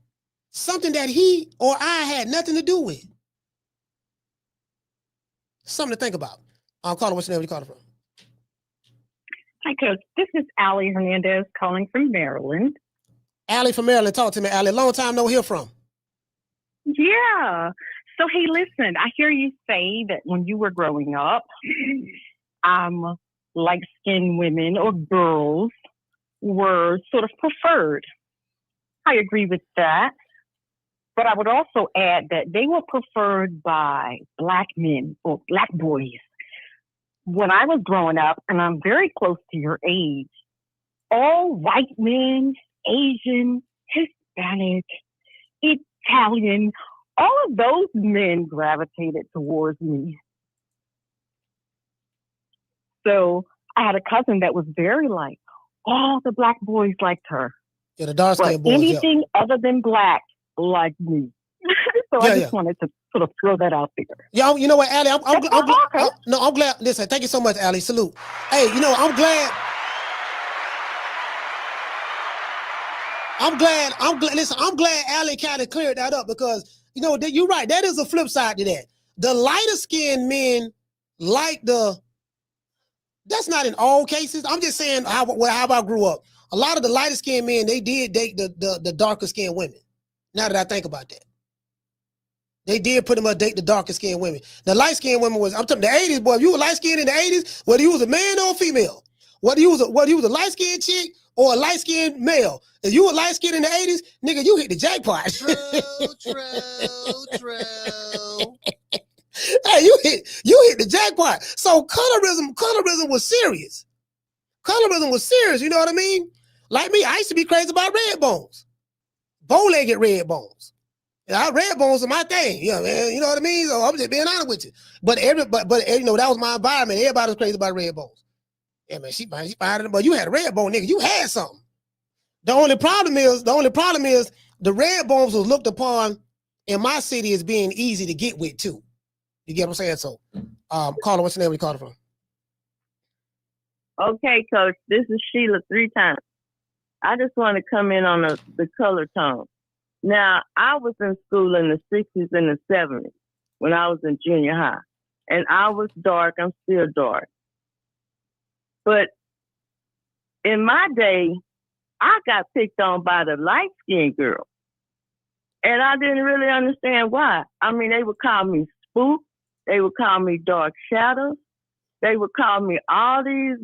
Speaker 2: something that he or I had nothing to do with. Something to think about. Caller, what's your name? Where you calling from?
Speaker 3: Hi, Coach. This is Allie Hernandez calling from Maryland.
Speaker 2: Allie from Maryland. Talk to me, Allie. Long time no hear from.
Speaker 3: Yeah. So, hey, listen, I hear you say that when you were growing up, light-skinned women or girls were sort of preferred. I agree with that. But I would also add that they were preferred by black men or black boys. When I was growing up, and I'm very close to your age, all white men, Asian, Hispanic, Italian, all of those men gravitated towards me. So I had a cousin that was very light. All the black boys liked her.
Speaker 2: Yeah, the dark-skinned boys.
Speaker 3: Anything other than black liked me. So I just wanted to sort of throw that out there.
Speaker 2: Yeah, you know what, Allie? I'm glad. Listen, thank you so much, Allie. Salute. Hey, you know, I'm glad. Listen, I'm glad Allie kind of cleared that up because, you know, you're right. That is a flip side to that. The lighter skinned men like that's not in all cases. I'm just saying how I grew up. A lot of the lighter skinned men, they did date the darker skinned women. Now that I think about that. They did pretty much date the darker skinned women. The light skinned women I'm talking the 80s, boy. If you were light skinned in the 80s, whether you was a man or a female, whether you was a light skinned chick or a light skinned male, if you were light skinned in the 80s, nigga, you hit the jackpot. True. Hey, you hit the jackpot. So colorism was serious. Colorism was serious, you know what I mean? Like me, I used to be crazy about red bones. Bow-legged red bones. Yeah, red bones are my thing. Yeah, man, you know what I mean? So I'm just being honest with you. But you know, that was my environment. Everybody was crazy about red bones. Yeah, man, she fine, but you had a red bone, nigga. You had something. The only problem is the red bones was looked upon in my city as being easy to get with too. You get what I'm saying? So, caller, what's your name? Where you calling from?
Speaker 20: Okay, Coach. This is Sheila 3 times. I just want to come in on the color tone. Now, I was in school in the 60s and the 70s when I was in junior high. And I was dark. I'm still dark. But in my day, I got picked on by the light-skinned girl. And I didn't really understand why. I mean, they would call me Spook. They would call me Dark Shadows. They would call me all these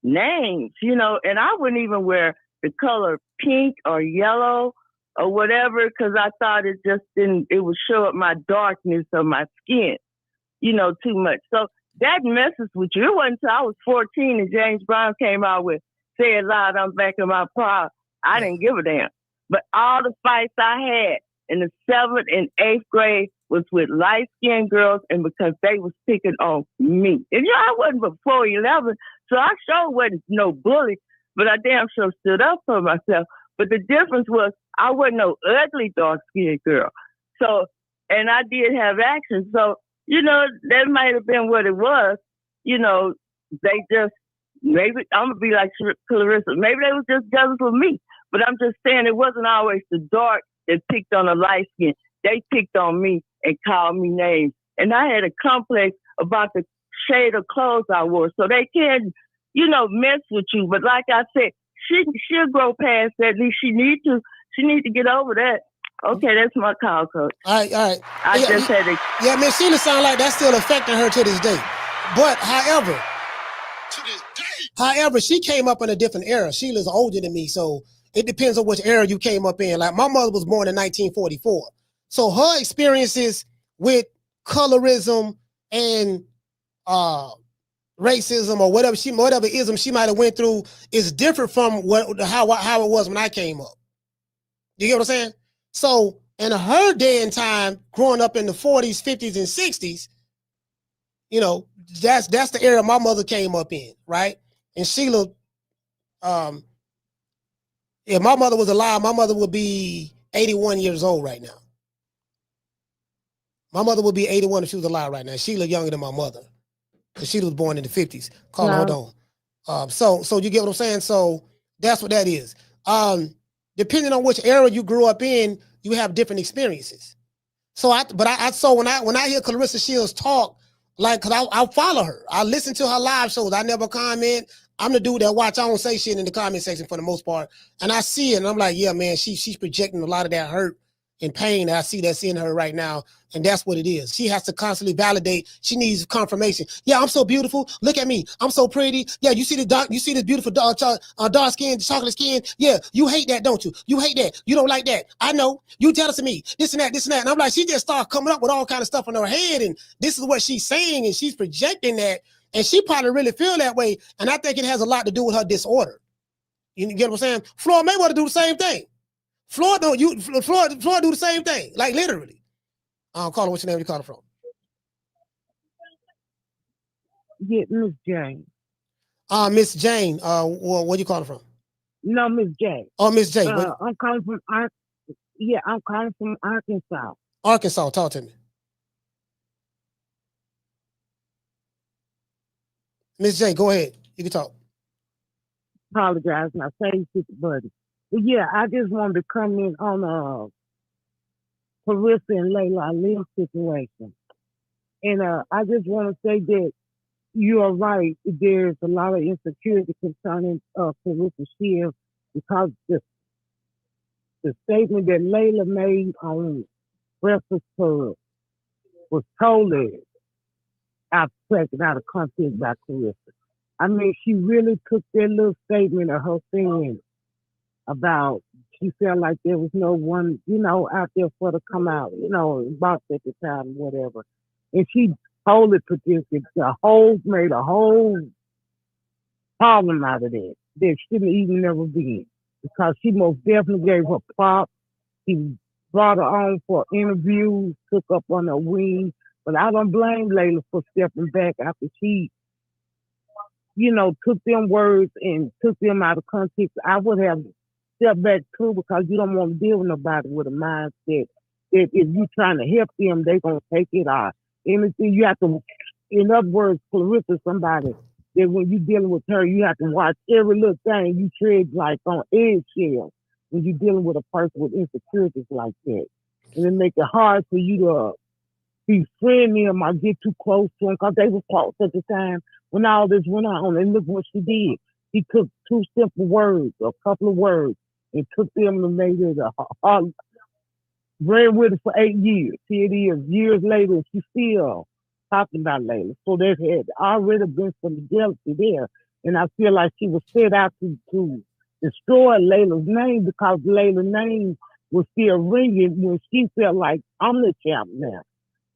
Speaker 20: names, you know, and I wouldn't even wear the color pink or yellow or whatever because I thought it would show up my darkness of my skin, you know, too much. So that messes with you. It wasn't until I was 14 and James Brown came out with Say It Loud, I'm Back in My Pride. I didn't give a damn. But all the fights I had in the 7th and 8th grade was with light-skinned girls and because they was picking on me. And you know, I wasn't but 4'11", so I sure wasn't no bully, but I damn sure stood up for myself. But the difference was I wasn't no ugly dark-skinned girl. So, and I did have action. So, you know, that might have been what it was. You know, they just, maybe, I'm going to be like Claressa, maybe they was just jealous of me. But I'm just saying it wasn't always the dark that picked on the light skin. They picked on me and called me names. And I had a complex about the shade of clothes I wore. So they can't mess with you. But like I said, she'll grow past that. At least she need to get over that. Okay, that's my call, Coach.
Speaker 2: All right.
Speaker 20: I just had to.
Speaker 2: Yeah, Miss Sheila sound like that's still affecting her to this day. But however, she came up in a different era. Sheila's older than me, so it depends on which era you came up in. Like my mother was born in 1944. So her experiences with colorism and racism or whatever ism she might have went through is different from how it was when I came up. You get what I'm saying? So in her day and time, growing up in the 40s, 50s, and 60s, that's the era my mother came up in, right? And Sheila, if my mother was alive, my mother would be 81 years old right now. My mother would be 81 if she was alive right now. Sheila younger than my mother, because Sheila was born in the 50s. Hold on. So you get what I'm saying? So that's what that is. Depending on which era you grew up in, you have different experiences. So when I hear Claressa Shields talk, like, cause I follow her. I listen to her live shows. I never comment. I'm the dude that watch. I don't say shit in the comment section for the most part. And I see it and I'm like, yeah, man, she's projecting a lot of that hurt and pain that I see that's in her right now. And that's what it is. She has to constantly validate. She needs confirmation. Yeah, I'm so beautiful. Look at me. I'm so pretty. Yeah, you see this beautiful dark skin, chocolate skin. Yeah, you hate that, don't you? You hate that. You don't like that. I know. You jealous of me. This and that, this and that. And I'm like, she just started coming up with all kind of stuff in her head. And this is what she's saying. And she's projecting that. And she probably really feel that way. And I think it has a lot to do with her disorder. You get what I'm saying? Floyd Mayweather do the same thing. Floyd do the same thing. Like literally. Caller, what's your name? You calling from?
Speaker 4: Yeah, Miss Jane.
Speaker 2: Miss Jane. Where you calling from?
Speaker 4: No, Miss Jane.
Speaker 2: Oh, Miss Jane.
Speaker 4: I'm calling from I'm calling from Arkansas.
Speaker 2: Arkansas, talk to me. Miss Jane, go ahead. You can talk.
Speaker 4: Apologize, my same sister buddy. But yeah, I just wanted to come in on Claressa and Laila Ali situation. And I just want to say that you are right. There's a lot of insecurity concerning Claressa Shields because the statement that Laila made on Breakfast Club was totally taken out of context by Claressa. I mean, she really took that little statement of her saying about she felt like there was no one, out there for to come out, box at the time, whatever. And she totally projected made a whole problem out of that. There shouldn't even never been. Because she most definitely gave her props. She brought her on for interviews, took up on her wing. But I don't blame Laila for stepping back after she, took them words and took them out of context. I would have stepped back too because you don't want to deal with nobody with a mindset that if you're trying to help them, they're going to take it out. Anything you have to, in other words, Claressa somebody that when you're dealing with her, you have to watch every little thing you tread like on eggshells when you're dealing with a person with insecurities like that. And it makes it hard for you to befriend them or get too close to them because they were close at the time when all this went on. And look what she did. She took two simple words, a couple of words, and took them and made it ran with it for 8 years. Here it is, years later, she's still talking about Laila. So there had already been some jealousy there. And I feel like she was set out to destroy Laila's name because Laila's name was still ringing when she felt like, I'm the champ now.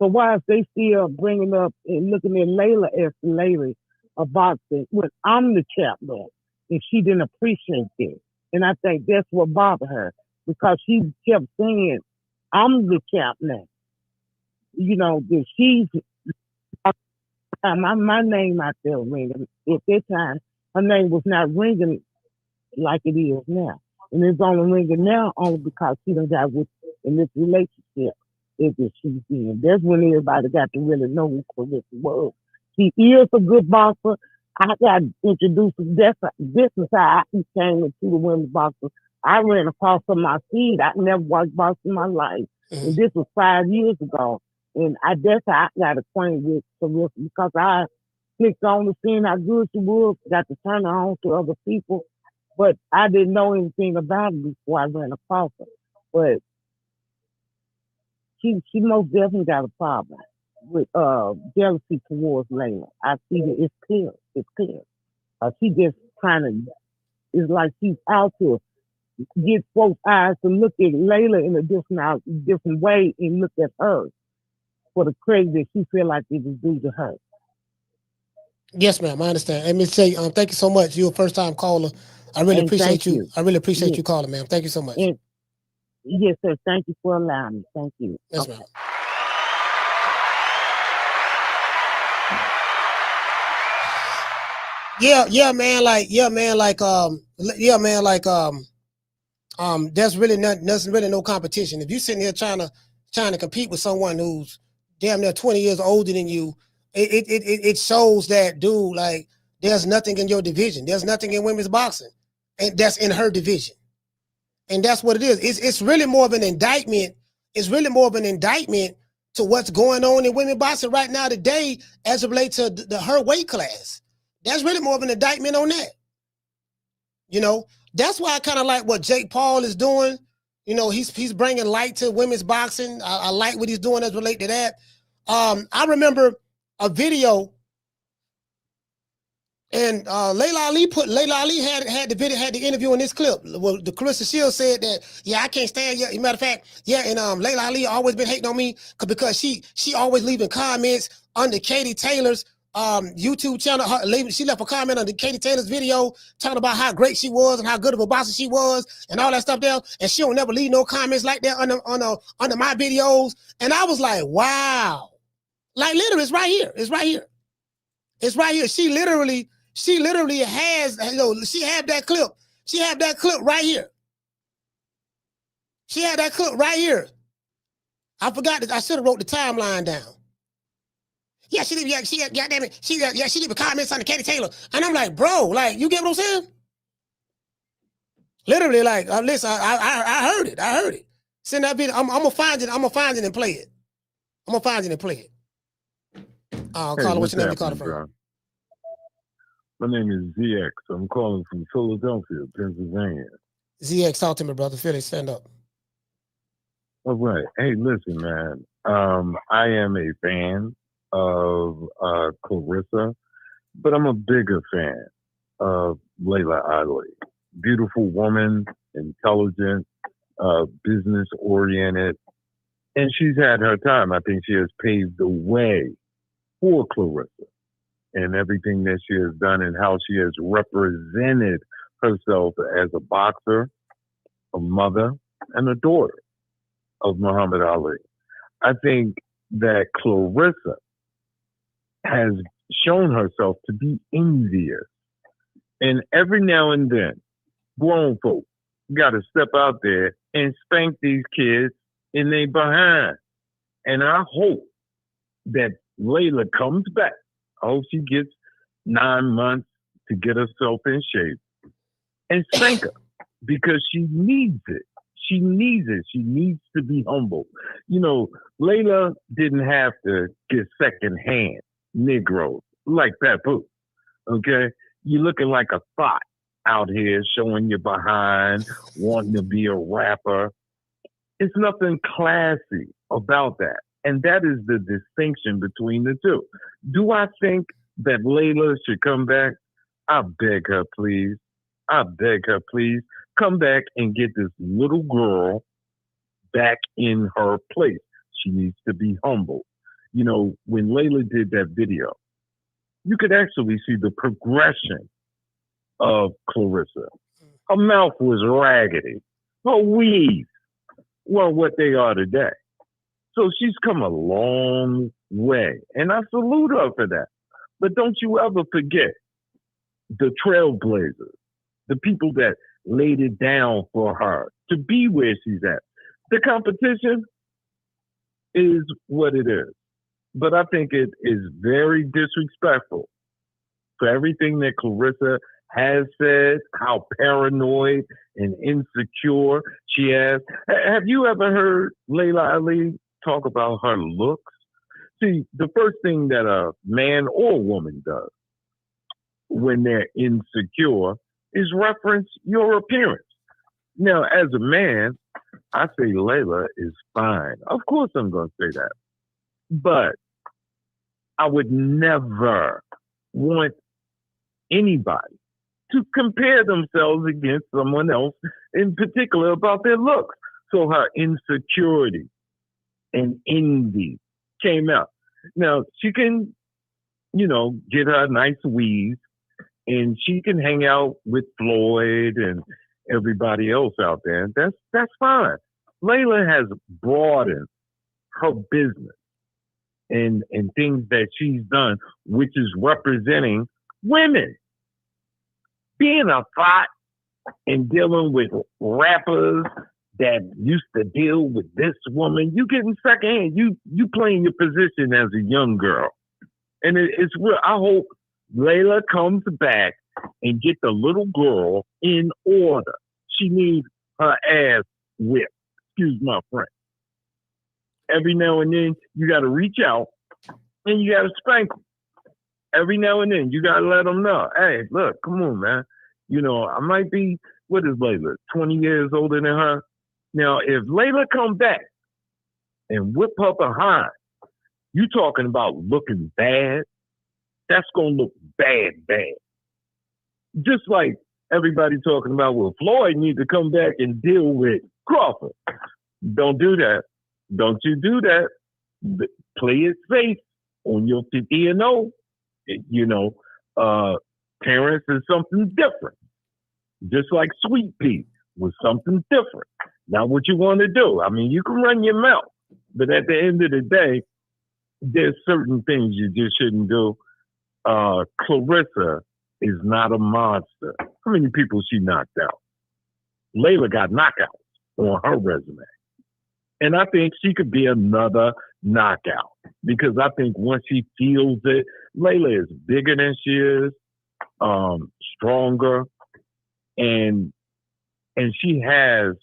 Speaker 4: So why is they still bringing up and looking at Laila as the lady of boxing when I'm the champ now? And she didn't appreciate that. And I think that's what bothered her because she kept saying, I'm the champ now. That she's my name out there ringing. At that time, her name was not ringing like it is now. And it's only ringing now only because she done got in this relationship that she's in. That's when everybody got to really know who Claressa was. She is a good boxer. I got introduced to this is how I came into the women's boxing. I ran across on my feed. I never watched boxing in my life. Mm-hmm. And this was 5 years ago. And that's how I got acquainted with Claressa because I clicked on the seeing how good she was, got to turn her on to other people. But I didn't know anything about it before I ran across her. But she most definitely got a problem with jealousy towards Layla. I see that it's clear. It's clear. She just kind of, it's like she's out to get folks' eyes to look at Layla in a different way and look at her for the credit that she feel like it is due to her.
Speaker 2: Yes, ma'am. I understand. Let me say, thank you so much. You're a first time caller. I really appreciate you. I really appreciate you calling, ma'am. Thank you so much.
Speaker 4: And, yes, sir. Thank you for allowing me. Thank you.
Speaker 2: Yes, ma'am. Yeah, man. There's really nothing, really no competition. If you're sitting here trying to compete with someone who's damn near 20 years older than you, it shows that, dude, like, there's nothing in your division. There's nothing in women's boxing, and that's in her division. And that's what it is. It's really more of an indictment. It's really more of an indictment to what's going on in women's boxing right now today as it relates to her weight class. That's really more of an indictment on that. You know, that's why I kind of like what Jake Paul is doing. You know, he's bringing light to women's boxing. I like what he's doing as related to that. I remember a video, and Laila Ali had the video, had the interview in this clip. Well, the Claressa Shields said that, yeah, I can't stand you. Matter of fact, yeah, and Laila Ali always been hating on me because she always leaving comments under Katie Taylor's YouTube channel. She left a comment on Katie Taylor's video talking about how great she was and how good of a boxer she was and all that stuff there. And she don't never leave no comments like that under my videos. And I was like, wow. Like, literally, it's right here. It's right here. It's right here. She literally has, she had that clip. She had that clip right here. She had that clip right here. I forgot that I should have wrote the timeline down. Yeah, she leave comments on the Katie Taylor. And I'm like, bro, like, you get what I'm saying? Literally, like, listen, I heard it. I heard it. Send that video. I'm gonna find it. I'm gonna find it and play it. I'm gonna find it and play it. Caller, what's your name? You calling from?
Speaker 6: Bro? My name is ZX. I'm calling from Philadelphia, Pennsylvania.
Speaker 2: ZX, talk to me, brother. Philly, stand up.
Speaker 6: All right. Hey, listen, man. I am a fan of Claressa, but I'm a bigger fan of Laila Ali. Beautiful woman, intelligent, business oriented, and she's had her time. I think she has paved the way for Claressa and everything that she has done and how she has represented herself as a boxer, a mother, and a daughter of Muhammad Ali. I think that Claressa has shown herself to be envious. And every now and then, grown folk got to step out there and spank these kids in their behind. And I hope that Laila comes back. I hope she gets 9 months to get herself in shape and spank her because she needs it. She needs it. She needs to be humble. You know, Laila didn't have to get secondhand Negroes like Papoose. Okay? You're looking like a thought out here showing your behind, wanting to be a rapper. It's nothing classy about that. And that is the distinction between the two. Do I think that Laila should come back? I beg her, please. I beg her, please. Come back and get this little girl back in her place. She needs to be humble. You know, when Laila did that video, you could actually see the progression of Claressa. Her mouth was raggedy. Her weaves were what they are today. So she's come a long way, and I salute her for that. But don't you ever forget the trailblazers, the people that laid it down for her to be where she's at. The competition is what it is. But I think it is very disrespectful for everything that Claressa has said, how paranoid and insecure she is. Have you ever heard Laila Ali talk about her looks? See, the first thing that a man or woman does when they're insecure is reference your appearance. Now, as a man, I say Layla is fine. Of course I'm going to say that. But I would never want anybody to compare themselves against someone else, in particular about their looks. So her insecurity and envy came out. Now, she can, get her nice weave, and she can hang out with Floyd and everybody else out there. That's fine. Layla has broadened her business and things that she's done, which is representing women. Being a thought and dealing with rappers that used to deal with this woman, you getting secondhand. You playing your position as a young girl. And it's real. I hope Layla comes back and get the little girl in order. She needs her ass whipped. Excuse my French. Every now and then, you got to reach out and you got to spank them. Every now and then, you got to let them know, hey, look, come on, man. I might be, what is Layla, 20 years older than her? Now, if Layla come back and whip her behind, you talking about looking bad, that's going to look bad. Just like everybody talking about, well, Floyd needs to come back and deal with Crawford. Don't do that. Don't you do that. Play it safe on your 50-0. Terrence is something different. Just like Sweet Pea was something different. Not what you want to do. I mean, you can run your mouth, but at the end of the day, there's certain things you just shouldn't do. Claressa is not a monster. How many people she knocked out? Layla got knockouts on her resume. And I think she could be another knockout because I think once she feels it, Layla is bigger than she is, stronger, and she has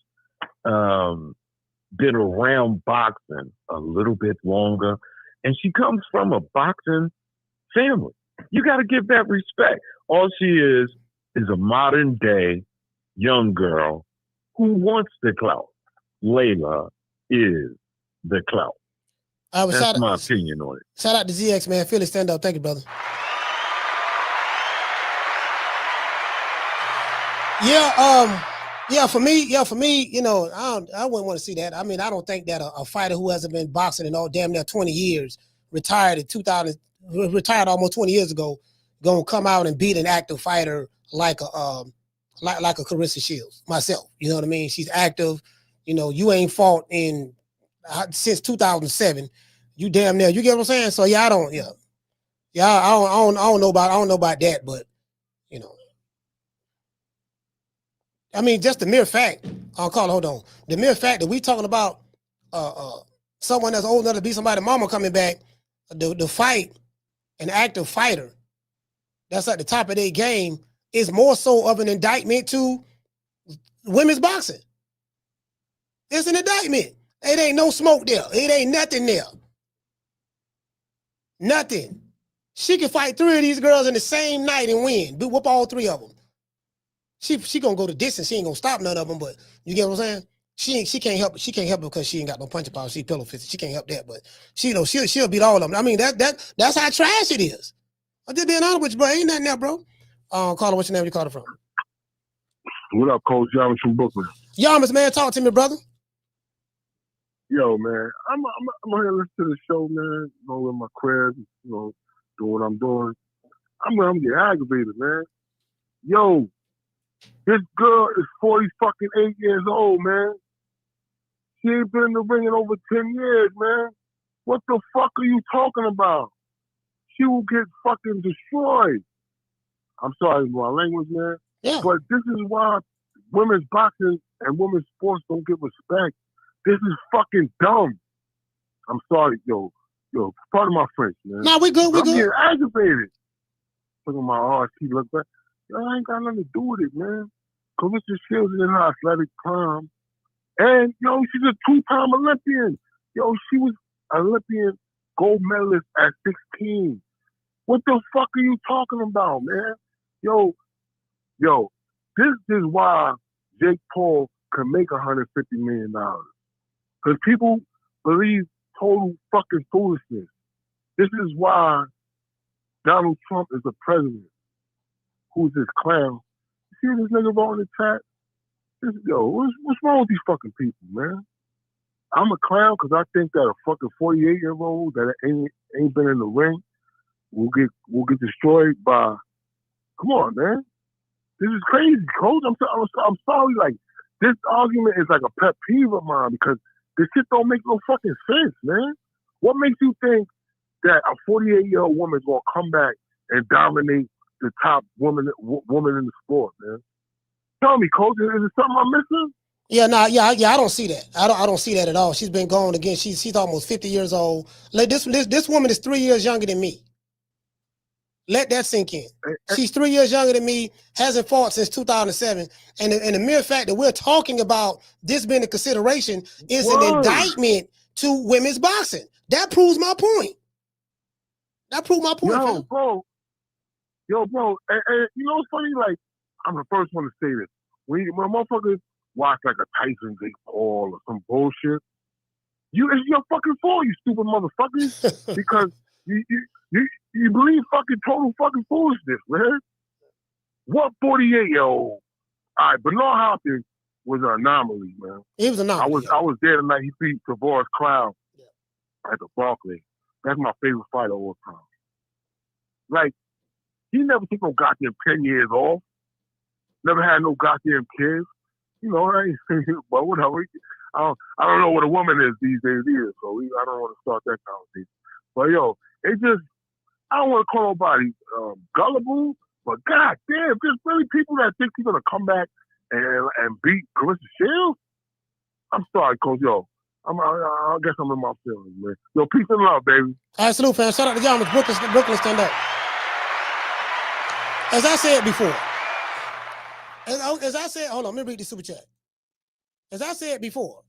Speaker 6: been around boxing a little bit longer, and she comes from a boxing family. You got to give that respect. All she is a modern day young girl who wants the clout. Layla is the clout. That's my opinion on it.
Speaker 2: Shout out to ZX, man. Philly, stand up. Thank you, brother. Yeah, for me, I wouldn't want to see that. I mean, I don't think that a fighter who hasn't been boxing in all damn near 20 years, retired almost 20 years ago, gonna come out and beat an active fighter like a Claressa Shields. Myself, you know what I mean? She's active. You ain't fought since 2007. You damn near. You get what I'm saying? So I don't know about that, but I mean, just the mere fact, the mere fact that we talking about someone that's old enough to be somebody's mama coming back, the fight, an active fighter that's at the top of their game is more so of an indictment to women's boxing. It's an indictment. It ain't no smoke there. It ain't nothing there. Nothing. She can fight 3 of these girls in the same night and win. Whoop all 3 of them. She gonna go the distance. She ain't gonna stop none of them. But you get what I'm saying? She can't help. She can't help it because she ain't got no punching power. She pillow fisted. She can't help that. But she'll beat all of them. I mean that's how trash it is. I'm just being honest with you, bro. Ain't nothing there, bro. Caller, what's your name? Where you call it from?
Speaker 5: What up, Coach Yamas from Brooklyn?
Speaker 2: Yamas, man, talk to me, brother.
Speaker 5: Yo, man, I'm here listening to the show, man. In my crib, doing what I'm doing. I'm getting aggravated, man. Yo, this girl is 48 years old, man. She ain't been in the ring in over 10 years, man. What the fuck are you talking about? She will get fucking destroyed. I'm sorry for my language, man.
Speaker 2: Yeah.
Speaker 5: But this is why women's boxing and women's sports don't get respect. This is fucking dumb. I'm sorry, yo, pardon my French, man.
Speaker 2: Nah, we good.
Speaker 5: I'm getting aggravated. Look at my heart. She look back. Yo, I ain't got nothing to do with it, man. Claressa Shields is in her athletic prime. And, she's a 2-time Olympian. She was Olympian gold medalist at 16. What the fuck are you talking about, man? Yo, this is why Jake Paul can make $150 million. Because people believe total fucking foolishness. This is why Donald Trump is the president. Who's this clown? You see this nigga wrote in the chat? What's wrong with these fucking people, man? I'm a clown because I think that a fucking 48-year-old that ain't been in the ring will get destroyed by. Come on, man. This is crazy, coach. I'm sorry. Like, this argument is like a pet peeve of mine because this shit don't make no fucking sense, man. What makes you think that a 48-year-old woman's gonna come back and dominate the top woman in the sport, man? Tell me, coach, is there something I'm missing?
Speaker 2: I don't see that. I don't see that at all. She's been gone again. She's almost 50 years old. Like this woman is 3 years younger than me. Let that sink in. She's 3 years younger than me, hasn't fought since 2007. And the mere fact that we're talking about this being a consideration is an indictment to women's boxing. That proves my point.
Speaker 5: Yo, bro. And you know what's funny? Like, I'm the first one to say this. When motherfuckers watch like a Tyson Jake Paul or some bullshit, it's your fucking fault, you stupid motherfuckers. Because you believe fucking total fucking foolishness, man. What 48-year-old? All right, Bernard Hopkins was an anomaly, man.
Speaker 2: He was an anomaly.
Speaker 5: I was there tonight. He beat Tavares Clown at the Barclays. That's my favorite fight of all time. Like, he never took no goddamn 10 years off. Never had no goddamn kids. You know, but whatever. I don't know what a woman is these days either, so I don't want to start that conversation. But yo, I don't want to call nobody gullible, but goddamn, there's really people that think he's gonna come back and beat Claressa Shields. I'm sorry, coach. Yo, I guess I'm in my feelings, man. Yo, peace and love, baby.
Speaker 2: All right, salute, fam. Shout out to y'all. Brooklyn, stand up. As I said before, hold on, let me read the super chat. As I said before,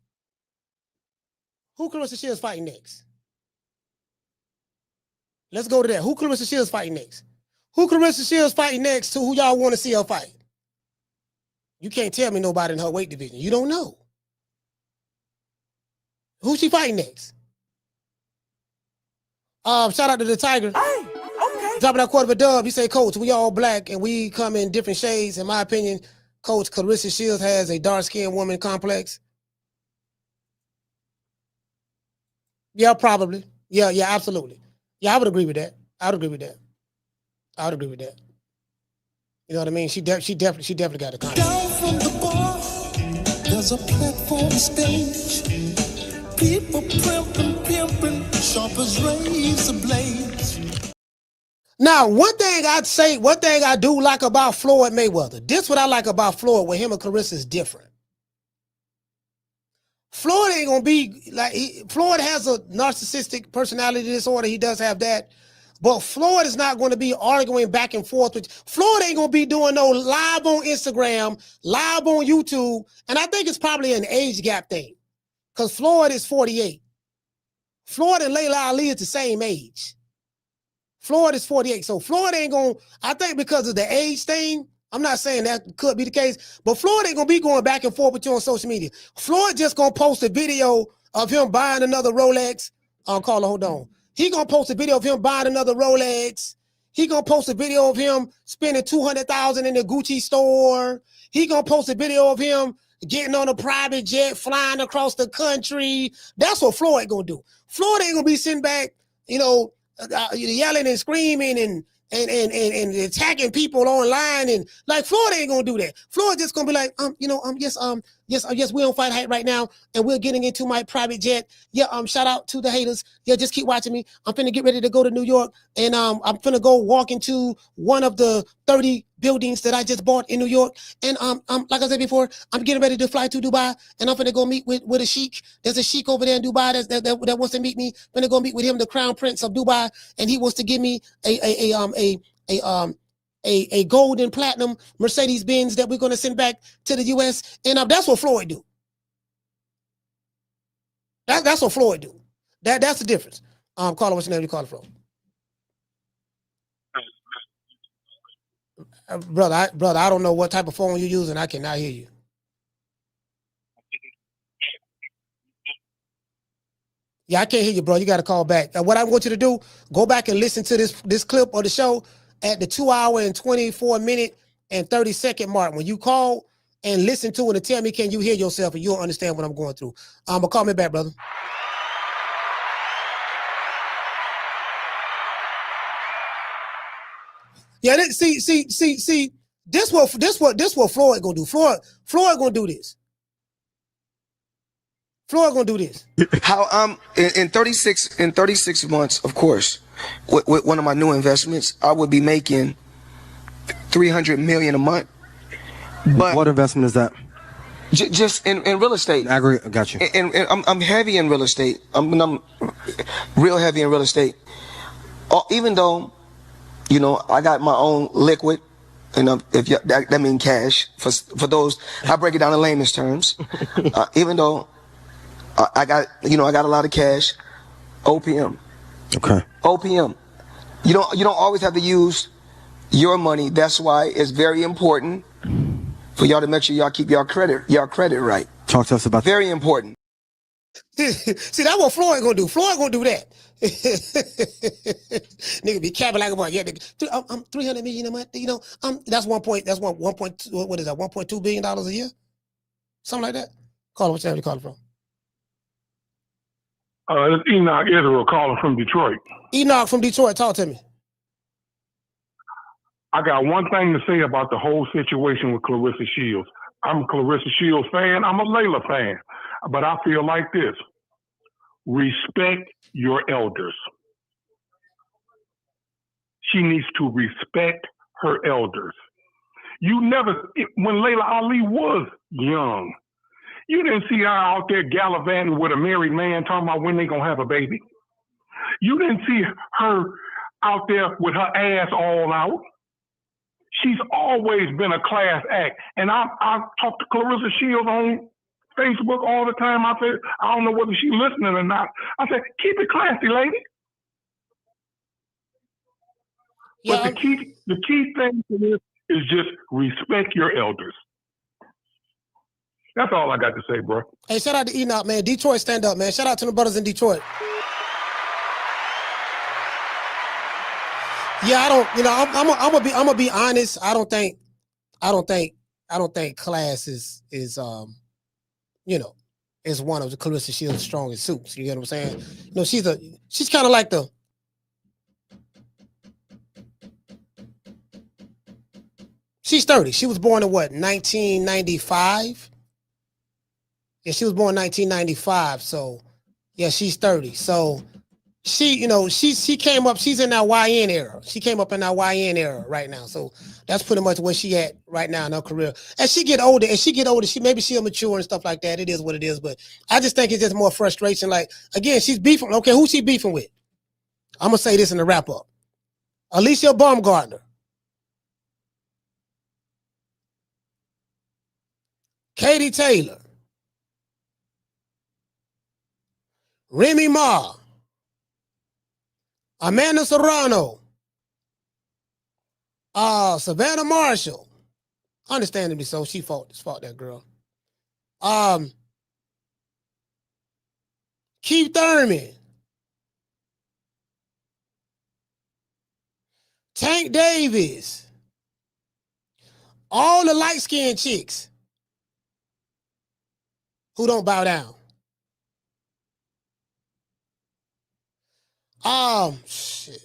Speaker 2: who Claressa Shields fighting next? Let's go to that. Who Claressa Shields fighting next? Who Claressa Shields fighting next to who y'all want to see her fight? You can't tell me nobody in her weight division. You don't know. Who she fighting next? Shout out to the Tiger. Hey, okay. Dropping that quarter of a dub. He say, Coach, we all black and we come in different shades. In my opinion, Coach, Claressa Shields has a dark-skinned woman complex. Yeah, probably. Yeah, absolutely. Yeah, I would agree with that. I would agree with that. You know what I mean? She definitely got a complex.
Speaker 1: Down from the bar, there's a platform stage. People pimping, sharp as razor blades.
Speaker 2: Now, one thing I do like about Floyd Mayweather. This what I like about Floyd with him and Claressa is different. Floyd ain't gonna be like Floyd has a narcissistic personality disorder. He does have that. But Floyd is not going to be arguing back and forth with Floyd ain't going to be doing no live on Instagram, live on YouTube. And I think it's probably an age gap thing. Because Floyd is 48. Floyd and Laila Ali is the same age. Floyd is 48. So Floyd ain't going to, I think because of the age thing, I'm not saying that could be the case, but Floyd ain't going to be going back and forth with you on social media. Floyd just going to post a video of him buying another Rolex. Carla, hold on. He going to post a video of him buying another Rolex. He going to post a video of him spending $200,000 in the Gucci store. He going to post a video of him getting on a private jet, flying across the country. That's what Floyd going to do. Floyd ain't going to be sitting back, yelling and screaming and attacking people online, and like Floyd ain't gonna do that. Floyd just gonna be like, yes, we on Fight Hype right now, and we're getting into my private jet. Yeah, shout out to the haters. Yeah, just keep watching me. I'm finna get ready to go to New York, and I'm finna go walk into one of the 30 buildings that I just bought in New York. And like I said before, I'm getting ready to fly to Dubai, and I'm finna go meet with a sheik. There's a sheik over there in Dubai that wants to meet me. I'm finna go meet with him, the Crown Prince of Dubai, and he wants to give me a gold and platinum Mercedes Benz that we're gonna send back to the US. And that's what Floyd do. That's what Floyd do. That's the difference. Caller, what's your name? You calling from? Brother, I don't know what type of phone you're using. I cannot hear you. Yeah, I can't hear you, bro. You got to call back. What I want you to do, go back and listen to this clip of the show at the 2 hour and 24 minute and 30-second mark. When you call and listen to it and tell me, can you hear yourself, and you'll understand what I'm going through. But call me back, brother. Yeah, see. This what Floyd gonna do. Floyd gonna do this. Floyd gonna do this.
Speaker 12: How in 36 months, of course, with one of my new investments, I would be making $300 million a month. But
Speaker 8: what investment is that?
Speaker 12: Just in real estate.
Speaker 8: I agree. Got you.
Speaker 12: And I'm heavy in real estate. I'm real heavy in real estate. Even though, you know, I got my own liquid. And if that means cash for those, I break it down in layman's terms. Even though I got a lot of cash, OPM.
Speaker 8: Okay.
Speaker 12: OPM. You don't always have to use your money. That's why it's very important for y'all to make sure y'all keep y'all credit right.
Speaker 8: Talk to us about
Speaker 12: very important.
Speaker 2: See, that's what Floyd gonna do. Floyd gonna do that. Nigga be capping like a boy. Yeah, nigga, I'm 300 million a month. You know, that's 1.2. What is that? $1.2 billion a year, something like that. Call him. What's that? You calling from?
Speaker 5: It's Enoch Israel calling from Detroit.
Speaker 2: Enoch from Detroit. Talk to me.
Speaker 5: I got one thing to say about the whole situation with Claressa Shields. I'm a Claressa Shields fan. I'm a Laila fan. But I feel like this. Respect your elders. She needs to respect her elders. When Laila Ali was young, you didn't see her out there gallivanting with a married man talking about when they gonna have a baby. You didn't see her out there with her ass all out. She's always been a class act. And I talk to Claressa Shields on Facebook all the time. I said, I don't know whether she's listening or not. I said, keep it classy, lady. Yeah, but the key thing to this is just respect your elders. That's all I got to say, bro.
Speaker 2: Hey, shout out to Enoch, man. Detroit, stand up, man. Shout out to the brothers in Detroit. Yeah, I don't. You know, I'm gonna be honest. I don't think class is you know, is one of the Claressa Shields' strongest suits. You get what I'm saying? You know, she's kind of like the. She's 30. She was born in what, 1995? Yeah, she was born in 1995. So, yeah, she's 30. So, she came up. She's in that YN era. She came up in that YN era right now. So that's pretty much where she at right now in her career. As she get older, she'll mature and stuff like that. It is what it is. But I just think it's just more frustration. Like, again, she's beefing. Okay, who's she beefing with? I'm gonna say this in the wrap up. Alicia Baumgartner, Katie Taylor, Remy Ma, Amanda Serrano, Savannah Marshall. Understandably so, she fought that girl. Keith Thurman, Tank Davis, all the light-skinned chicks who don't bow down. Shit.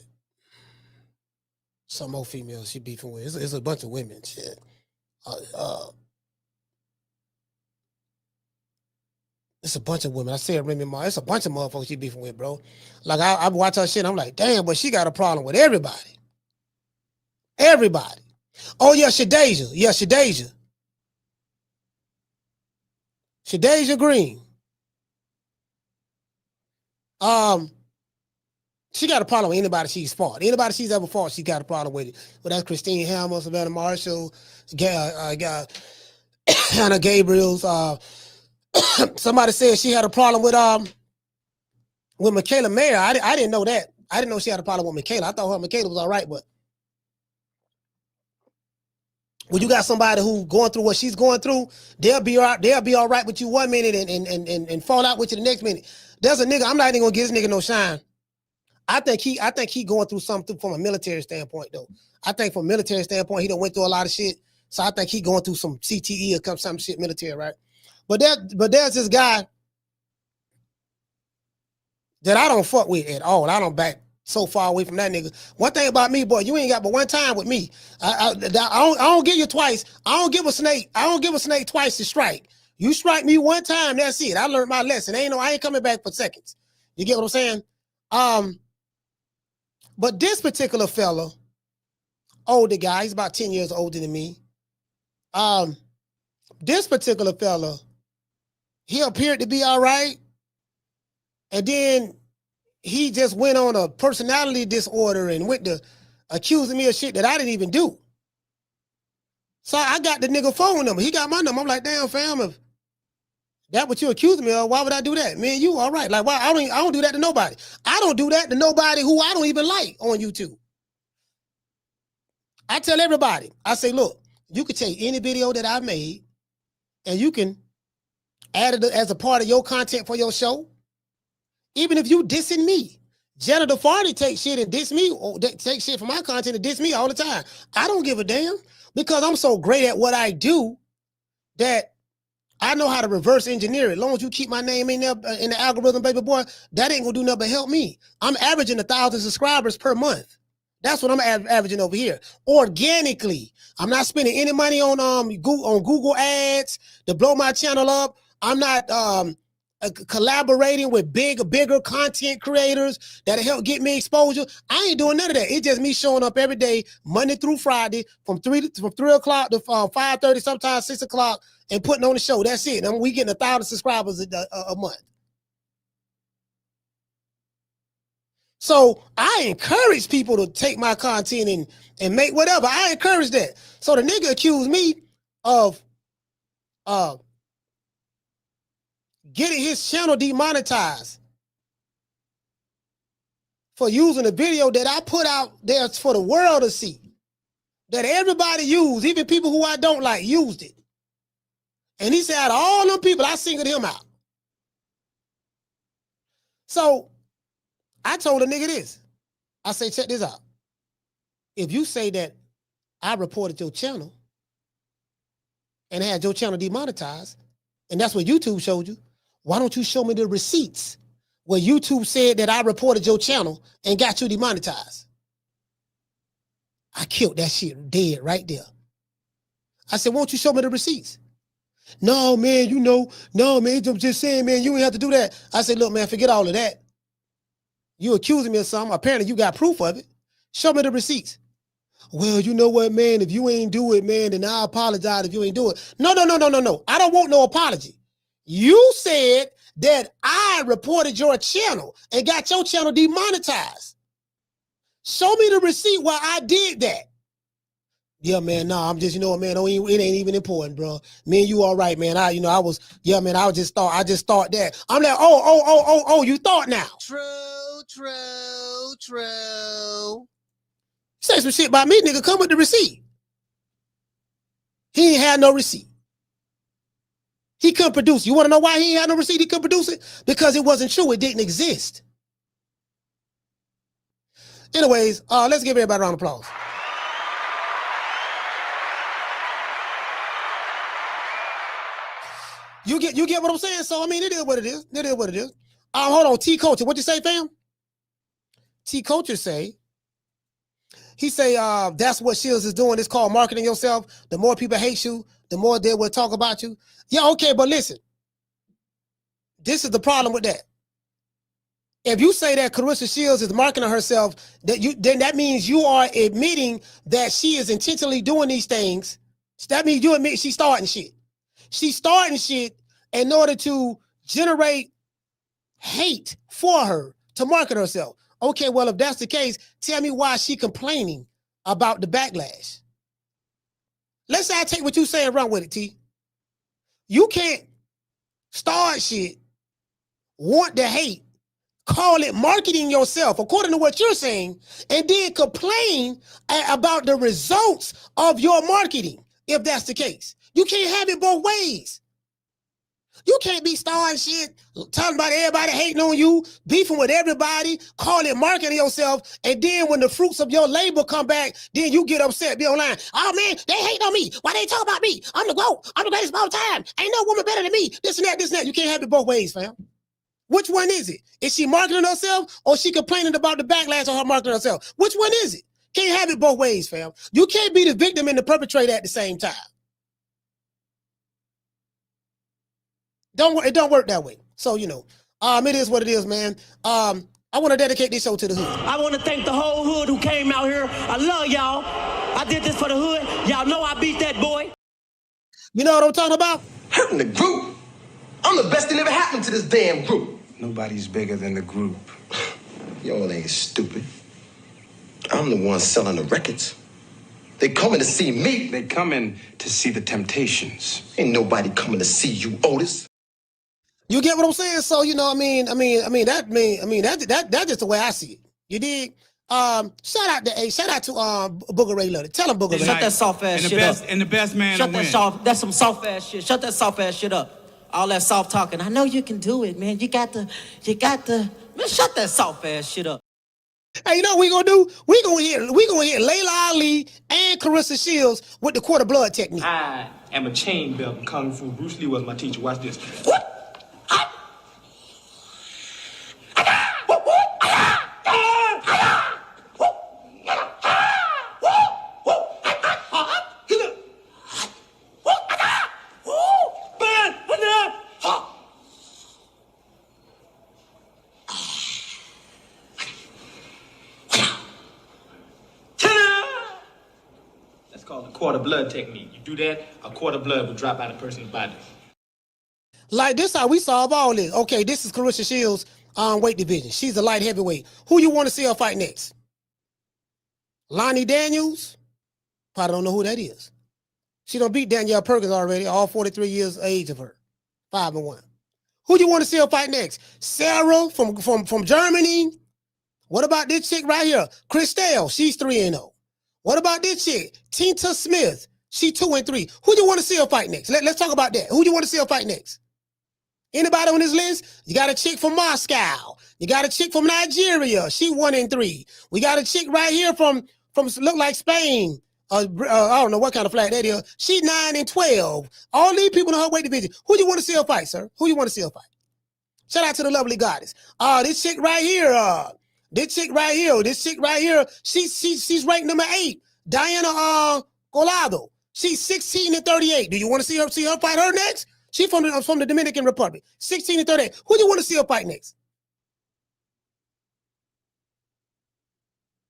Speaker 2: Some more females she beefing with. It's a bunch of women. Shit. It's a bunch of women. I said Remy Ma. It's a bunch of motherfuckers she beefing with, bro. Like I watch her shit. I'm like, damn, but she got a problem with everybody. Everybody. Oh yeah, Shadeja. Yeah, Shadeja. Shadeja Green. She got a problem with anybody she's fought. Anybody she's ever fought, she got a problem with it. But that's Christine Hammer, Savannah Marshall, Hannah Gabriel's. Somebody said she had a problem with with Michaela Mayer, I didn't know that. I didn't know she had a problem with Michaela. I thought her Michaela was all right, but when you got somebody who going through what she's going through, they'll be all right with you 1 minute and fall out with you the next minute. There's a nigga, I'm not even gonna give this nigga no shine. I think he going through something from a military standpoint though. I think from a military standpoint, he done went through a lot of shit. So I think he going through some CTE or some shit military, right? But there's this guy that I don't fuck with at all. I don't back so far away from that nigga. One thing about me, boy, you ain't got but one time with me. I don't give you twice. I don't give a snake twice to strike. You strike me one time, that's it. I learned my lesson. I ain't coming back for seconds. You get what I'm saying? But this particular fella, older guy, he's about 10 years older than me. This particular fella, he appeared to be all right. And then he just went on a personality disorder and went to accusing me of shit that I didn't even do. So I got the nigga phone number. He got my number. I'm like, damn, fam, if that what you accusing me of, why would I do that? Man, you all right. Like, why? I don't do that to nobody. I don't do that to nobody who I don't even like on YouTube. I tell everybody, I say, look, you can take any video that I made and you can add it as a part of your content for your show. Even if you dissing me. Jenna Farty takes shit and diss me, or take shit from my content and diss me all the time. I don't give a damn because I'm so great at what I do that I know how to reverse engineer it. As long as you keep my name in there in the algorithm, baby boy, that ain't gonna do nothing but help me. I'm averaging 1,000 subscribers per month. That's what I'm averaging over here. Organically. I'm not spending any money on Google ads to blow my channel up. I'm not collaborating with bigger content creators that'll help get me exposure. I ain't doing none of that. It's just me showing up every day, Monday through Friday, from 3 o'clock to 5:30, sometimes 6 o'clock, and putting on the show. That's it. And we getting 1,000 subscribers a month. So I encourage people to take my content and make whatever. I encourage that. So the nigga accused me of getting his channel demonetized for using a video that I put out there for the world to see. That everybody used, even people who I don't like, used it. And he said, out of all them people, I singled him out. So I told the nigga this. I say, check this out. If you say that I reported your channel and had your channel demonetized, and that's what YouTube showed you, why don't you show me the receipts where YouTube said that I reported your channel and got you demonetized? I killed that shit dead right there. I said, won't you show me the receipts? No, man, no, man, I'm just saying, man, you ain't have to do that. I said, look, man, forget all of that. You accusing me of something. Apparently you got proof of it. Show me the receipts. Well, you know what, man, if you ain't do it, man, then I apologize if you ain't do it. No. I don't want no apology. You said that I reported your channel and got your channel demonetized. Show me the receipt where I did that. Yeah, man, no, I'm just, you know what, man, it ain't even important, bro. Me and you all right, man. I just thought that. I'm like, oh, you thought now. True. Say some shit about me, nigga, come with the receipt. He ain't had no receipt. He couldn't produce it. You want to know why he ain't had no receipt? He couldn't produce it? Because it wasn't true. It didn't exist. Anyways, let's give everybody a round of applause. You get what I'm saying? So, I mean, it is what it is. It is what it is. Hold on, T Culture. What you say, fam? T Culture say, he say, that's what Shields is doing. It's called marketing yourself. The more people hate you, the more they will talk about you. Yeah, okay, but listen. This is the problem with that. If you say that Claressa Shields is marketing herself, then that means you are admitting that she is intentionally doing these things. That means you admit she's starting shit. She's starting shit in order to generate hate for her to market herself. Okay, well, if that's the case, tell me why she complaining about the backlash. Let's say I take what you say and run with it, T. You can't start shit, want the hate, call it marketing yourself, according to what you're saying, and then complain about the results of your marketing, if that's the case. You can't have it both ways. You can't be starting shit, talking about everybody hating on you, beefing with everybody, call it marketing yourself, and then when the fruits of your labor come back, then you get upset, be online. Oh man, they hate on me. Why they talk about me? I'm the GOAT. I'm the greatest of all time. Ain't no woman better than me. This and that, this and that. You can't have it both ways, fam. Which one is it? Is she marketing herself or she complaining about the backlash on her marketing herself? Which one is it? Can't have it both ways, fam. You can't be the victim and the perpetrator at the same time. It don't work that way. So, you know, it is what it is, man. I want to dedicate this show to the hood.
Speaker 9: I want to thank the whole hood who came out here. I love y'all. I did this for the hood. Y'all know I beat that boy.
Speaker 2: You know what I'm talking about?
Speaker 22: Hurting the group. I'm the best thing ever happened to this damn group.
Speaker 23: Nobody's bigger than the group.
Speaker 22: Y'all ain't stupid. I'm the one selling the records. They coming to see me.
Speaker 23: They coming to see the Temptations.
Speaker 22: Ain't nobody coming to see you, Otis.
Speaker 2: You get what I'm saying? So, you know, that's just the way I see it. You dig? Shout out to Booger Ray Love. Tell him Booger Ray.
Speaker 9: Shut that soft ass shit up.
Speaker 24: And the best man
Speaker 9: Shut
Speaker 24: to
Speaker 9: that
Speaker 24: win.
Speaker 9: that's some soft ass shit. Shut that soft ass shit up. All that soft talking. I know you can do it, man. You got the man, shut that soft ass shit up.
Speaker 2: Hey, you know what we gonna do? We gonna hit Laila Ali and Claressa Shields with the quarter blood technique.
Speaker 24: I am a chain belt in Kung Fu. Bruce Lee was my teacher. Watch this. What? That's called the quarter blood technique. You do that, a quarter blood will drop out of a person's body.
Speaker 2: Like this, how we solve all this. Okay, this is Claressa Shields' weight division. She's a light heavyweight. Who you want to see her fight next? Lonnie Daniels? Probably don't know who that is. She done beat Danielle Perkins already, all 43 years of age of her. 5-1. Who you want to see her fight next? Sarah from Germany? What about this chick right here? Christelle, she's 3-0. What about this chick? Tinta Smith, she 2-3. Who you want to see her fight next? Let's talk about that. Who you want to see her fight next? Anybody on this list? You got a chick from Moscow. You got a chick from Nigeria. She 1-3. We got a chick right here from look like Spain. I don't know what kind of flag that is. She 9-12. All these people in her weight division. Who you want to see her fight, sir? Who you want to see her fight? Shout out to the lovely goddess. This chick right here. This chick right here. She's ranked number 8. Diana Colado. She's 16-38. Do you want to see her fight her next? She's from the Dominican Republic. 16-38. Who do you want to see her fight next?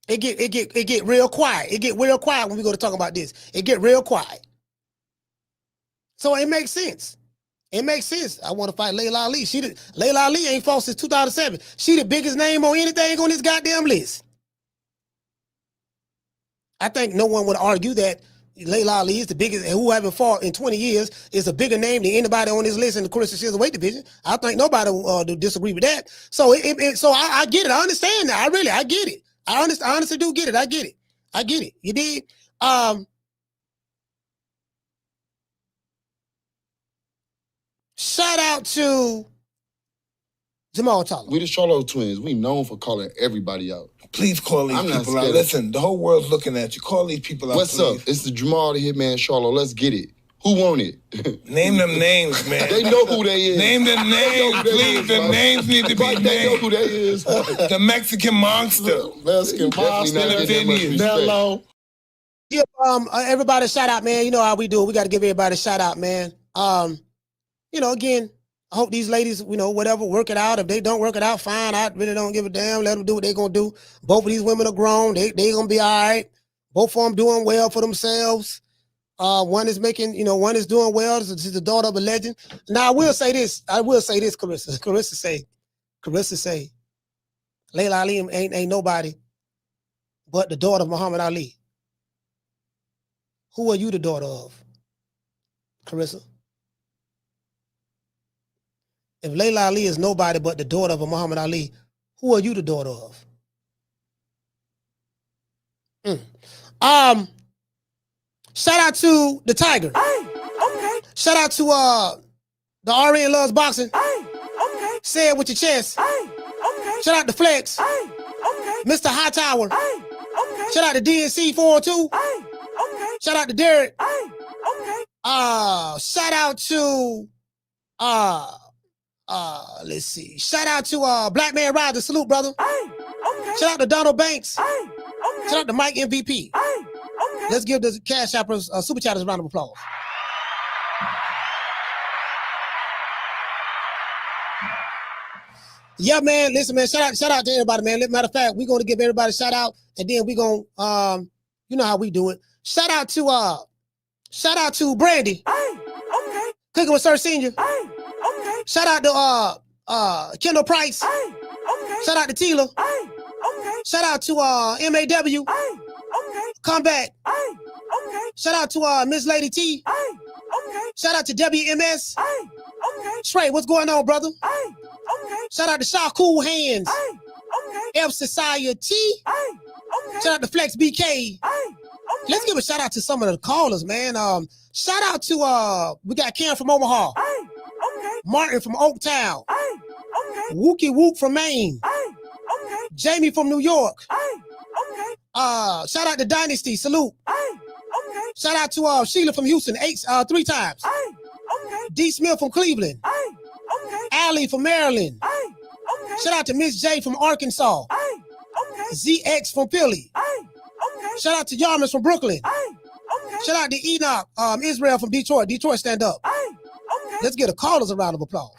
Speaker 2: It get real quiet. It get real quiet when we go to talk about this. It get real quiet. So it makes sense. It makes sense. I want to fight Laila Ali. Laila Ali ain't fought since 2007. She the biggest name on anything on this goddamn list. I think no one would argue that Laila Ali is the biggest, and who haven't fought in 20 years is a bigger name than anybody on this list in the Claressa Shields weight division. I think nobody will disagree with that. So so I get it. I understand that. I get it. I honestly do get it. I get it. You did. Shout out to Jamal Tyler.
Speaker 25: We the Charlo twins. We known for calling everybody out.
Speaker 26: Please call these people out. Listen, the whole world's looking at you. Call these people out,
Speaker 25: What's
Speaker 26: please.
Speaker 25: up? It's the Jamal the Hitman Charlo. Let's get it. Who want it?
Speaker 26: Name them names, man.
Speaker 25: They know who they is.
Speaker 26: Name them names, please. The names need to be named.
Speaker 25: They know who they is.
Speaker 26: The Mexican monster.
Speaker 25: Mexican monster.
Speaker 26: Nello.
Speaker 2: Give everybody a shout out, man. You know how we do. We got to give everybody a shout out, man. Again, I hope these ladies, whatever, work it out. If they don't work it out, fine. I really don't give a damn. Let them do what they're going to do. Both of these women are grown. They going to be all right. Both of them doing well for themselves. One is making, one is doing well. She's the daughter of a legend. Now, I will say this, Claressa. Claressa say, Laila Ali ain't nobody but the daughter of Muhammad Ali. Who are you the daughter of, Claressa? If Laila Ali is nobody but the daughter of a Muhammad Ali, Who are you the daughter of? Shout out to the Tiger.
Speaker 1: Okay.
Speaker 2: Shout out to the RN Loves Boxing.
Speaker 1: Okay.
Speaker 2: Say it with your chest.
Speaker 1: Okay.
Speaker 2: Shout out to Flex.
Speaker 1: Okay.
Speaker 2: Mr. Hightower.
Speaker 1: Okay.
Speaker 2: Shout out to DNC 402.
Speaker 1: Okay.
Speaker 2: Shout out to Derek.
Speaker 1: Okay.
Speaker 2: Shout out to let's see. Shout out to Black Man Rider. Salute, brother.
Speaker 1: Okay.
Speaker 2: Shout out to Donald Banks.
Speaker 1: Okay.
Speaker 2: Shout out to Mike MVP.
Speaker 1: Okay.
Speaker 2: Let's give the Cash Appers Super Chatters a round of applause. Yeah, man. Listen, man. Shout out to everybody, man. Matter of fact, we're gonna give everybody a shout out, and then we're gonna you know how we do it. Shout out to Brandy.
Speaker 1: Okay.
Speaker 2: Cooking with Sir Senior.
Speaker 1: Okay.
Speaker 2: Shout out to Kendall Price.
Speaker 1: Okay.
Speaker 2: Shout out to Tila.
Speaker 1: Okay.
Speaker 2: Shout out to MAW.
Speaker 1: Okay.
Speaker 2: Come back.
Speaker 1: Okay.
Speaker 2: Shout out to Miss Lady T.
Speaker 1: Okay.
Speaker 2: Shout out to WMS.
Speaker 1: Okay.
Speaker 2: Trey, what's going on, brother?
Speaker 1: Okay.
Speaker 2: Shout out to Shaw Cool Hands.
Speaker 1: Okay.
Speaker 2: F Society.
Speaker 1: Okay.
Speaker 2: Shout out to Flex BK. Let's give a shout out to some of the callers, man. Shout out to we got Karen from Omaha.
Speaker 1: Okay.
Speaker 2: Martin from Oaktown.
Speaker 1: Okay.
Speaker 2: Wookie Wook from Maine.
Speaker 1: Okay.
Speaker 2: Jamie from New York.
Speaker 1: Okay.
Speaker 2: Shout out to Dynasty. Salute.
Speaker 1: Okay.
Speaker 2: Shout out to Sheila from Houston, 3 times.
Speaker 1: Okay.
Speaker 2: D. Smith from Cleveland.
Speaker 1: Okay.
Speaker 2: Allie from Maryland.
Speaker 1: Okay.
Speaker 2: Shout out to Miss J from Arkansas.
Speaker 1: Okay.
Speaker 2: ZX from Philly.
Speaker 1: Okay.
Speaker 2: Shout out to Yarmus from Brooklyn.
Speaker 1: Okay.
Speaker 2: Shout out to Enoch, Israel from Detroit. Detroit, stand up.
Speaker 1: Okay.
Speaker 2: Let's give the callers a round of applause.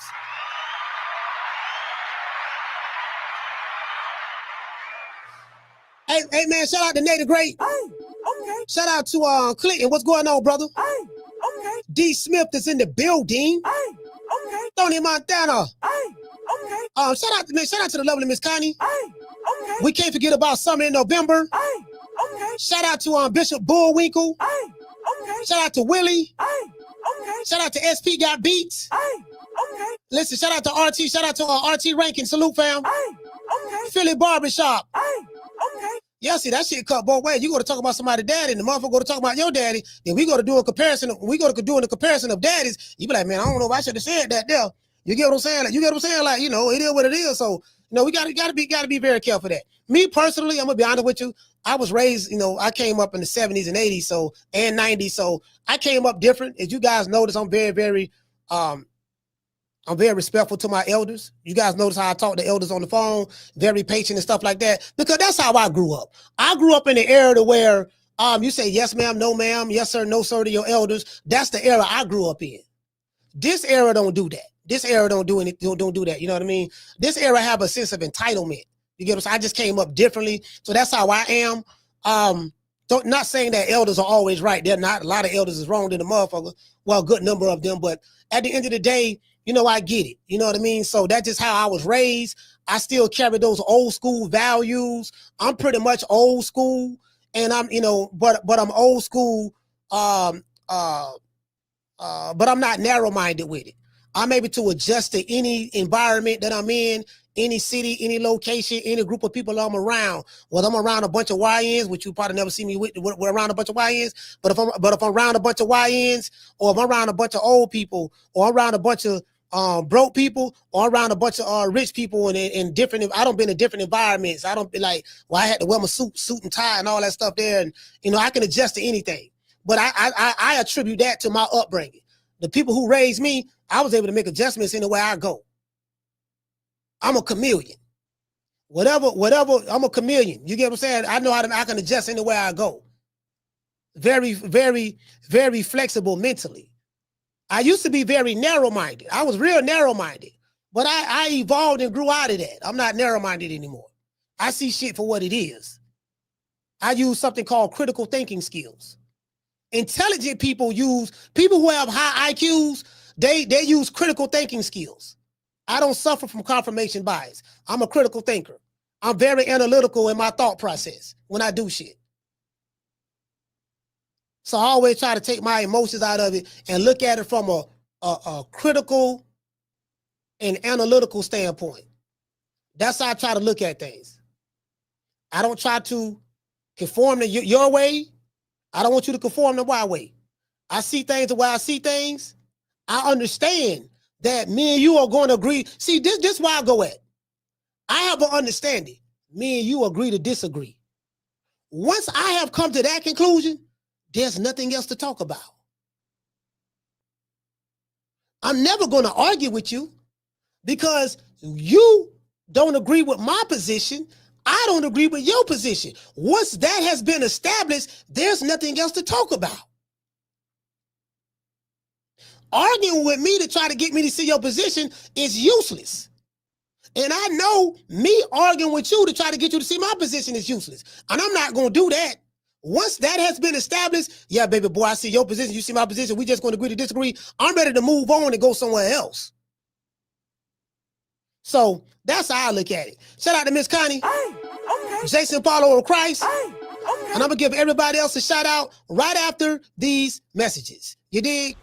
Speaker 2: Hey man, shout out to Nate the Great.
Speaker 1: Okay.
Speaker 2: Shout out to Clinton. What's going on, brother?
Speaker 1: Okay.
Speaker 2: D. Smith is in the building.
Speaker 1: Okay.
Speaker 2: Tony Montana.
Speaker 1: Okay.
Speaker 2: Shout out to the lovely Miss Connie.
Speaker 1: Okay.
Speaker 2: We can't forget about summer in November.
Speaker 1: Okay.
Speaker 2: Shout out to Bishop Bullwinkle.
Speaker 1: Okay.
Speaker 2: Shout out to Willie.
Speaker 1: Okay.
Speaker 2: Shout out to SP Got Beats.
Speaker 1: Okay.
Speaker 2: Listen, shout out to RT. Shout out to RT Rankin. Salute, fam.
Speaker 1: Okay.
Speaker 2: Philly Barbershop.
Speaker 1: Okay.
Speaker 2: Yeah, see, that shit cut both ways. You go to talk about somebody's daddy, and the motherfucker go to talk about your daddy. Then we go to do a comparison. We go to doing the comparison of daddies. You be like, man, I don't know if I should have said that there. You get what I'm saying? Like, you get what I'm saying? Like, you know, it is what it is. So, you know, we gotta be very careful of that. Me personally, I'm gonna be honest with you. I was raised, you know, I came up in the 70s and 80s, and 90s. So I came up different. As you guys notice, I'm very respectful to my elders. You guys notice how I talk to elders on the phone, very patient and stuff like that, because that's how I grew up. I grew up in the era to where you say yes ma'am, no ma'am, yes sir, no sir to your elders. That's the era I grew up in. This era don't do that. This era don't do anything, don't do that. You know what I mean? This era have a sense of entitlement. You get what I'm saying? I just came up differently. So that's how I am. Not saying that elders are always right. They're not. A lot of elders is wrong to the motherfucker. Well, a good number of them. But at the end of the day, you know, I get it. You know what I mean? So that's just how I was raised. I still carry those old school values. I'm pretty much old school. And I'm, you know, but I'm old school. But I'm not narrow-minded with it. I'm able to adjust to any environment that I'm in, any city, any location, any group of people I'm around. Whether I'm around a bunch of YNs, which you probably never see me with around a bunch of YNs, but if I'm around a bunch of YNs, or if I'm around a bunch of old people, or around a bunch of broke people, or around a bunch of rich people in different, I don't been in different environments. I don't be like, well, I had to wear my suit and tie and all that stuff there. And, you know, I can adjust to anything. But I attribute that to my upbringing. The people who raised me, I was able to make adjustments in the way I go. I'm a chameleon. Whatever, I'm a chameleon. You get what I'm saying? I know I can adjust in the way I go. Very, very, very flexible mentally. I used to be very narrow-minded. I was real narrow-minded. But I evolved and grew out of that. I'm not narrow-minded anymore. I see shit for what it is. I use something called critical thinking skills. Intelligent people who have high IQs, they use critical thinking skills. I don't suffer from confirmation bias. I'm a critical thinker. I'm very analytical in my thought process when I do shit. So I always try to take my emotions out of it and look at it from a critical and analytical standpoint. That's how I try to look at things. I don't try to conform to your way. I don't want you to conform to my way. I see things the way I see things. I understand that me and you are going to agree. See, this is where I go at. I have an understanding. Me and you agree to disagree. Once I have come to that conclusion, there's nothing else to talk about. I'm never going to argue with you because you don't agree with my position. I don't agree with your position. Once that has been established, there's nothing else to talk about. Arguing with me to try to get me to see your position is useless. And I know me arguing with you to try to get you to see my position is useless. And I'm not going to do that. Once that has been established, yeah, baby boy, I see your position, you see my position, we just going to agree to disagree. I'm ready to move on and go somewhere else. So that's how I look at it. Shout out to Miss Connie. Hey, okay. Jason Paulo of Christ. Hey, okay. And I'm going to give everybody else a shout out right after these messages. You dig?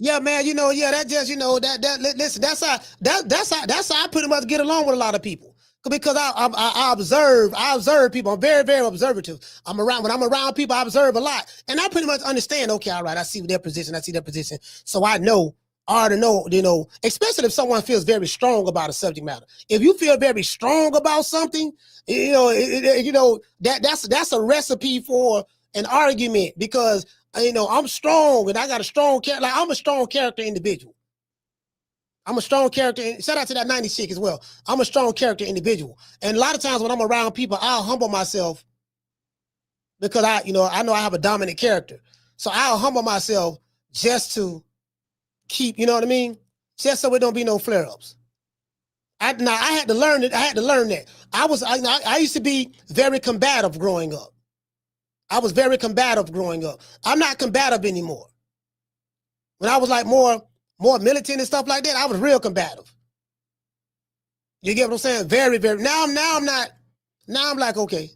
Speaker 2: Yeah, man, that just, listen, that's how I pretty much get along with a lot of people. Because I observe people. I'm very, very observative. When I'm around people, I observe a lot. And I pretty much understand, okay, all right, I see their position, So I already know, especially if someone feels very strong about a subject matter. If you feel very strong about something, that's a recipe for an argument because I'm strong and I got a strong character. Like I'm a strong character individual. I'm a strong character. Shout out to that 90s chick as well. I'm a strong character individual. And a lot of times when I'm around people, I'll humble myself because I know I have a dominant character. So I'll humble myself just to keep, you know what I mean? Just so it don't be no flare-ups. I had to learn it. I had to learn that. I used to be very combative growing up. I was very combative growing up. I'm not combative anymore. When I was like more militant and stuff like that, I was real combative. You get what I'm saying? Very, very. Now I'm not. Now I'm like, okay.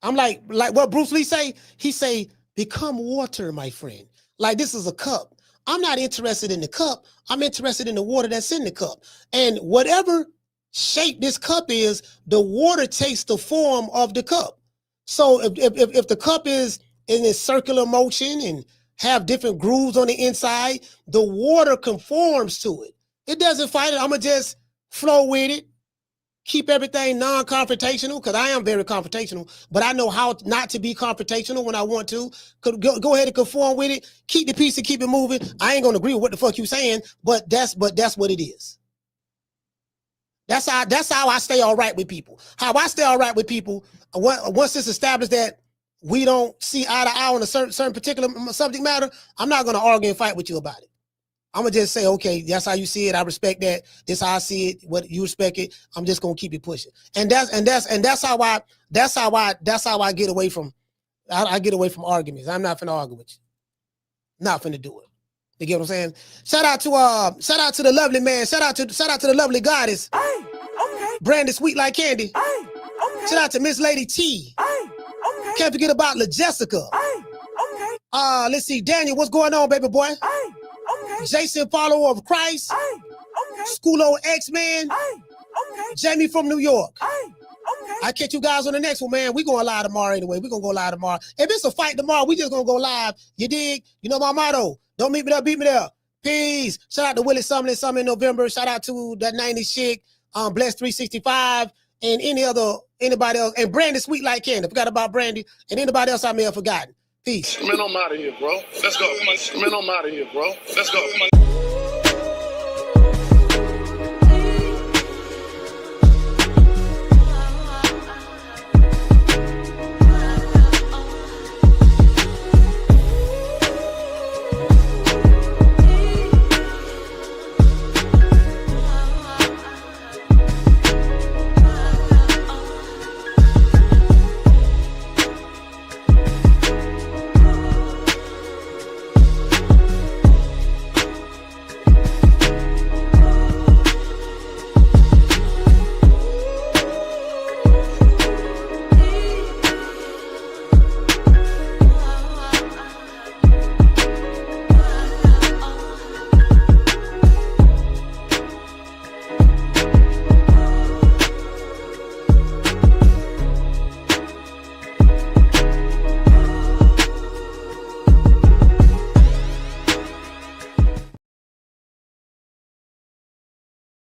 Speaker 2: I'm like what Bruce Lee say? He say, become water, my friend. Like this is a cup. I'm not interested in the cup. I'm interested in the water that's in the cup. And whatever shape this cup is, the water takes the form of the cup. So if the cup is in a circular motion and have different grooves on the inside, the water conforms to it. It doesn't fight it. I'm going to just flow with it, keep everything non-confrontational because I am very confrontational, but I know how not to be confrontational when I want to. Go ahead and conform with it, keep the peace and keep it moving. I ain't going to agree with what the fuck you saying, but that's what it is. That's how I stay all right with people. How I stay all right with people, once it's established that we don't see eye to eye on a certain particular subject matter, I'm not going to argue and fight with you about it. I'm going to just say, okay, that's how you see it. I respect that. This how I see it. What you respect it. I'm just going to keep it pushing. And that's how I get away from, I get away from arguments. I'm not finna argue with you. Not finna do it. You get what I'm saying? Shout out to the lovely man. Shout out to the lovely goddess. Hey, okay. Brandy Sweet Like Candy. Hey, okay. Shout out to Miss Lady T. Hey, okay. Can't forget about La Jessica. Hey, okay. Let's see, Daniel, what's going on, baby boy? Hey, okay. Jason, follower of Christ. Hey, okay. Schoolo X-Man. Hey, okay. Jamie from New York. Hey, okay. I catch you guys on the next one, man. We going live tomorrow anyway. We gonna go live tomorrow. If it's a fight tomorrow, we just gonna go live. You dig? You know my motto. Don't meet me there, beat me there. Peace. Shout out to Willie Sumlin, Summer in November. Shout out to that 90s chick, Bless 365, and anybody else. And Brandy Sweet Like Candy. Forgot about Brandy. And anybody else I may have forgotten. Peace.
Speaker 7: Man, I'm out of here, bro. Let's go. Man, I'm out of here, bro. Let's go.